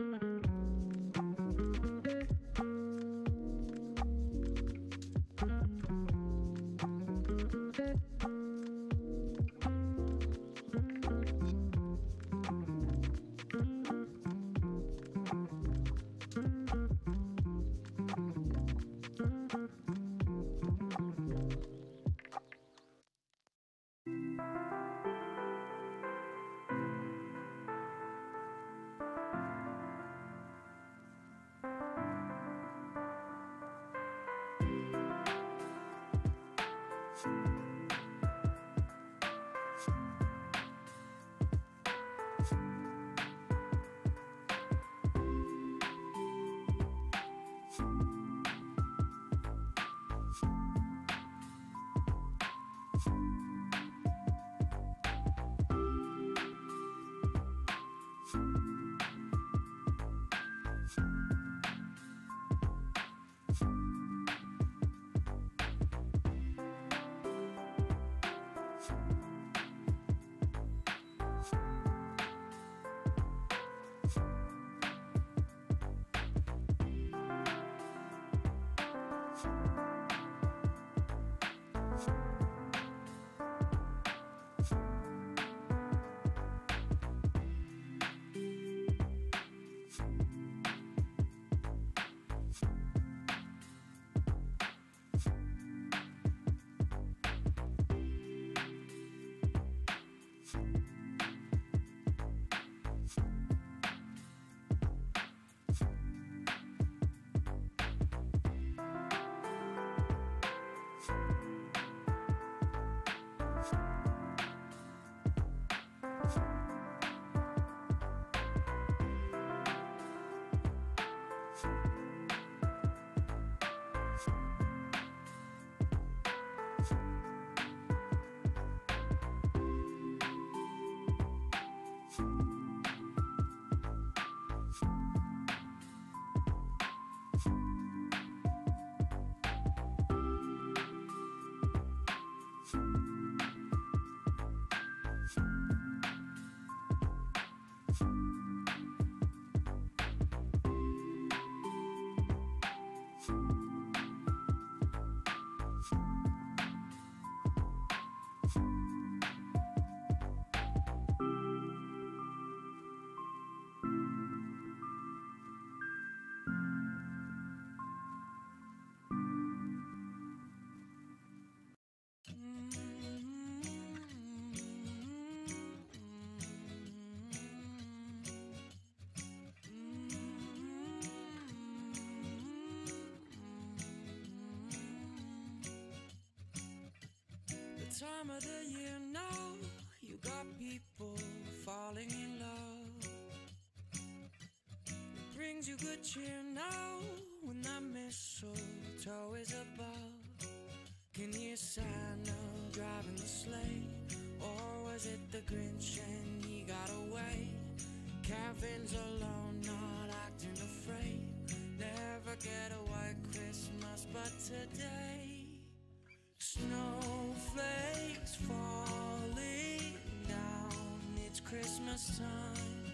time of the year now, you got people falling in love. It brings you good cheer now when that mistletoe is above. Can you hear Santa driving the sleigh? Or was it the Grinch and he got away? Kevin's alone, not acting afraid. Never get a white Christmas, but today snowflakes falling down. It's Christmas time,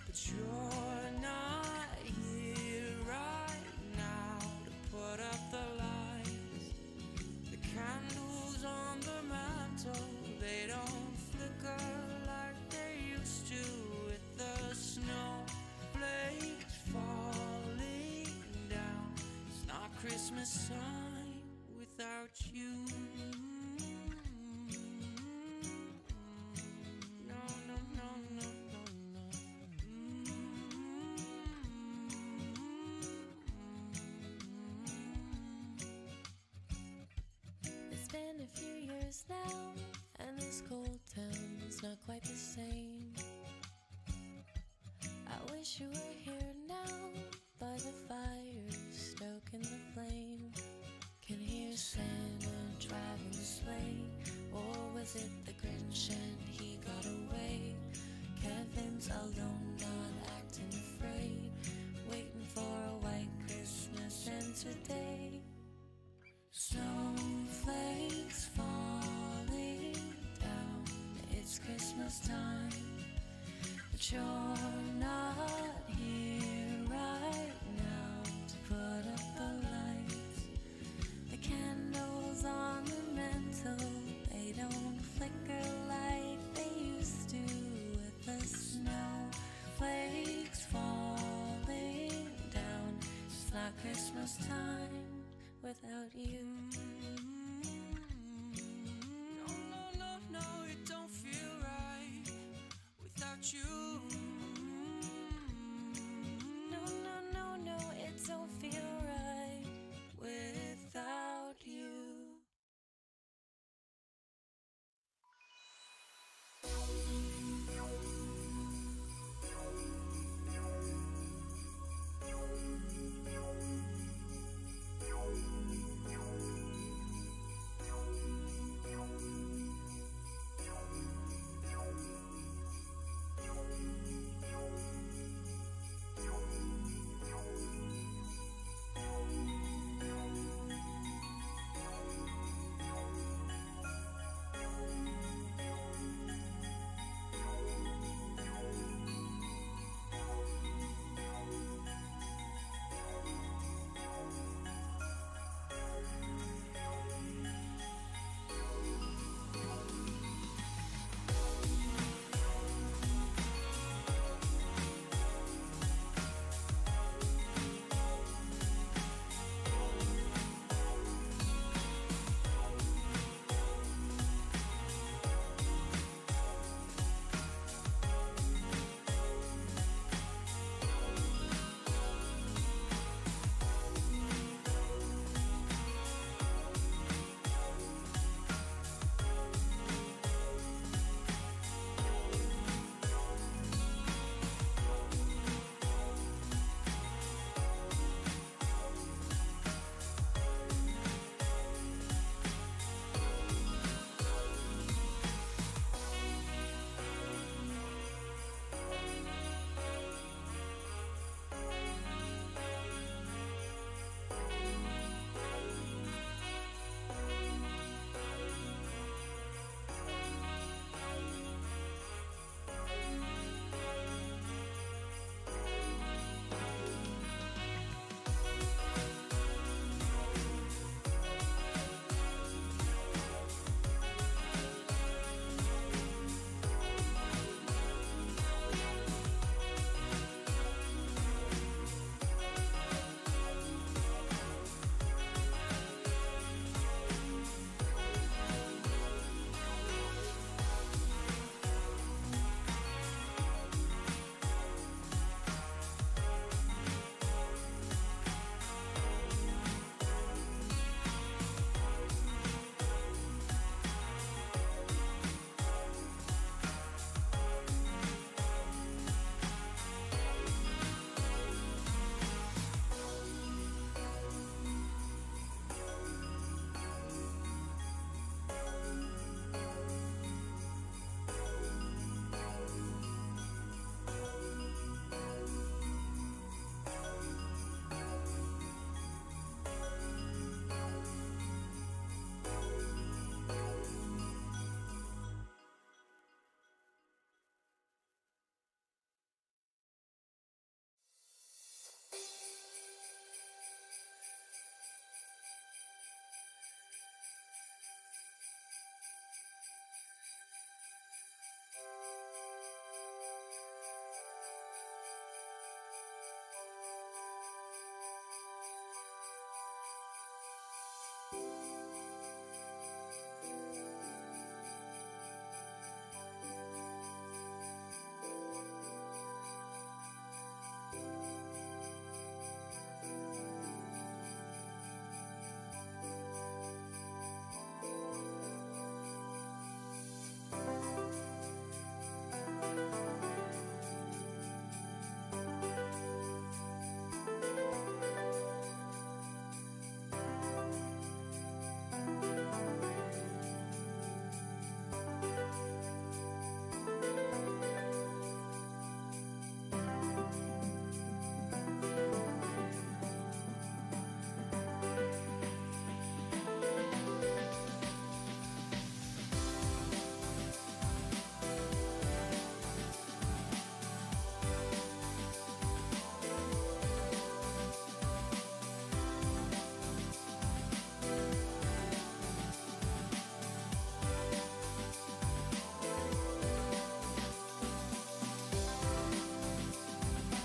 but you're not here right now to put up the lights. The candles on the mantle, they don't flicker like they used to. With the snowflakes falling down, it's not Christmas time without you. No, no, no, no, no, no. It's been a few years now, and this cold town's not quite the same. I wish you were here now, by the fire, stoking the flame. Can hear Santa driving the sleigh, or was it the Grinch and he got away? Kevin's alone, not acting afraid, waiting for a white Christmas, and today snowflakes falling down. It's Christmas time, but you're not here right now to put up the lights. The candles on the mantle, they don't flicker like they used to. With the snowflakes falling down, it's not Christmas time without you. No, no, no, no, it don't feel right without you. No, no, no, no, it don't feel right without you.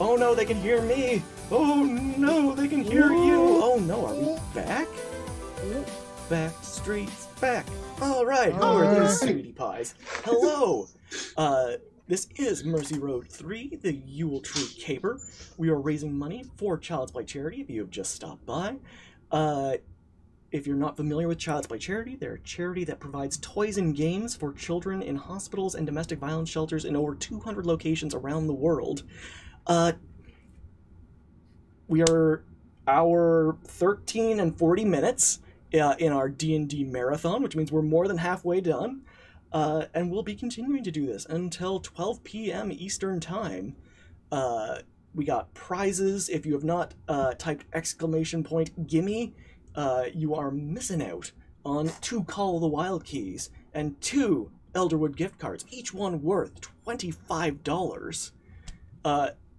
Oh no, they can hear me. Oh no, they can hear you. Oh no, are we back? Back streets back. All right, who are these sweetie pies? Hello. This is Mercy Road 3, the Yuletree Caper. We are raising money for Child's Play Charity if you have just stopped by. If you're not familiar with Child's Play Charity, they're a charity that provides toys and games for children in hospitals and domestic violence shelters in over 200 locations around the world. We are hour 13 and 40 minutes in our D&D marathon, which means we're more than halfway done. And we'll be continuing to do this until 12 p.m. Eastern Time. We got prizes. If you have not typed !gimme, you are missing out on 2 Call of the Wild keys and 2 Elderwood gift cards, each one worth $25.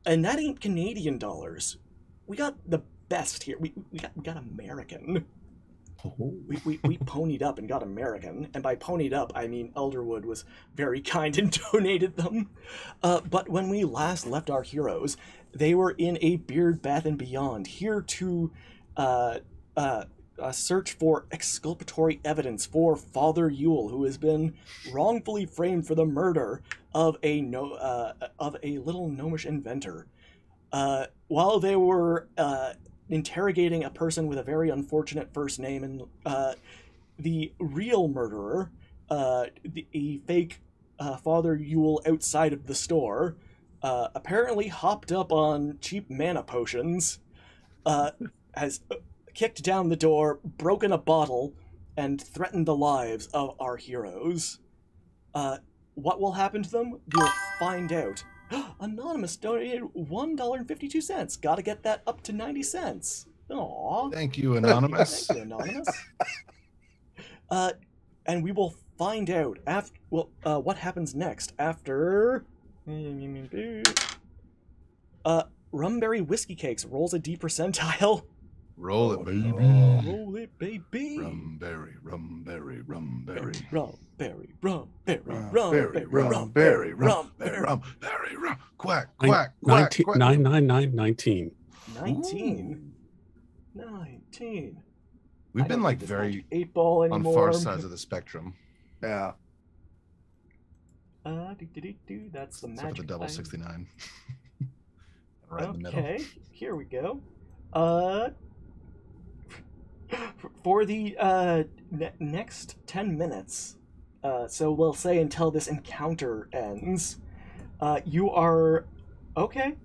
And that ain't Canadian dollars. We got the best here. We got American. We ponied up and got American, and by ponied up, I mean Elderwood was very kind and donated them. But when we last left our heroes, they were in a Beard Bath and Beyond, here to search for exculpatory evidence for Father Yule, who has been wrongfully framed for the murder of a little gnomish inventor. While they were interrogating a person with a very unfortunate first name, and the real murderer, the fake Father Yule outside of the store, apparently hopped up on cheap mana potions, has kicked down the door, broken a bottle, and threatened the lives of our heroes. What will happen to them? We'll find out. Anonymous donated $1.52. Gotta get that up to 90 cents. Aww. Thank you, Anonymous. Thank you, Anonymous. And we will find out after. Well, what happens next after? Rumberry Whiskey Cakes rolls a D percentile. Roll it, baby. Roll it, baby. Rumberry, rumberry, rumberry. Rumberry, rumberry, Rumberry, rumberry, rumberry, Rumberry, rum. Quack, quack, quack, 19, quack. 99919. 19. 19. We've I been don't like think this very magic 8 ball on anymore. far sides of the spectrum. Yeah. That's the Except magic. for the double item. 69. Right in the middle. Okay, here we go. For the next 10 minutes, so we'll say until this encounter ends, you are... Okay.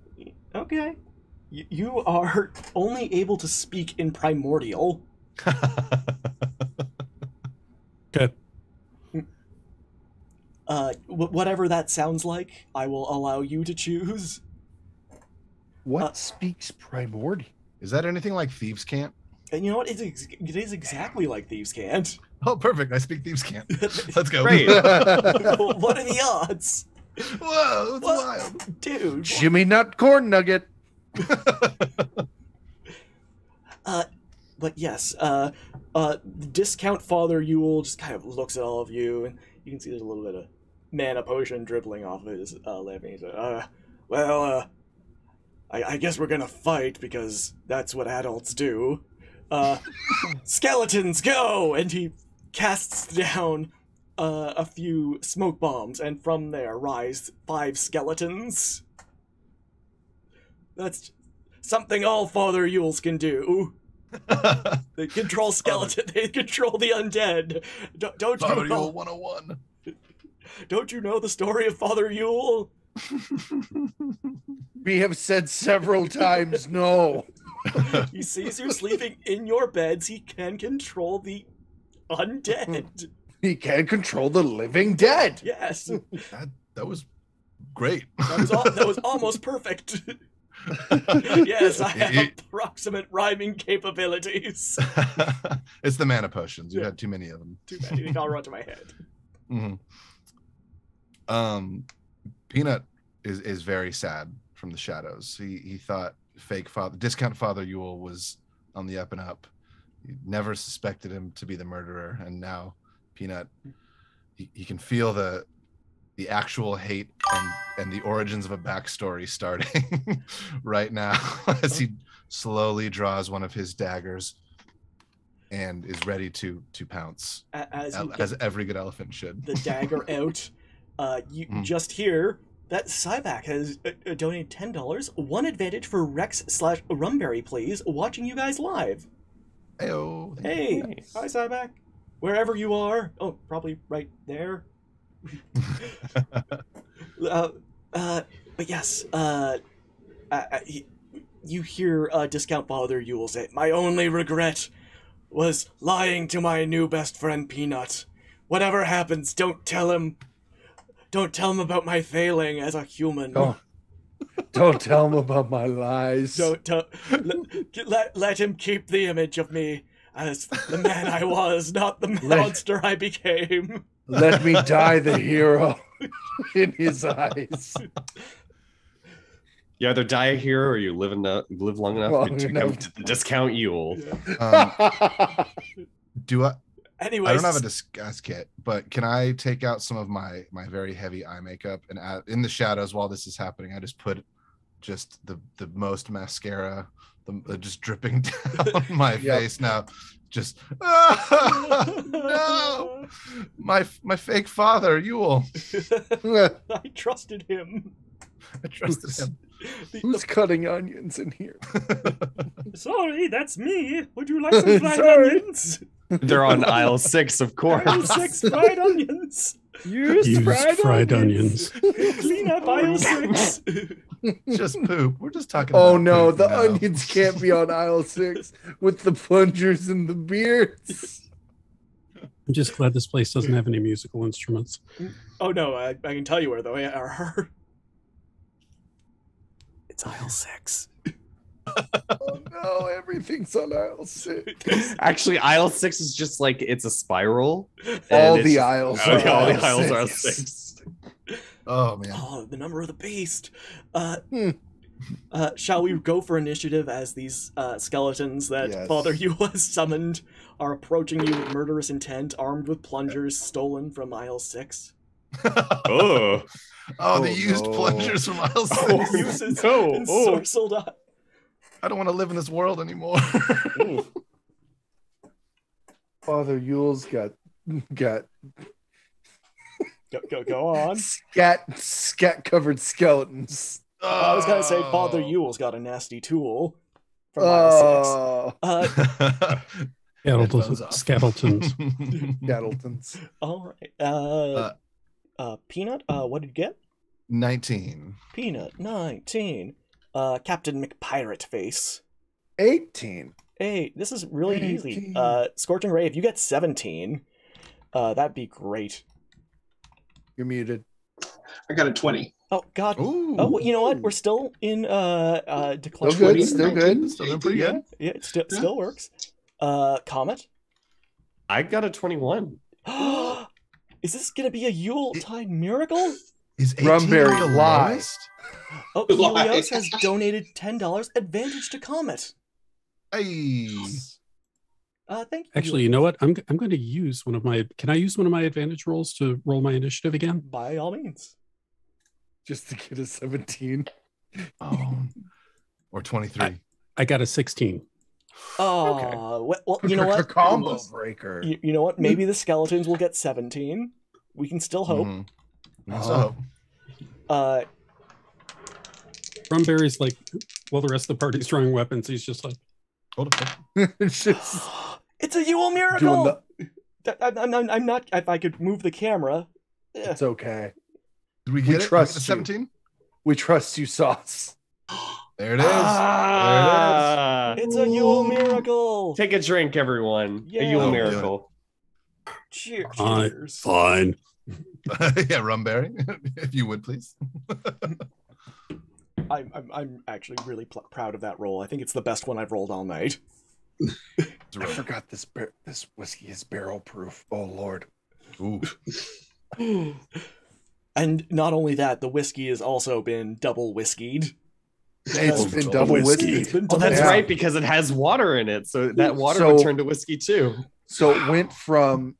You are only able to speak in Primordial. Okay. Whatever that sounds like, I will allow you to choose. What speaks Primordial? Is that anything like Thieves' Cant? And you know what? It is exactly like Thieves' Cant. Oh, perfect. I speak Thieves' Cant. Let's go. Great. What are the odds? Whoa, it's What? wild. Dude. Jimmy Nut Corn Nugget. But yes, Discount Father Yule just kind of looks at all of you, and you can see there's a little bit of mana potion dribbling off of his lip, and he's like, I guess we're gonna fight, because that's what adults do. Skeletons, go! And he casts down a few smoke bombs, and from there rise 5 skeletons. That's something all Father Yules can do. They control skeleton. They control the undead. Don't Father you Yule know? 101. Don't you know the story of Father Yule? We have said several times no. He sees you sleeping in your beds. He can control the undead. He can control the living dead. Yes, That was great. that was almost perfect. Yes, I have approximate rhyming capabilities. It's the mana potions. You had too many of them. Too many. They all run to my head. Mm-hmm. Peanut is very sad from the shadows. He thought discount Father Yule was on the up and up. He never suspected him to be the murderer, and now Peanut, he can feel the the actual hate and the origins of a backstory starting right now as he slowly draws one of his daggers and is ready to pounce, as every good elephant should. The dagger out. You just hear that Cyback has donated $10. One advantage for Wrex/Rumberry, please. Watching you guys live. Hey-o. Hey, Nice. hi Cyback. Wherever you are. Oh, probably right there. But yes, you hear Discount Father Yule say, "My only regret was lying to my new best friend Peanut. Whatever happens, don't tell him. Don't tell him about my failing as a human. Don't tell him about my lies. Don't tell. Let him keep the image of me as the man I was, not the monster I became. Let me die the hero in his eyes. You either die a hero or you live long enough to become the Discount Yule. Do I? Anyways, I don't have a disguise kit, but can I take out some of my very heavy eye makeup and add in the shadows while this is happening? I just put just the most mascara, just dripping down my face now. Just no, my fake father Yule. I trusted him. I trusted him. Who's cutting onions in here? Sorry, that's me. Would you like some fried onions? They're on aisle 6, of course. Aisle 6 fried onions. Use fried onions. Clean up aisle 6. Just poop. We're just talking Oh about no, poop the now. onions can't be on aisle 6 with the plungers and the beards. I'm just glad this place doesn't have any musical instruments. Oh no, I can tell you where they are. It's aisle 6. Oh no, everything's on aisle 6. Actually, aisle 6 is just like it's a spiral. All and the it's- aisles. all are the aisle aisles are 6. 6. Oh man. Oh, the number of the beast. Shall we go for initiative as these skeletons that Yes. Father Yule has summoned are approaching you with murderous intent, armed with plungers stolen from aisle 6? Oh. Oh, they used plungers from aisle 6. Oh, Uses no. ensorcelled up. I don't want to live in this world anymore. Father Yule's got Go on. scat covered skeletons. I was gonna say Father Yule's got a nasty tool from aisle 6. Oh, Skeletons. skeletons. All right. Peanut, what did you get? 19. Peanut, 19. Captain McPirate Face. 18. Hey, this is really 18. easy. Scorching Ray, if you get 17, that'd be great. You're muted. I got a 20. Oh, God. Ooh. Oh, you know what? We're still in declension. Still good, Twenty, still 19, good. Still doing pretty Yeah, good. yeah, it still works. Comet? I got a 21. Is this gonna be a Yuletide miracle? Is 18 Rumberry the lie. lowest? Oh, Helios has donated $10. Advantage to Comet. Hey. Thank you. Actually, you know what? I'm going to use one of my. Can I use one of my advantage rolls to roll my initiative again? By all means. Just to get a 17. Oh. Or 23. I got a 16. Oh, well, you know what? Combo breaker. You know what? Maybe the skeletons will get 17. We can still hope. Mhm. So, Rumberry's like, well, the rest of the party's drawing weapons. He's just like, hold up. It's just It's a Yule doing miracle! the. I'm not. If I could move the camera. It's okay. Did we We get it? trust The you. 17? We trust you, Sauce. There it is. Ah. It's a Yule miracle! Take a drink, everyone. Yeah. A Yule Oh, miracle. Cheers. fine. Yeah, Rumberry, if you would please. I'm actually really proud of that roll. I think it's the best one I've rolled all night. I forgot this whiskey is barrel proof. Oh Lord. Ooh. And not only that, the whiskey has also been double whiskied. It's been double whiskey. It's been Oh, that's Yeah. right, because it has water in it. So that water So- would turn to whiskey too. So it went from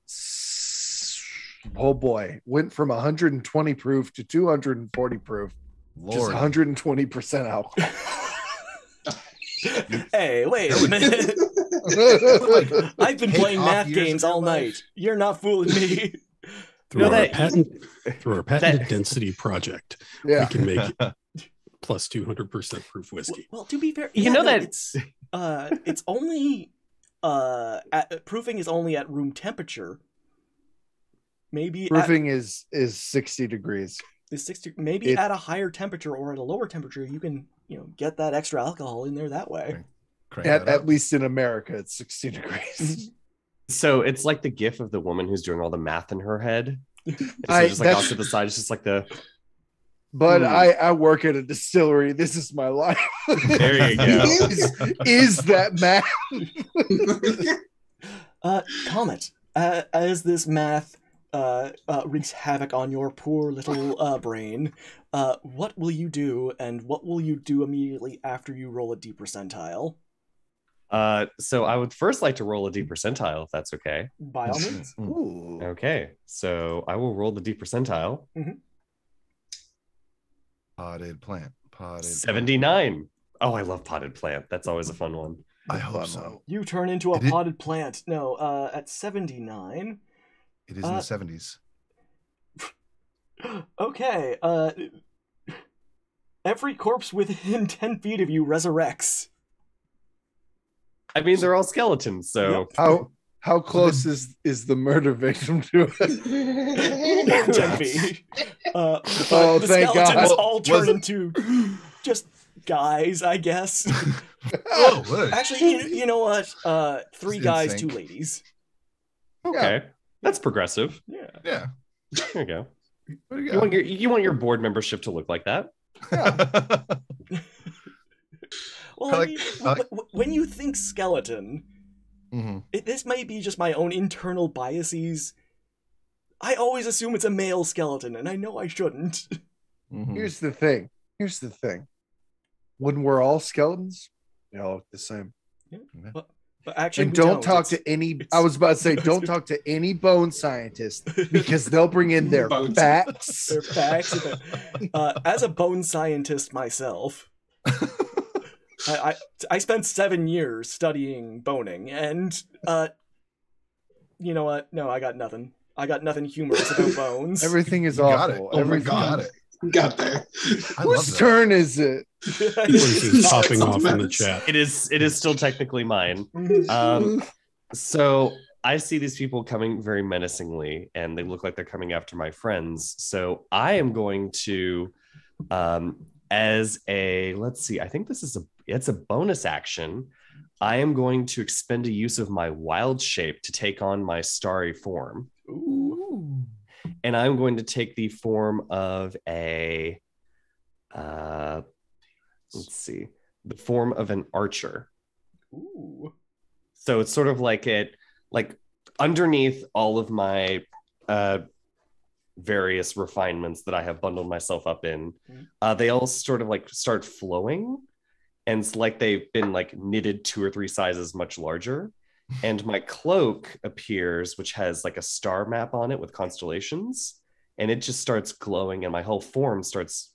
Oh boy, went from 120 proof to 240 proof. Just Lord. 120% alcohol. Hey, wait a minute. I've been Take playing off math years games of your all life. night. You're not fooling me. Through, No, our that- patented density project, we Yeah. can make plus 200% proof whiskey. Well, to be fair, You know that- it's only proofing is only at room temperature. Maybe Proofing is 60 degrees. is 60. Maybe at a higher temperature or at a lower temperature, you can get that extra alcohol in there that way. Crank that up. At least in America, it's 60 degrees. So it's like the gif of the woman who's doing all the math in her head. And so I- just like that's- off to the side, it's just like the But I work at a distillery. This is my life. there you go. is that math? Comet, as this math wreaks havoc on your poor little brain, what will you do, and what will you do immediately after you roll a deep percentile? So I would first like to roll a deep percentile, if that's okay. By all means. Ooh. Okay, so I will roll the deep percentile. Potted plant. Potted 79. Oh, I love potted plant. That's always a fun one. I hope so. You turn into a It is- potted plant. No, at 79. It is in the 70s. Okay, every corpse within 10 feet of you resurrects. I mean, they're all skeletons, so How close is the murder victim to it? 10 feet. Oh, The thank skeletons God. all turn into just guys, I guess. Oh, look. Actually, you know what? 3 in guys, sync. 2 ladies. okay, that's progressive. Yeah. Yeah. There you go. There you You go. want your board membership to look like that. Well, I like- when you think skeleton, Mhm. this may be just my own internal biases. I always assume it's a male skeleton, and I know I shouldn't. Mhm. Here's the thing. When we're all skeletons, they all look the same. But actually, And we don't talk It's- to any. I was about to say, don't talk to any bone scientist because they'll bring in their Bones. facts. They're facts. As a bone scientist myself, I spent 7 years studying boning, and you know what? No, I got nothing. I got nothing humorous about bones. Everything is You got awful. it. Oh my Everything- God. Got it. Got there. I love Whose that. turn is it? Yours is popping off in the matters. chat. It is still technically mine. So I see these people coming very menacingly, and they look like they're coming after my friends. So I am going to, as a, let's see, I think it's a bonus action. I am going to expend a use of my wild shape to take on my starry form. Ooh. And I'm going to take the form of a, let's see, the form of an archer. Ooh. So it's sort of like underneath all of my various refinements that I have bundled myself up in, they all sort of like start flowing, and it's like they've been like knitted 2 or 3 sizes much larger. And my cloak appears, which has like a star map on it with constellations, and it just starts glowing, and my whole form starts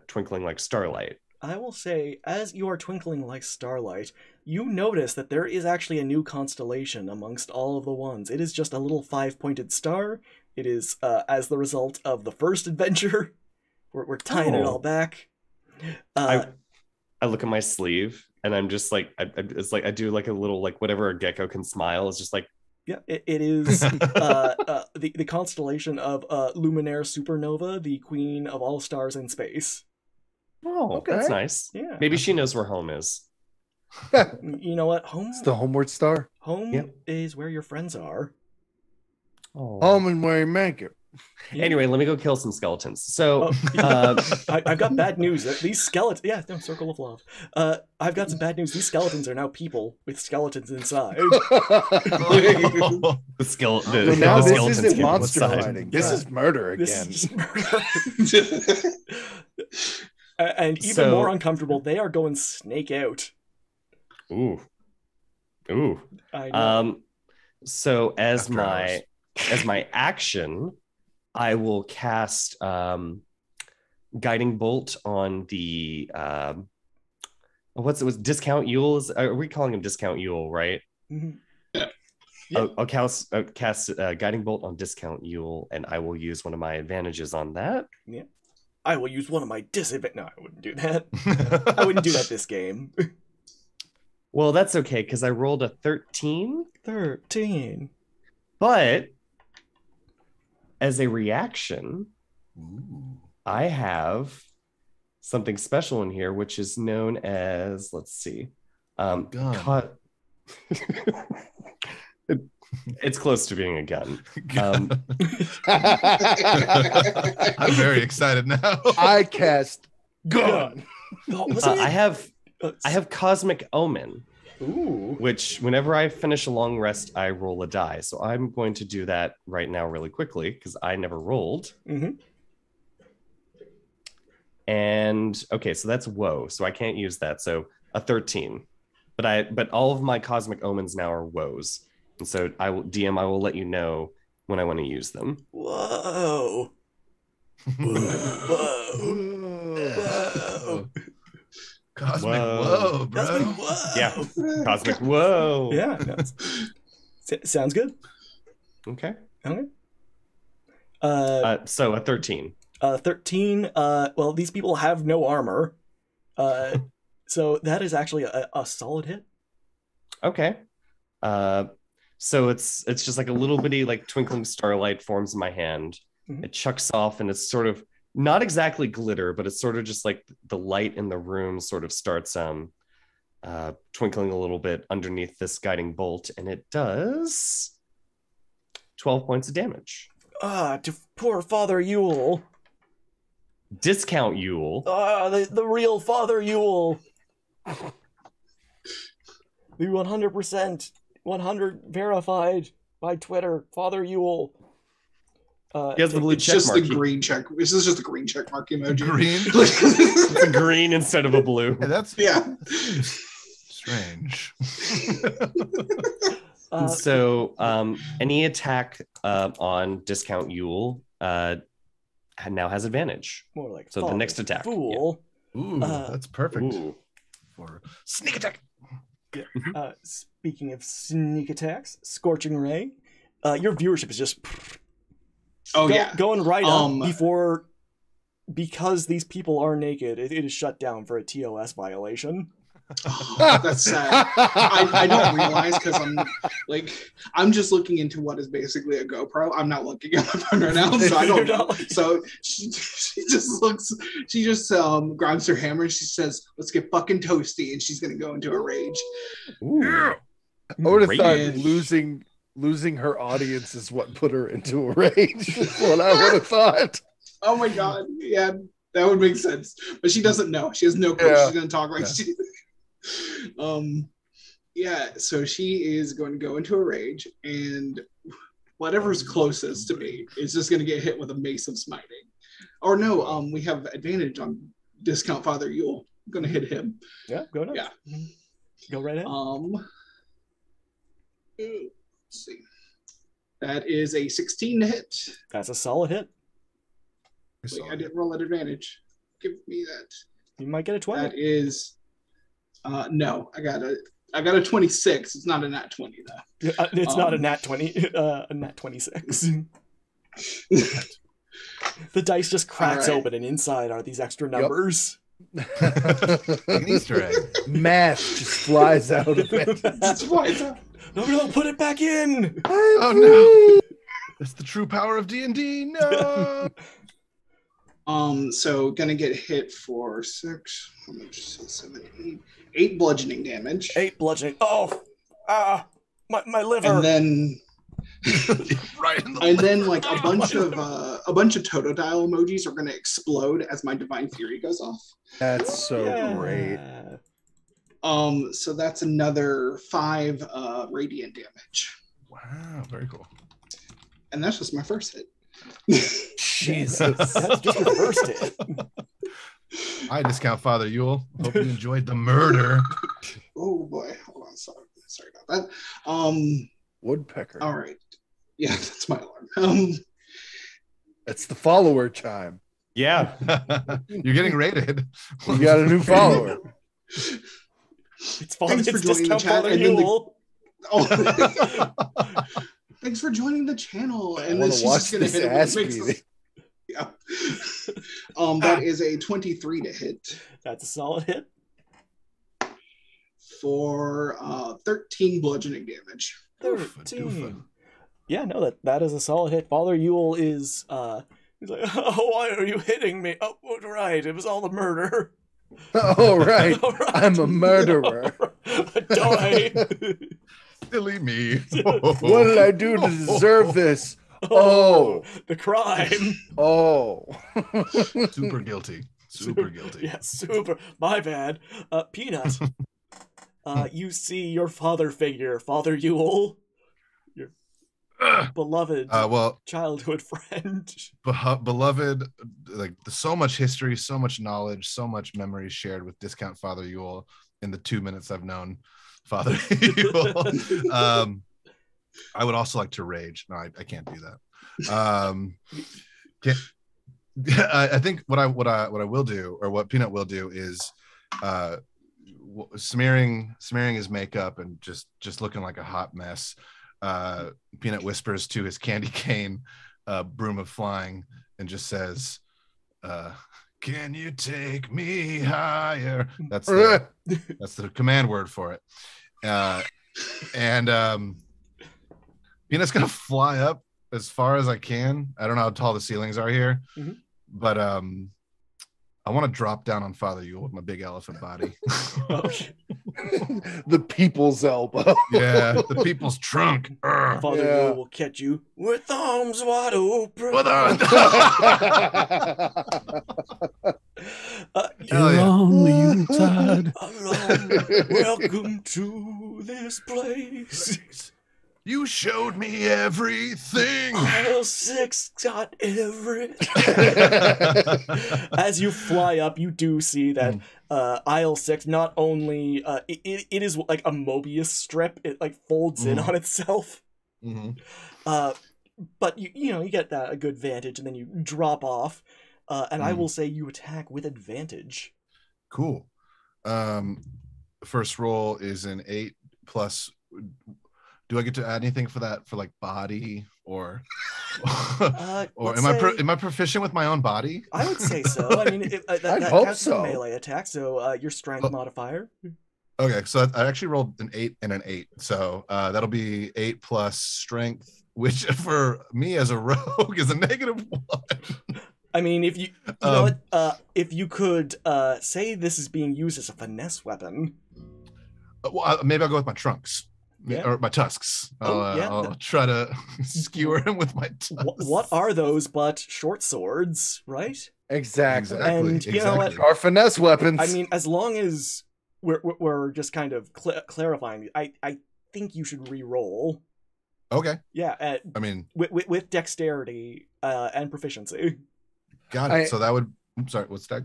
twinkling like starlight. I will say, as you are twinkling like starlight, you notice that there is actually a new constellation amongst all of the ones. It is just a little 5-pointed star. It is as the result of the first adventure. We're tying it all back. I look at my sleeve, and I'm just like, it's like I do like a little like whatever a gecko can smile. It's just like, Yeah, it is the constellation of Luminaire Supernova, the queen of all stars in space. oh, Okay. that's nice. Yeah. Maybe she knows where home is. You know what? Home It's the homeward star. home is where your friends are. Oh. Home and where you make it. Anyway, let me go kill some skeletons. So, I've got bad news. These skeletons, circle of love. I've got some bad news. These skeletons are now people with skeletons inside. the skeleton. So now this skeletons isn't get monster inside. fighting. This is murder This again. is just murder. And even So- more uncomfortable, they are going snake out. Ooh. I know. So as After hours. my action, I will cast Guiding Bolt on the what's it was Discount Yule? Are we calling him Discount Yule, right? Mhm. Yeah. I'll cast Guiding Bolt on Discount Yule, and I will use one of my advantages on that. Yeah. I will use one of my disadvantages. No, I wouldn't do that. I wouldn't do that this game. Well, that's okay, because I rolled a 13. 13. But as a reaction, I have something special in here, which is known as, let's see, Gun. It's close to being a gun. I'm very excited now. I cast gun. Oh, wasn't I it? have Cosmic Omen, Ooh. which whenever I finish a long rest, I roll a die. So I'm going to do that right now really quickly because I never rolled. Mm-hmm. And okay, so that's woe. So I can't use that. So a 13. But all of my Cosmic Omens now are woes. And so I will let you know when I want to use them. Whoa. Whoa. Cosmic whoa, bro. Cosmic whoa. Yeah. Cosmic whoa. Yeah. No, sounds good. Okay. Okay. So a 13. 13. Well, these people have no armor. So that is actually a solid hit. Okay. So it's just like a little bitty like twinkling starlight forms in my hand. Mm-hmm. It chucks off and it's sort of not exactly glitter, but it's sort of just like the light in the room sort of starts twinkling a little bit underneath this guiding bolt, and it does 12 points of damage. To poor Father Yule. Discount Yule. The real Father Yule. The 100%, 100 verified by Twitter, Father Yule. He has the blue It's check just mark. the green check. This is just a green check mark emoji. Green? It's a green instead of a blue. Hey, that's Yeah. strange. So any attack on Discount Yule now has advantage. More like So the Father next attack. Fool. Ooh, that's perfect. Ooh. For sneak attack. Speaking of sneak attacks, Scorching Ray. Your viewership is just going right up because these people are naked. It is shut down for a TOS violation. Oh, that's sad. I don't realize because I'm just looking into what is basically a GoPro. I'm not looking at my phone right now, so I don't know. So she just grabs her hammer and she says, "Let's get fucking toasty," and she's gonna go into a rage. Ooh. I would have thought Rage. losing her audience is what put her into a rage. That's what I would have thought. Oh my god, yeah, that would make sense. But she doesn't know. She has no clue. Yeah. She's gonna talk like she. So she is going to go into a rage, and whatever's closest to me is just going to get hit with a mace of smiting. Or no, we have advantage on Discount Father Yule. I'm going to hit him. Yeah, go nuts. Yeah. Go right ahead. Let's see. That is a 16 to hit. That's a solid hit. Wait, I didn't roll at advantage. Give me that. You might get a 20. That is no, I got a 26. It's not a nat 20 though. It's not a nat 20, a nat 26. The dice just cracks open, and inside are these extra numbers. An Easter egg. Math just flies out of it. That's why it's a... No, put it back in. Oh no! That's the true power of D&D. No. So gonna get hit for 6, 7, 8 bludgeoning damage. 8 bludgeoning. Oh, my liver. And then, Right in the and then like a bunch of Totodile emojis are gonna explode as my Divine Fury goes off. That's so great. So that's another 5 radiant damage. Wow, very cool. And that's just my first hit. Jesus. That's just your first hit. I Discount Father Yule. Hope you enjoyed the murder. Oh boy, hold on, sorry about that. Woodpecker. All right, yeah, that's my alarm. It's the follower chime. Yeah. You're getting rated. You got a new follower. It's Father. Thanks for It's joining the discount chat, Father and then the- Yule. Oh. Thanks for joining the channel. And then wanna she's watch just gonna this hit it ass with beating. Yeah. That is a 23 to hit That's a solid hit. for 13 bludgeoning damage. Oofa 13. doofa. Yeah, no, that is a solid hit. Father Yule is he's like, oh, why are you hitting me? Oh, right, it was all the murder. Oh, right. All right. I'm a murderer. Die. Silly me. What did I do to deserve this? Oh. The crime. Oh. Super guilty. Super guilty. Yeah, super. My bad. Peanut. You see your father figure, Father Yule, your beloved childhood friend. Beloved, like so much history, so much knowledge, so much memory shared with Discount Father Yule in the 2 minutes I've known Father Yule. I would also like to rage. No, I can't do that. I think what I will do, or what Peanut will do, is smearing his makeup and just looking like a hot mess. Peanut whispers to his candy cane broom of flying and just says, "Can you take me higher?" That's the command word for it. And Peanut's gonna fly up as far as I can. I don't know how tall the ceilings are here, but I want to drop down on Father Yule with my big elephant body. The people's elbow. Yeah, the people's trunk. Father Yule will catch you with arms wide open. You're on the Yuletide. Welcome to this place. You showed me everything. Aisle 6 got everything. As you fly up, you do see that aisle 6 not only it is like a Mobius strip. It like folds in on itself. But you get that a good vantage, and then you drop off. And I will say you attack with advantage. Cool. First roll is an 8 plus. Do I get to add anything for that, for like body or or am I proficient with my own body? I would say so. I mean, that hope counts so. as a melee attack, so your strength modifier. Okay, so I actually rolled an 8 and an 8, so that'll be 8 plus strength, which for me as a rogue is a -1. I mean, if you if you could say this is being used as a finesse weapon. Well, maybe I'll go with my trunks. Yeah. Or my tusks. I'll try to skewer him with my tusks. What are those but short swords, right? Exactly. And you know what? Our finesse weapons. I mean, as long as we're just kind of clarifying, I think you should re-roll. Okay. Yeah. I mean, with dexterity and proficiency. Got it. So that would. I'm sorry. What's that?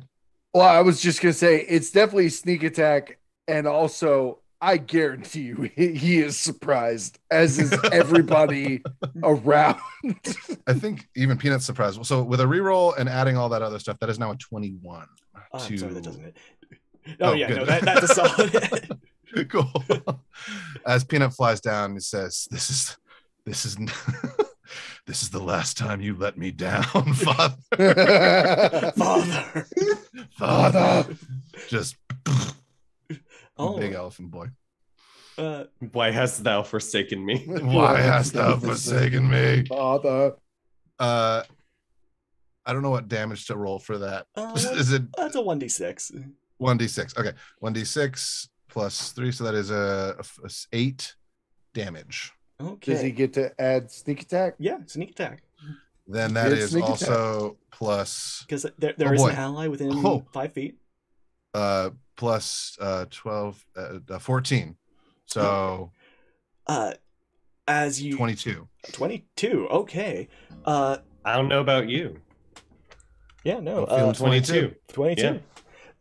Well, I was just gonna say it's definitely sneak attack, and also I guarantee you he is surprised, as is everybody around. I think even Peanut's surprised. So with a reroll and adding all that other stuff, that is now a 21. I'm sorry, that doesn't hit. Oh, yeah, good. no, that's a solid hit. Cool. As Peanut flies down, he says, "This is this is the last time you let me down, Father." Father. Just big elephant boy. Why hast thou forsaken me? Why hast thou forsaken me, Father? I don't know what damage to roll for that. Is it? That's a 1d6. 1d6. Okay, 1d6 plus 3, so that is a 8 damage. Okay. Does he get to add sneak attack? Yeah, sneak attack. Then that is also plus, because there is an ally within 5 feet. Plus 12, 14. So as you 22. 22. Okay. I don't know about you. Yeah, no. I'm feeling 22. 22.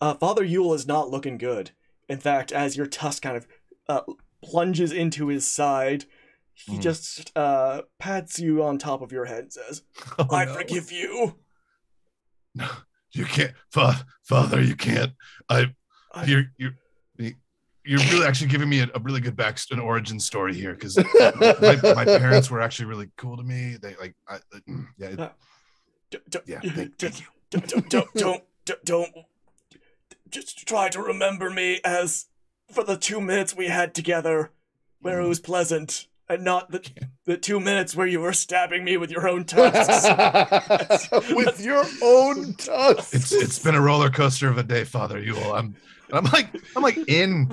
Yeah. Father Yule is not looking good. In fact, as your tusk kind of plunges into his side, He just pats you on top of your head and says, I forgive you. No, you can't, Father. You can't. You're really actually giving me a really good an origin story here, because my parents were actually really cool to me. They thank you. Don't just try to remember me as for the 2 minutes we had together where it was pleasant, and not the 2 minutes where you were stabbing me with your own tusks. With your own tusks. It's been a roller coaster of a day, Father Yule. I'm like in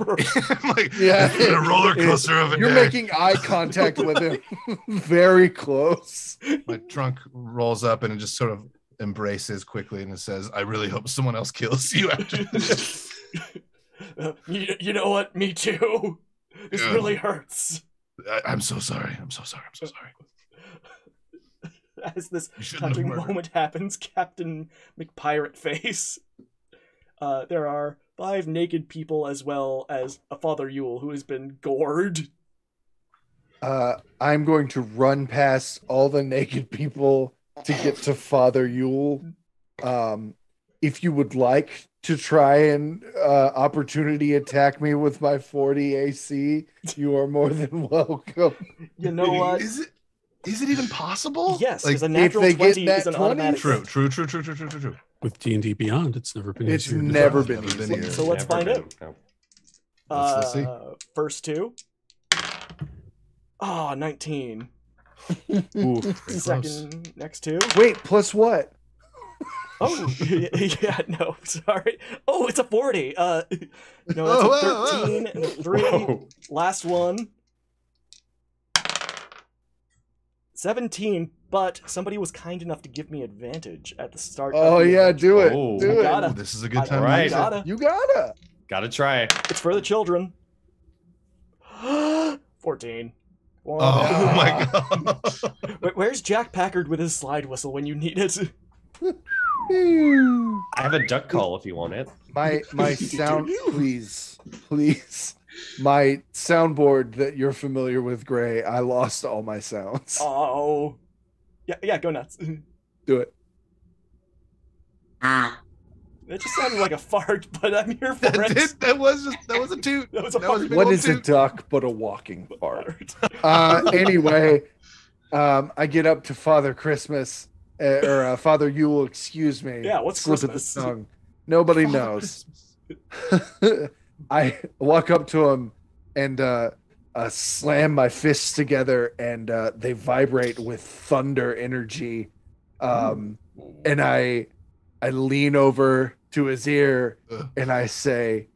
Yeah, it's been a roller coaster of a day. You're making eye contact with him, very close. My trunk rolls up and it just sort of embraces quickly, and it says, I really hope someone else kills you after this. You know what? Me too. This really hurts. I'm so sorry. As this touching moment happens, Captain McPirate Face, there are 5 naked people as well as a Father Yule who has been gored. I'm going to run past all the naked people to get to Father Yule. If you would like to try and opportunity attack me with my 40 AC, you are more than welcome. You know what? Is it even possible? Yes, like, because a natural 20 is an 20? automatic. True. With D&D Beyond, it's never been It's easier. never been easier. So let's find out. Let's see. First 2. 19. Ooh. Second, next 2. Wait, plus what? Oh, yeah, no, sorry. Oh, it's a 40. No, that's a 13 and a 3. Whoa. Last one. 17, but somebody was kind enough to give me advantage at the start. Oh, yeah, do it. Oh. Do I it. gotta. This is a good time. Right. You gotta. Gotta try. It's for the children. 14. Oh my god. Where's Jack Packard with his slide whistle when you need it? I have a duck call if you want it. My sound, please. My soundboard that you're familiar with, Gray. I lost all my sounds. Oh. Yeah, go nuts. Do it. It just sounded like a fart, but I'm here for it. That was a toot. That was a fart. big What old is a toot. duck but a walking fart? Anyway, I get up to Father Christmas, or Father Yule, excuse me. Yeah, what's Slip of the Christmas? tongue. Nobody knows. I walk up to him and slam my fists together, and they vibrate with thunder energy. And I lean over to his ear and I say,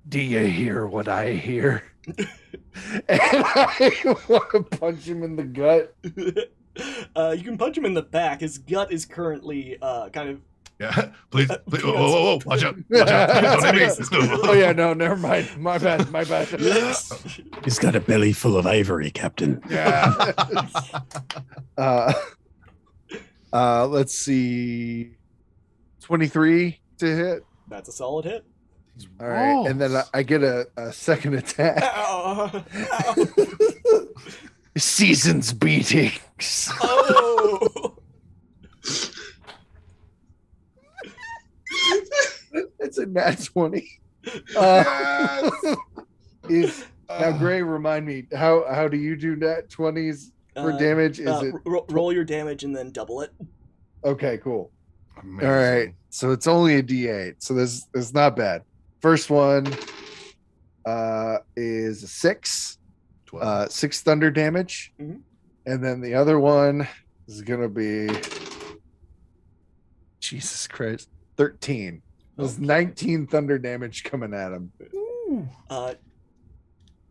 "Do you hear what I hear?" And I want to punch him in the gut. You can punch him in the back. His gut is currently kind of. Yeah, please. Whoa, watch out. Don't hit me. Oh yeah, no, never mind. My bad. He's got a belly full of ivory, Captain. Yeah. Let's see. 23 to hit. That's a solid hit. All right, and then I get a second attack. Ow. Ow. Season's beatings. Oh. It's a nat 20. Now, Gray, remind me, how do you do nat 20s for damage? Is it roll your damage and then double it? okay? Cool. Amazing. All right, so it's only a D8, so this is not bad. First one is a 6, 6 thunder damage, and then the other one is gonna be Jesus Christ, 13. There's 19 thunder damage coming at him.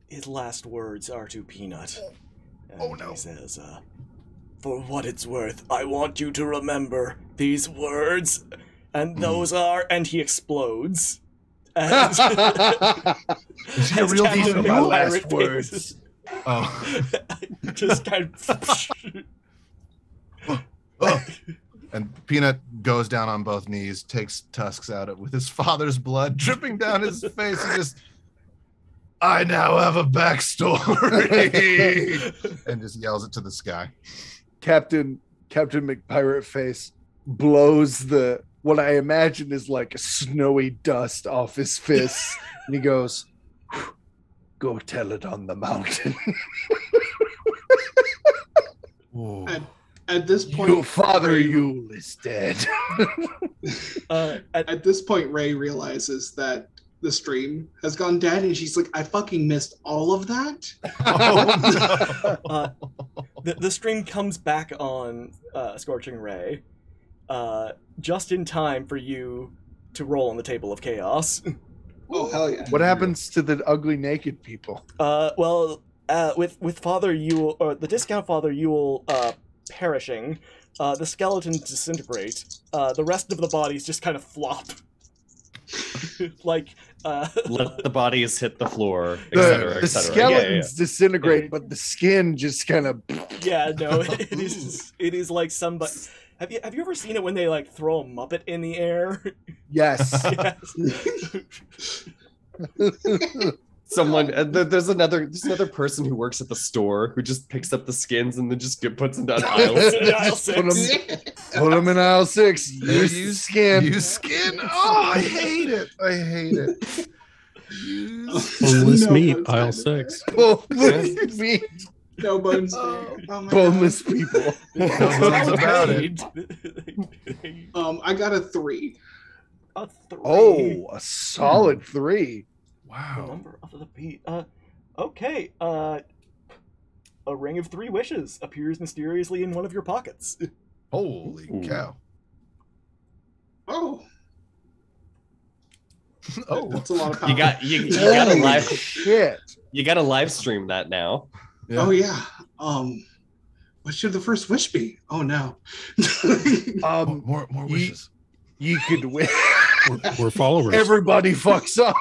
His last words are to Peanut. And Oh, no. He says, "For what it's worth, I want you to remember these words, and those are..." And he explodes. And Is he a real Captain decent my McPirate last Face words? Oh. just kind of. And Peanut goes down on both knees, takes tusks out with his father's blood dripping down his face, and just, I now have a backstory, and just yells it to the sky. Captain McPirate Face blows what I imagine is like a snowy dust off his fists, and he goes, "Go tell it on the mountain." At this point, Your Father Yule is dead. At this point, Ray realizes that the stream has gone dead, and she's like, "I fucking missed all of that." The stream comes back on, Scorching Ray, just in time for you to roll on the table of chaos. Oh hell yeah! What happens to the ugly naked people? With Father Yule, or the discount Father Yule, perishing, the skeletons disintegrate. The rest of the bodies just kind of flop. Let the bodies hit the floor, etc. The skeletons disintegrate, but the skin just kind of. Yeah, no, it is like somebody. Have you ever seen it when they like throw a Muppet in the air? Yes. Someone there's another person who works at the store who just picks up the skins and then just puts them down aisle 6. Put them in aisle 6. Use skin. Use skin. Oh, I hate it. Boneless meat, aisle 6. Boneless meat. No bones. Boneless people. No bones about it. I got a 3. A 3. Oh, a solid 3. Wow. The number of the beat. Okay. A ring of 3 wishes appears mysteriously in one of your pockets. Holy cow. Oh. Oh, that's a lot of power. You got a live shit. You got to live stream that now. Yeah. Oh yeah. What should the first wish be? Oh no. More wishes. You could win. We're followers. Everybody fucks up.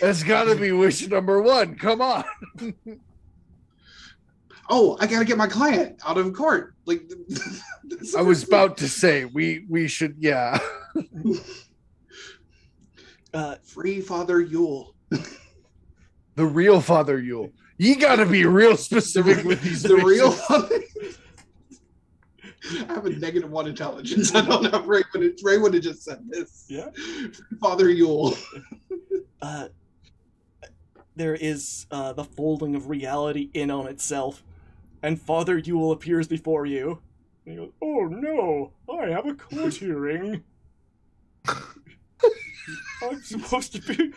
That's got to be wish number 1. Come on. Oh, I gotta get my client out of court. Like, I was about to say we should, yeah. Free Father Yule. The real Father Yule. You got to be real specific with these. The real Father. I have a -1 intelligence. I don't know if Ray would have just said this. Yeah. Father Yule. There is the folding of reality in on itself, and Father Yule appears before you. And he goes, "Oh no, I have a court hearing. I'm supposed to be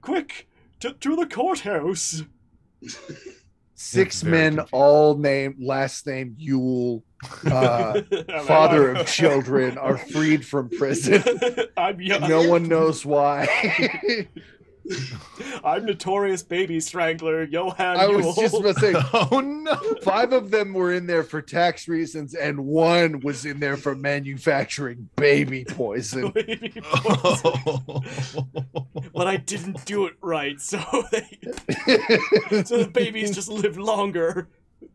quick to the courthouse." 6 men, all last name Yule, father of children, are freed from prison. No one knows why. I'm notorious baby strangler, Johann I Yule. was just about to say, oh no. 5 of them were in there for tax reasons, and 1 was in there for manufacturing baby poison. Baby poison. But I didn't do it right, so the babies just live longer.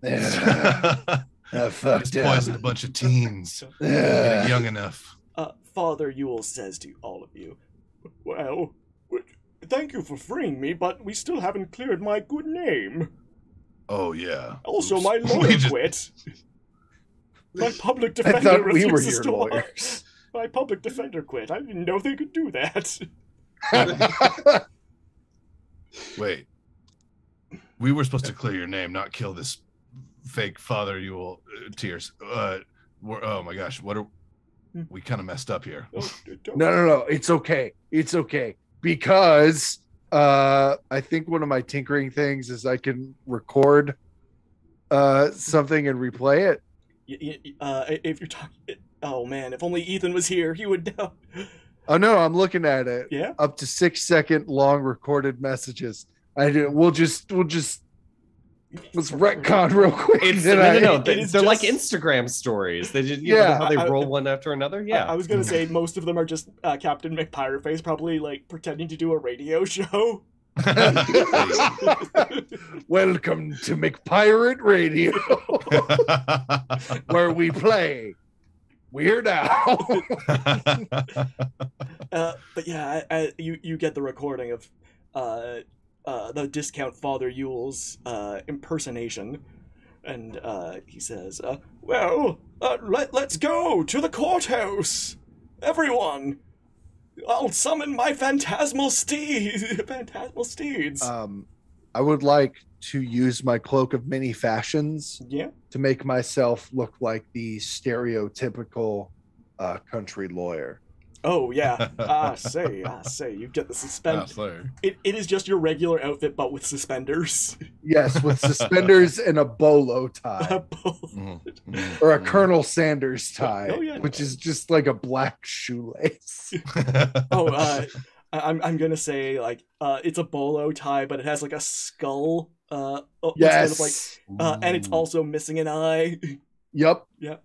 I fucked up. Poisoned a bunch of teens. Young enough. Father Yule says to all of you, "Well, thank you for freeing me, but we still haven't cleared my good name. Oh yeah. Also, my lawyer quit. My public I defender thought we were refuses your to lawyers. My public defender quit. I didn't know they could do that." Wait. We were supposed to clear your name, not kill this fake Father Yule tears. Oh my gosh, we kind of messed up here. No. It's okay. It's okay. Because I think one of my tinkering things is I can record something and replay it. If you're talking, oh man, if only Ethan was here, he would know. Oh no, I'm looking at it. Yeah, up to 6-second long recorded messages. We'll just let's retcon real quick. No. They're like Instagram stories. They just know how they roll one after another. Yeah, I was gonna say most of them are just Captain McPireface probably like pretending to do a radio show. Welcome to McPirate Radio, where we play Weird Al. But yeah, you get the recording of the discount Father Yule's impersonation, and he says, let's go to the courthouse, everyone. I'll summon my phantasmal steeds. I would like to use my cloak of many fashions to make myself look like the stereotypical country lawyer. Oh yeah, I say, you get the suspenders. It is just your regular outfit, but with suspenders. Yes, with suspenders and a bolo tie, or a Colonel Sanders tie, which is just like a black shoelace. I'm gonna say like it's a bolo tie, but it has like a skull. Yes, kind of like, and it's also missing an eye. Yep. Yep.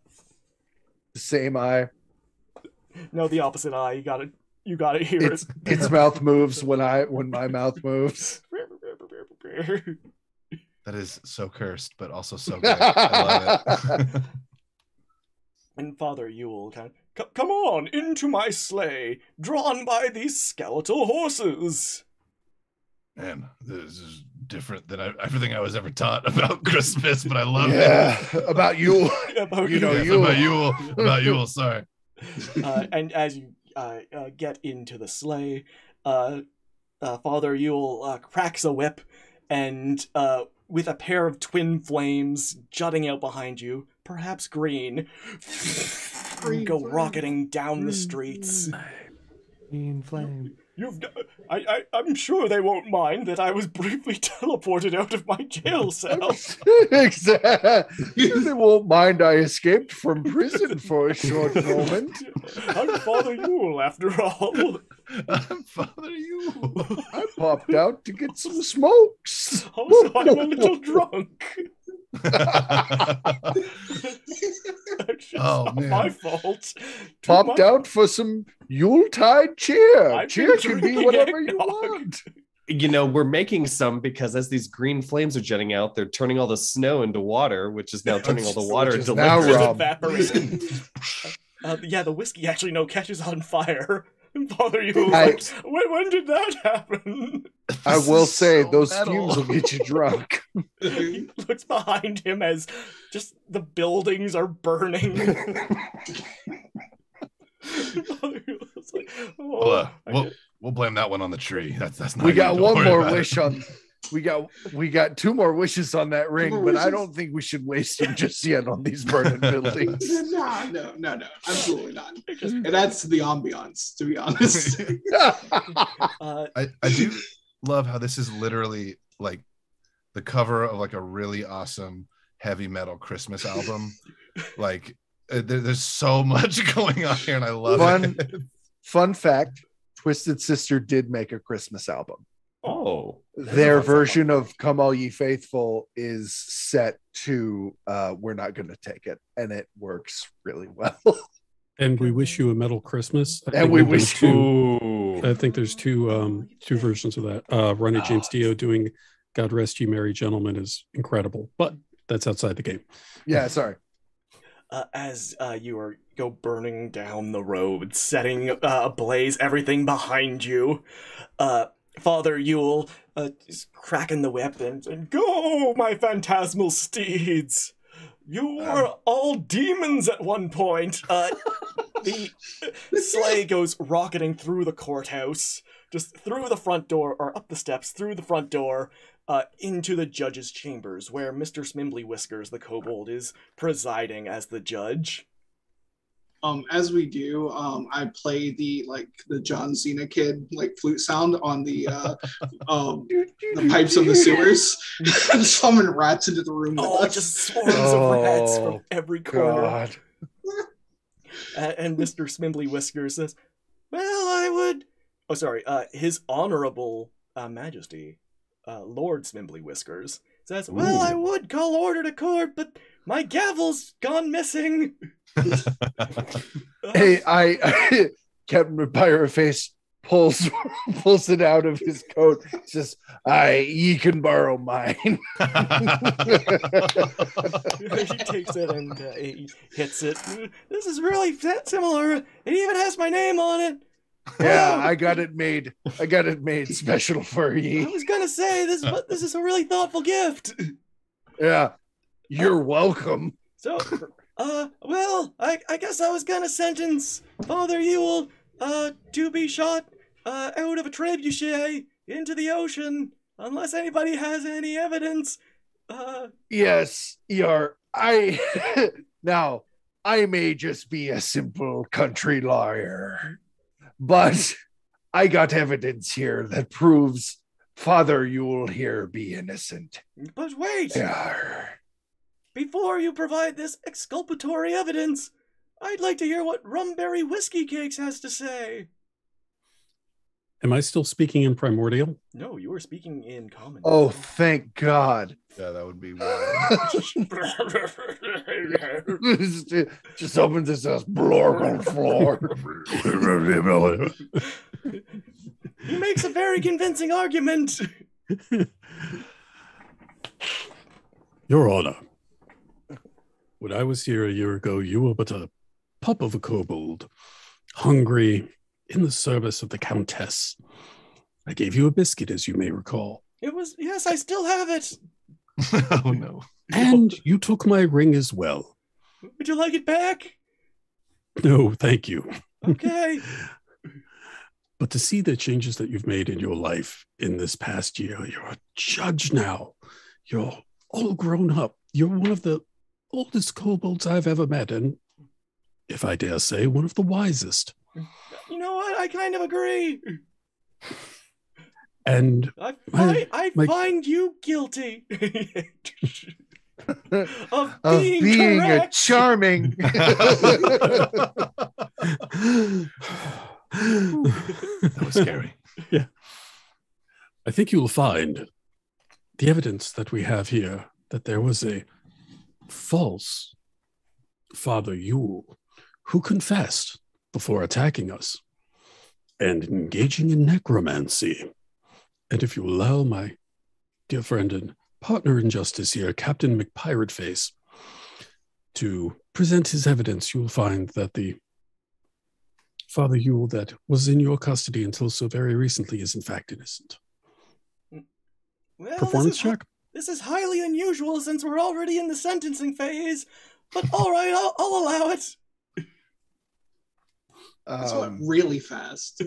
The same eye. No, the opposite eye. You gotta hear it. Its mouth moves when my mouth moves. That is so cursed, but also so good. I love it. And Father Yule kind of, come on into my sleigh, drawn by these skeletal horses. Man, this is different than everything I was ever taught about Christmas, but I love it. About Yule. About Yule. Sorry. And as you get into the sleigh, Father Yule cracks a whip, and with a pair of twin flames jutting out behind you, perhaps green, go rocketing down the streets. Green flame. I'm sure they won't mind that I was briefly teleported out of my jail cell. Exactly. They won't mind I escaped from prison for a short moment. I'm Father Yule, after all. I'm Father Yule. I popped out to get some smokes. Also, I'm a little drunk. Oh man, my fault. Popped out for some Yuletide cheer. Cheer can be whatever you want. You know, we're making some because as these green flames are jetting out, they're turning all the snow into water, which is now turning all the water into liquid. Evaporating. The whiskey actually catches on fire. Father Yule, like, when did that happen? I will say those fumes will get you drunk. He looks behind him as just the buildings are burning. Like, we'll blame that one on the tree. That's not. We got one more wish on. We got two more wishes on that ring, but I don't think we should waste them just yet on these burning buildings. No, absolutely not. It adds to the ambiance, to be honest. I do love how this is literally like the cover of like a really awesome heavy metal Christmas album. Like there's so much going on here, and I love it. Fun fact: Twisted Sister did make a Christmas album. Oh, their version of Come All Ye Faithful is set to We're Not Gonna Take It, and it works really well. And we wish you a metal Christmas. I think there's two versions of that. Ronnie James Dio doing God Rest You Merry Gentlemen is incredible, but that's outside the game. Yeah, sorry. As you go burning down the road, setting ablaze everything behind you, Father Yule is cracking the whip and go, my phantasmal steeds! You were all demons at one point. The sleigh goes rocketing through the courthouse, just through the front door, or up the steps, through the front door, into the judge's chambers, where Mr. Smimbly Whiskers, the kobold, is presiding as the judge. As we do, I play the John Cena kid flute sound on the pipes of the sewers, and summon rats into the room. Just swarms of rats from every corner. And Mr. Smimbly Whiskers says, "Well, I would." Oh, sorry. His Honorable Majesty, Lord Smimbly Whiskers, says, "Well, I would call order to court, but my gavel's gone missing." Hey, I Captain Pyroface pulls it out of his coat. Says, "Ye can borrow mine." He takes it and he hits it. "This is really similar. It even has my name on it." Yeah, I got it made. I got it made special for I ye. was gonna say this is a really thoughtful gift. Yeah, you're welcome. So, well, I guess I was gonna sentence Father Yule, to be shot, out of a trebuchet into the ocean, unless anybody has any evidence. Yes, now, I may just be a simple country lawyer, but I got evidence here that proves Father Yule here be innocent. But wait! Yeah. Before you provide this exculpatory evidence, I'd like to hear what Rumberry Whiskey Cakes has to say. Am I still speaking in primordial? No, you are speaking in common. Oh, thank God. Yeah, that would be Just opens his ass, blork on the floor. He makes a very convincing argument. Your Honor, when I was here a year ago, you were but a pup of a kobold, hungry, in the service of the Countess. I gave you a biscuit, as you may recall. It was, yes, I still have it. Oh no. And you took my ring as well. Would you like it back? No, thank you. Okay. But to see the changes that you've made in your life in this past year, you're a judge now. You're all grown up. You're one of the oldest kobolds I've ever met, and if I dare say, one of the wisest. You know what? I kind of agree. And I find you guilty of being a correct. charming. That was scary. Yeah. I think you'll find the evidence that we have here that there was a false Father Yule who confessed before attacking us and engaging in necromancy. And if you allow my dear friend and partner in justice here, Captain McPirateface, to present his evidence, you'll find that the Father Yule that was in your custody until so very recently is in fact innocent. Well, Performance check? This is highly unusual since we're already in the sentencing phase, but all right, I'll allow it. This went really fast.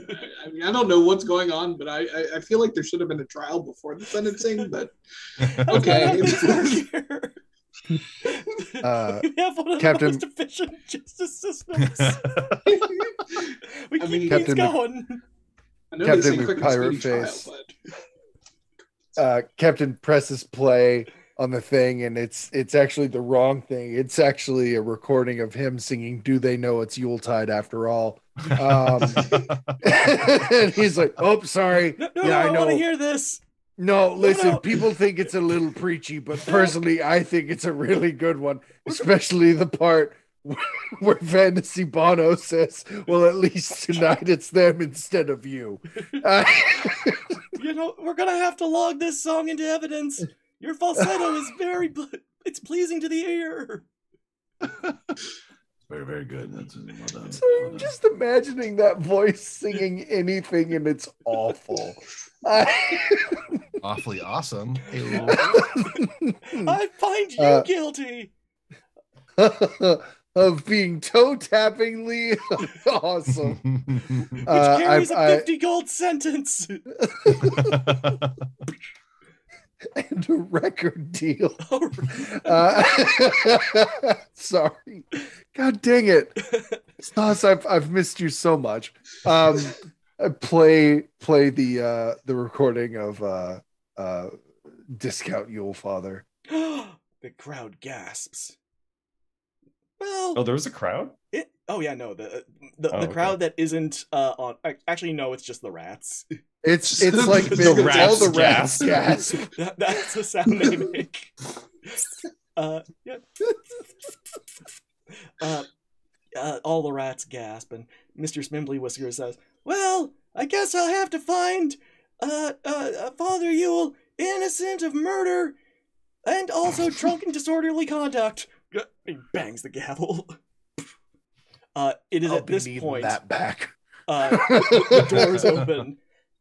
I mean, I don't know what's going on, but I feel like there should have been a trial before the sentencing, but okay. We have one of Captain- the most efficient justice systems. We keep things Captain going. I know Captain they say quick and speedy trial, McPirateface. but Captain presses play on the thing, and it's actually the wrong thing. It's actually a recording of him singing "Do They Know It's Yuletide After All?" And he's like, "Oh, sorry. No, Yeah, I I know. want to hear this. No, listen, no. people think it's a little preachy, but personally, I think it's a really good one, especially the part where Fantasy Bono says, well, at least tonight it's them instead of you." You know, we're gonna have to log this song into evidence. Your falsetto is it's pleasing to the ear. Very, very good. That's well done. So I'm just imagining that voice singing anything, and it's awful. Awfully awesome. I find you guilty of being toe-tappingly awesome. which carries a 50 gold sentence. And a record deal. Sorry. God dang it. Stas, I've missed you so much. Play the recording of Discount Yule Father. The crowd gasps. Well, Oh, there was a crowd? the okay. crowd that isn't on. Actually, no, it's just the rats. It's like The all rats the rats gasp. That's the sound they make. Yeah. All the rats gasp, and Mr. Smimbly Whisker says, "Well, I guess I'll have to find Father Yule innocent of murder and also drunken disorderly conduct." He bangs the gavel. It is I'll at be this needing point. that back. the doors open,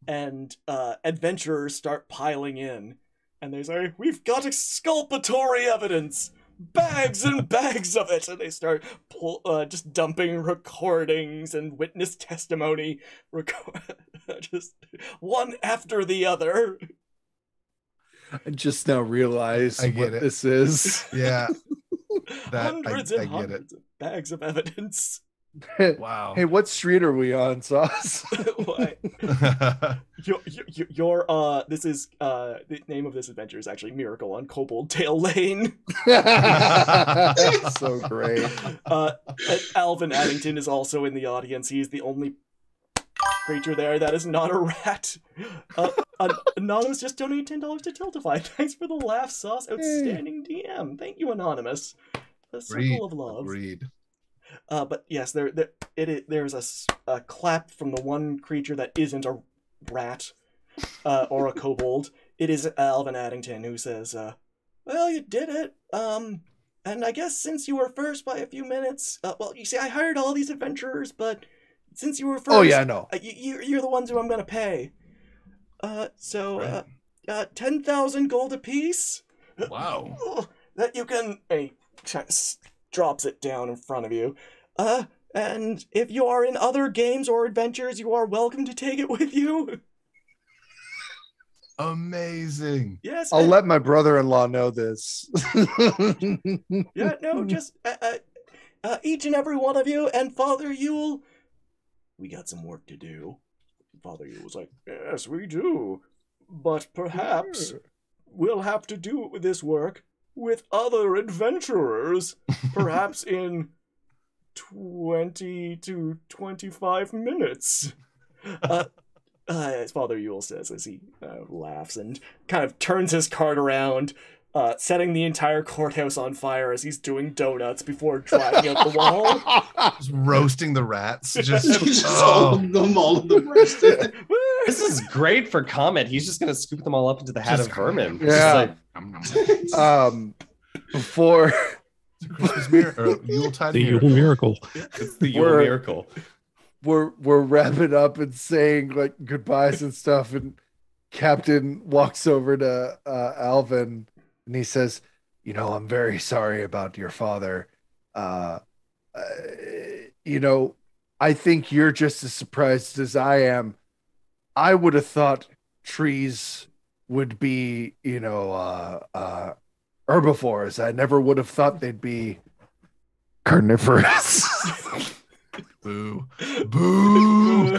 and adventurers start piling in. And they say, "We've got exculpatory evidence! Bags and bags of it!" And they start just dumping recordings and witness testimony, just one after the other. I just now realized I get what it. this is. Yeah. Hundreds I and get hundreds of bags of evidence. Wow. Hey, what street are we on, Sauce? Why? This is the name of this adventure is actually Miracle on Kobold Tail Lane. So great. Alvin Addington is also in the audience. He's the only creature there that is not a rat. Anonymous just donated $10 to Tiltify. Thanks for the laugh, Sauce. Outstanding DM. Thank you, Anonymous. A circle of love. Agreed. But yes, there's a clap from the one creature that isn't a rat or a kobold. It is Alvin Addington who says, "Well, you did it. And I guess since you were first by a few minutes, well, you see, I hired all these adventurers, but since you were first, Oh yeah, I know. You're the ones who I'm gonna pay. So 10,000 gold apiece. Wow. That you can." Drops it down in front of you. And if you are in other games or adventures, you are welcome to take it with you. Amazing. Yes. I'll let my brother-in-law know this. Yeah, no, just each and every one of you and Father Yule, we got some work to do. Father Yule was like, "Yes, we do. But perhaps we'll have to do this work with other adventurers, perhaps in 20 to 25 minutes. As Father Yule says as he laughs and kind of turns his cart around, setting the entire courthouse on fire as he's doing donuts before driving up the wall. Just roasting the rats. All of them roasted. This is great for Comet. He's just gonna scoop them all up into the hat of vermin. Yeah. Before Christmas Yuletide The Yule miracle. miracle. It's the Yule miracle. we're wrapping up and saying like goodbyes and stuff, and Captain walks over to Alvin and he says, "I'm very sorry about your father. I think you're just as surprised as I am. I would have thought trees would be, herbivores. I never would have thought they'd be carnivorous." Boo. Boo. Boo.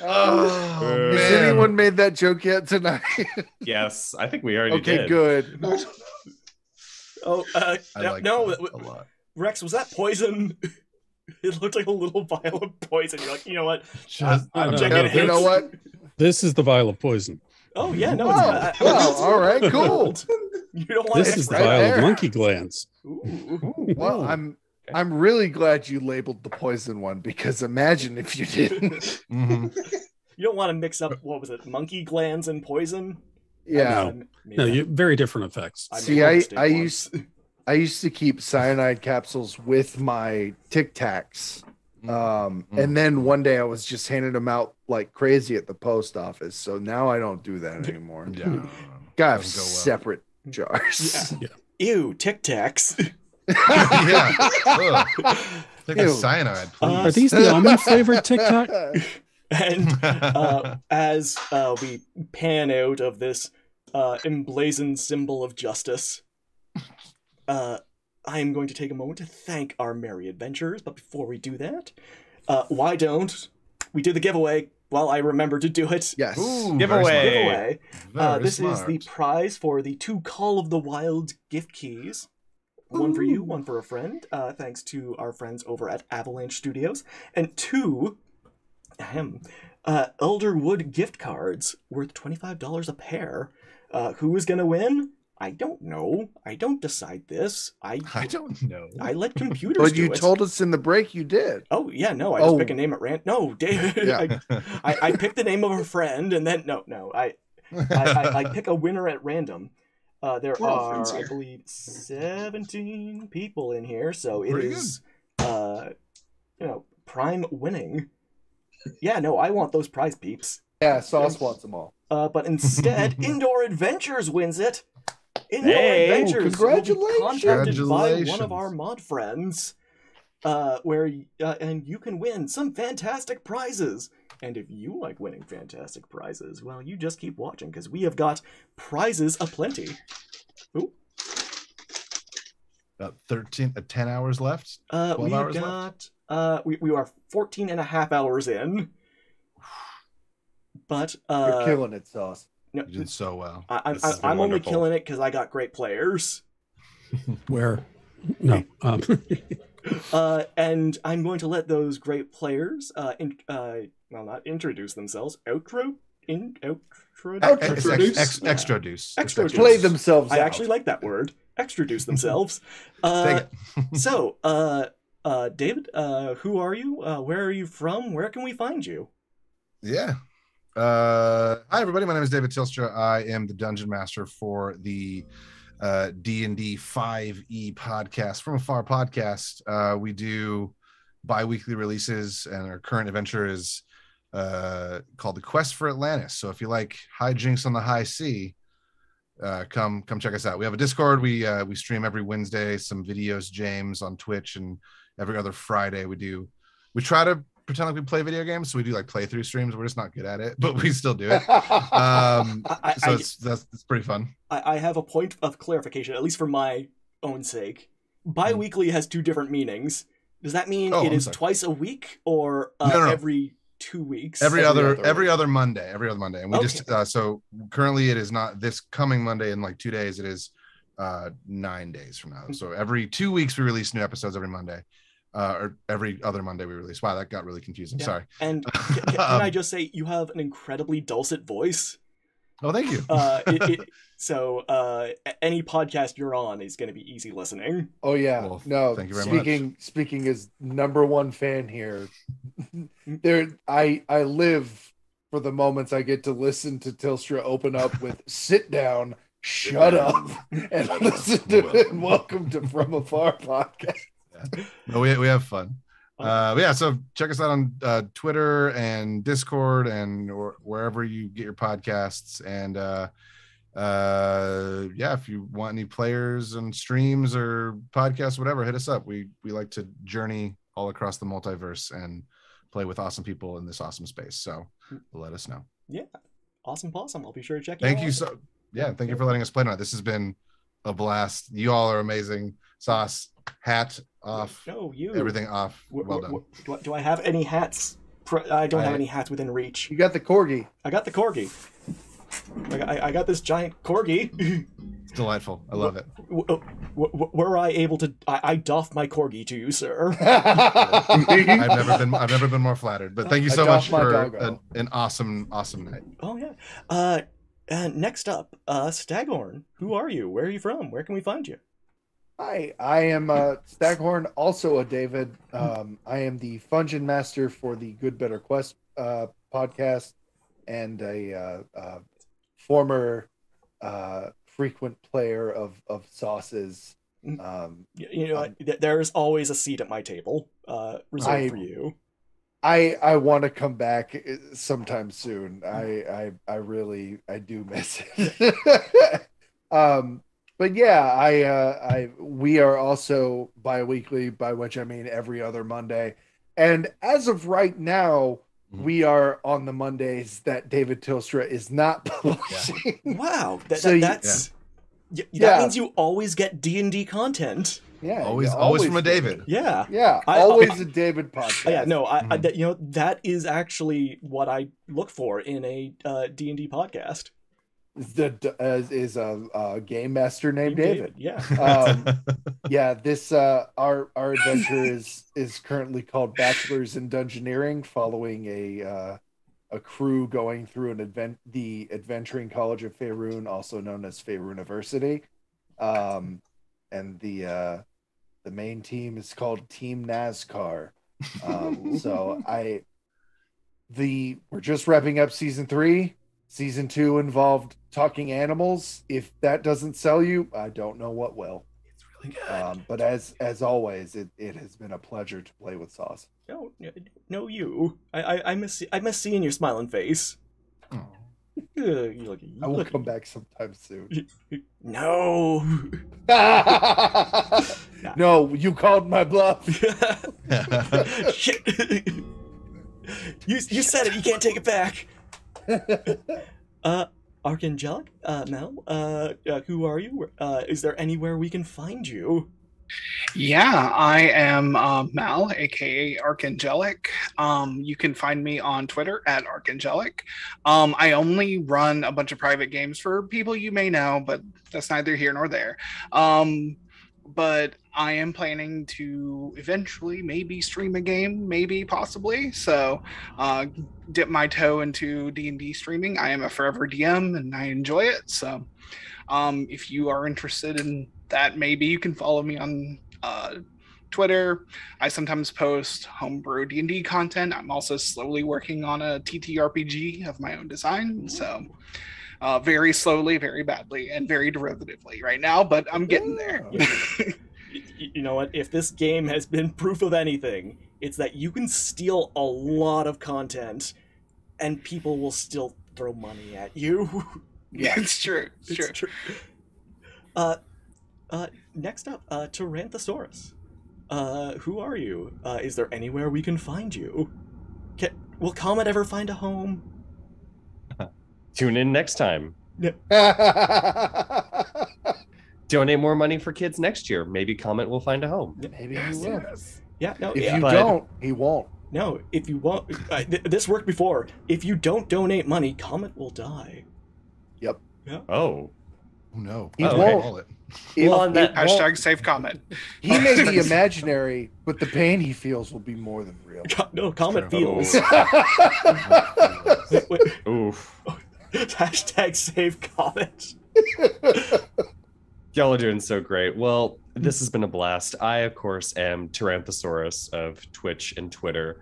Oh, Has man. anyone made that joke yet tonight? Yes, I think we already Okay, did. good. Oh, I like no, that a lot. Rex, was that poison? It looked like a little vial of poison. You're like, you know what? Just- I'm no, checking no, it. You know what? This is the vial of poison. Oh yeah, no. Oh, It's well, all right, cool. You don't want This to is the right vial there. of monkey glands. Ooh. Well, I'm really glad you labeled the poison one, because imagine if you didn't. Mhm. You don't want to mix up, what was it, monkey glands and poison? Yeah. No, very different effects. See, I used to keep cyanide capsules with my Tic Tacs. And then one day I was just handing them out like crazy at the post office. So now I don't do that anymore. Yeah. Got have Doesn't go well. separate jars. Yeah. Ew, Tic Tacs. Yeah. Ugh. Take a Ew. cyanide, Are please. these the almond flavored Tic Tac? And as we pan out of this emblazoned symbol of justice, I am going to take a moment to thank our merry adventurers. But before we do that, why don't we do the giveaway while I remember to do it? Yes. Ooh, Giveaway. Giveaway. Very This is the smart. prize for the 2 Call of the Wild gift keys. One for you, one for a friend, thanks to our friends over at Avalanche Studios. And 2 Elderwood gift cards worth $25 a pair. Who is going to win? I don't know. I don't decide this. I don't know. I let computers But do you it. told us in the break you did. Oh, yeah, no, I just Oh. pick a name at random. No, David. Yeah. I pick the name of a friend, and then, no, I pick a winner at random. There We're all are, friends I here. believe, 17 people in here, so it Pretty is prime winning. Yeah, no, I want those prize peeps. Yeah, Sauce wants them all. But instead, Indoor Adventures wins it. Indoor Hey! Adventures will be contacted by one Congratulations. of our mod friends, and you can win some fantastic prizes. And if you like winning fantastic prizes, well, you just keep watching, because we have got prizes aplenty. Ooh. About 10 hours left. 12 We've hours got, left. we are 14 and a half hours in. But, You're killing it, Sauce. no, You did so well. This has been I'm only wonderful. killing it because I got great players. Where? No. And I'm going to let those great players, not introduce themselves, Extra deuce. Extra Play themselves I out. actually like that word. Extroduce themselves. Take it. So, David, who are you? Where are you from? Where can we find you? Yeah. Hi everybody. My name is David Tilstra. I am the dungeon master for the D&D 5e podcast, From Afar podcast. We do bi-weekly releases, and our current adventure is called The Quest for Atlantis. So if you like hijinks on the high sea, come check us out. We have a Discord. We stream every Wednesday, some videos, James, on Twitch, and every other Friday we try to pretend like we play video games, so we do like playthrough streams. We're just not good at it, but we still do it. It's pretty fun. I have a point of clarification, at least for my own sake. Bi-weekly has two different meanings. Does that mean it is twice a week, or No. every 2 weeks? Every other Monday. And we Okay. just so currently it is not this coming Monday in like 2 days. It is 9 days from now. So every 2 weeks we release new episodes every Monday. Or every other Monday we release. Wow, that got really confusing. Yeah. Sorry. And can I just say, you have an incredibly dulcet voice. Oh, thank you. So any podcast you're on is going to be easy listening. Oh yeah, Well, no. thank you very much. Speaking as number one fan here, I live for the moments I get to listen to Tilstra open up with "Sit down, shut up," and listen to it. And welcome to From Afar podcast. No, we have fun. Yeah, so check us out on Twitter and Discord and wherever you get your podcasts. And yeah, if you want any players and streams or podcasts, whatever, hit us up. We like to journey all across the multiverse and play with awesome people in this awesome space. So let us know. Yeah, awesome possum. I'll be sure to check Thank out. you thank you for letting us play tonight. This has been a blast. You all are amazing. Sauce, hat off. No, you. Everything off. Well done. Do I have any hats? I don't have any hats within reach. You got the corgi. I got the corgi. I got this giant corgi. It's delightful. I love it. Were I able to? I doff my corgi to you, sir. I've never been more flattered. But thank you so much for an awesome night. Oh yeah. Next up, Staghorn. Who are you? Where are you from? Where can we find you? Hi, I am Staghorn, also a David. I am the Fungeon Master for the Good Better Quest podcast, and a former frequent player of Sauce's. There's always a seat at my table reserved for you. I want to come back sometime soon. I really do miss it. But yeah, we are also bi-weekly, by which I mean every other Monday. And as of right now, we are on the Mondays that David Tilstra is not publishing. Wow, that means you always get D&D content. Yeah, always from a David. Yeah, always a David podcast. Yeah, no, that is actually what I look for in a D&D podcast. Is a game master named David. Yeah. This our adventure is currently called Bachelors in Dungeoneering, following a crew going through the Adventuring College of Faerun, also known as Faerun University. And the main team is called Team NASCAR. We're just wrapping up season 3. Season 2 involved talking animals. If that doesn't sell you, I don't know what will. really good. But as always, it has been a pleasure to play with Sauce. No, you. I miss seeing your smiling face. Oh. I will come back sometime soon. No. No, you called my bluff. Shit. You said it. You can't take it back. Archangelic, Mel, who are you? Is there anywhere we can find you? Yeah, I am Mal, aka Archangelic. You can find me on Twitter at Archangelic. I only run a bunch of private games for people you may know, but that's neither here nor there. But I am planning to eventually maybe stream a game, maybe possibly. So dip my toe into D&D streaming. I am a forever DM and I enjoy it. So if you are interested in that, maybe you can follow me on Twitter. I sometimes post homebrew D&D content. I'm also slowly working on a TTRPG of my own design. So very slowly, very badly, and very derivatively right now, but I'm getting there. You know what? If this game has been proof of anything, it's that you can steal a lot of content and people will still throw money at you. Yeah, it's true. It's true. Next up, Tyranthesaurus. Who are you? Is there anywhere we can find you? Will Comet ever find a home? Tune in next time. Yeah. Donate more money for kids next year. Maybe Comet will find a home. Maybe he will. Yeah, no. If you don't, he won't. No, if you won't, this worked before. If you don't donate money, Comet will die. Yep. Yeah. Oh. No. He won't. Well, on that hashtag save Comet. He may be imaginary, but the pain he feels will be more than real. No, Comet feels. Wait. Oof. Hashtag save Comet. Y'all are doing so great. Well, this has been a blast. I, of course, am Tyranthesaurus of Twitch and Twitter.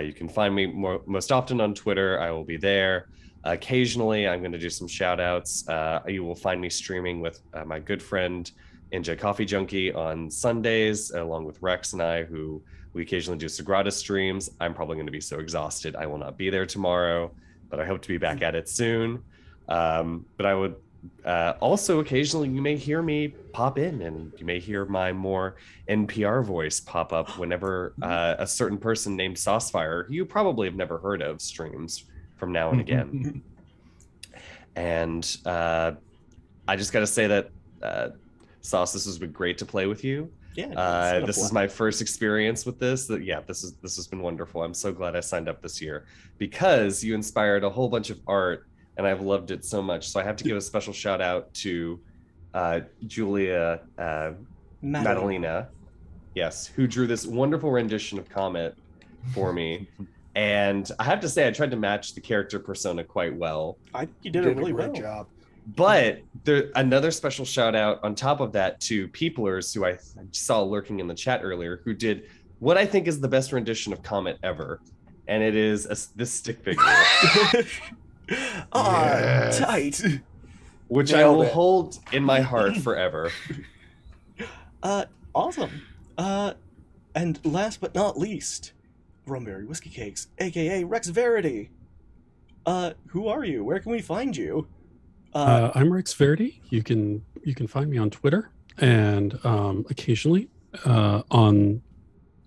You can find me most often on Twitter. I will be there. Occasionally, I'm going to do some shout outs. You will find me streaming with my good friend, NJ Coffee Junkie, on Sundays, along with Wrex and I, who we occasionally do Sagrada streams. I'm probably going to be so exhausted I will not be there tomorrow, but I hope to be back at it soon. But I would also occasionally you may hear me pop in and you may hear my more NPR voice pop up whenever a certain person named Saucefire, who you probably have never heard of, streams from now and again. And I just got to say that Sauce, this has been great to play with you. Yeah, this is my first experience with this. This has been wonderful. I'm so glad I signed up this year because you inspired a whole bunch of art and I've loved it so much. So I have to give a special shout out to Julia Madalena, yes, who drew this wonderful rendition of Comet for me. And I have to say, I tried to match the character persona quite well. You did a really great well. job. But another special shout out on top of that to Peoplers, who I saw lurking in the chat earlier, who did what I think is the best rendition of Comet ever. And it is this stick figure. Yes. Tight. Which Nailed I will it. hold in my heart forever. Awesome. And last but not least, Rumberry Whiskey Cakes, aka Wrex Verdi. Who are you? Where can we find you? I'm Wrex Verdi. You can find me on Twitter and occasionally on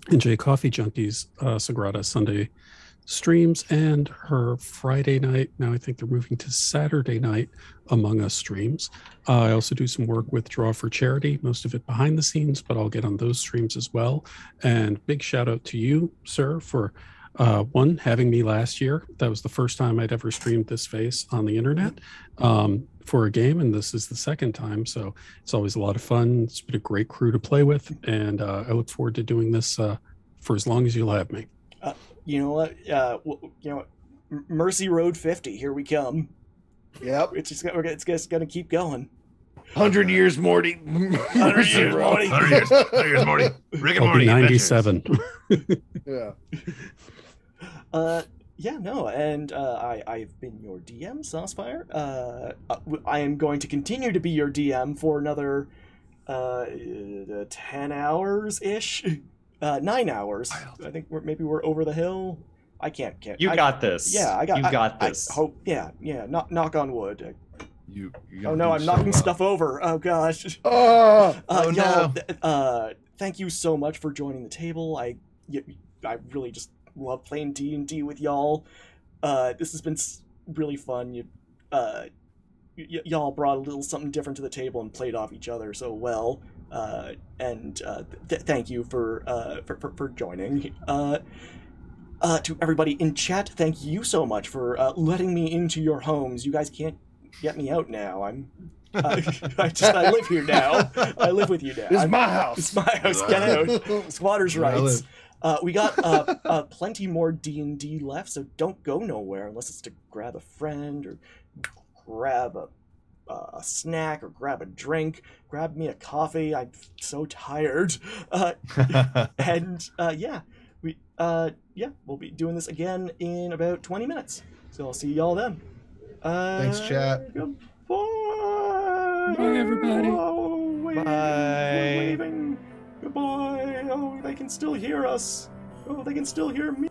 NJ Coffee Junkies Sagrada Sunday streams and her Friday night. Now I think they're moving to Saturday night Among Us streams. I also do some work with Draw for Charity, most of it behind the scenes, but I'll get on those streams as well. And big shout out to you, sir, for one, having me last year. That was the first time I'd ever streamed this face on the internet for a game, and this is the second time, so it's always a lot of fun. It's been a great crew to play with, and I look forward to doing this for as long as you'll have me. You know what? Mercy Road 50. Here we come. Yep. It's just gonna keep going. 100 years, Morty. 100 years, Morty. 100 years, Morty. Rick and I'll Morty. be 97. Yeah. Yeah, no, and I've been your DM, Saucefire. I am going to continue to be your DM for another 10 hours ish, 9 hours. I think maybe we're over the hill. I can't. You got this. Yeah, You got this. I hope. Yeah. Knock on wood. You Oh no, I'm knocking stuff over. Oh gosh. Oh, Y'all, thank you so much for joining the table. I really just love playing D&D with y'all. This has been really fun. Y'all brought a little something different to the table and played off each other so well. Thank you for joining. To everybody in chat, thank you so much for letting me into your homes. You guys can't get me out now. I live here now. I live with you now. It's my house. It's my house. Get out. Squatters' rights. We got plenty more D&D left, so don't go nowhere unless it's to grab a friend or grab a snack or grab a drink. Grab me a coffee. I'm so tired. We'll be doing this again in about 20 minutes. So I'll see y'all then. Thanks, chat. Goodbye. Bye, everybody. Oh, wait, Bye. we're waving. Goodbye. Oh, they can still hear us. Oh, they can still hear me.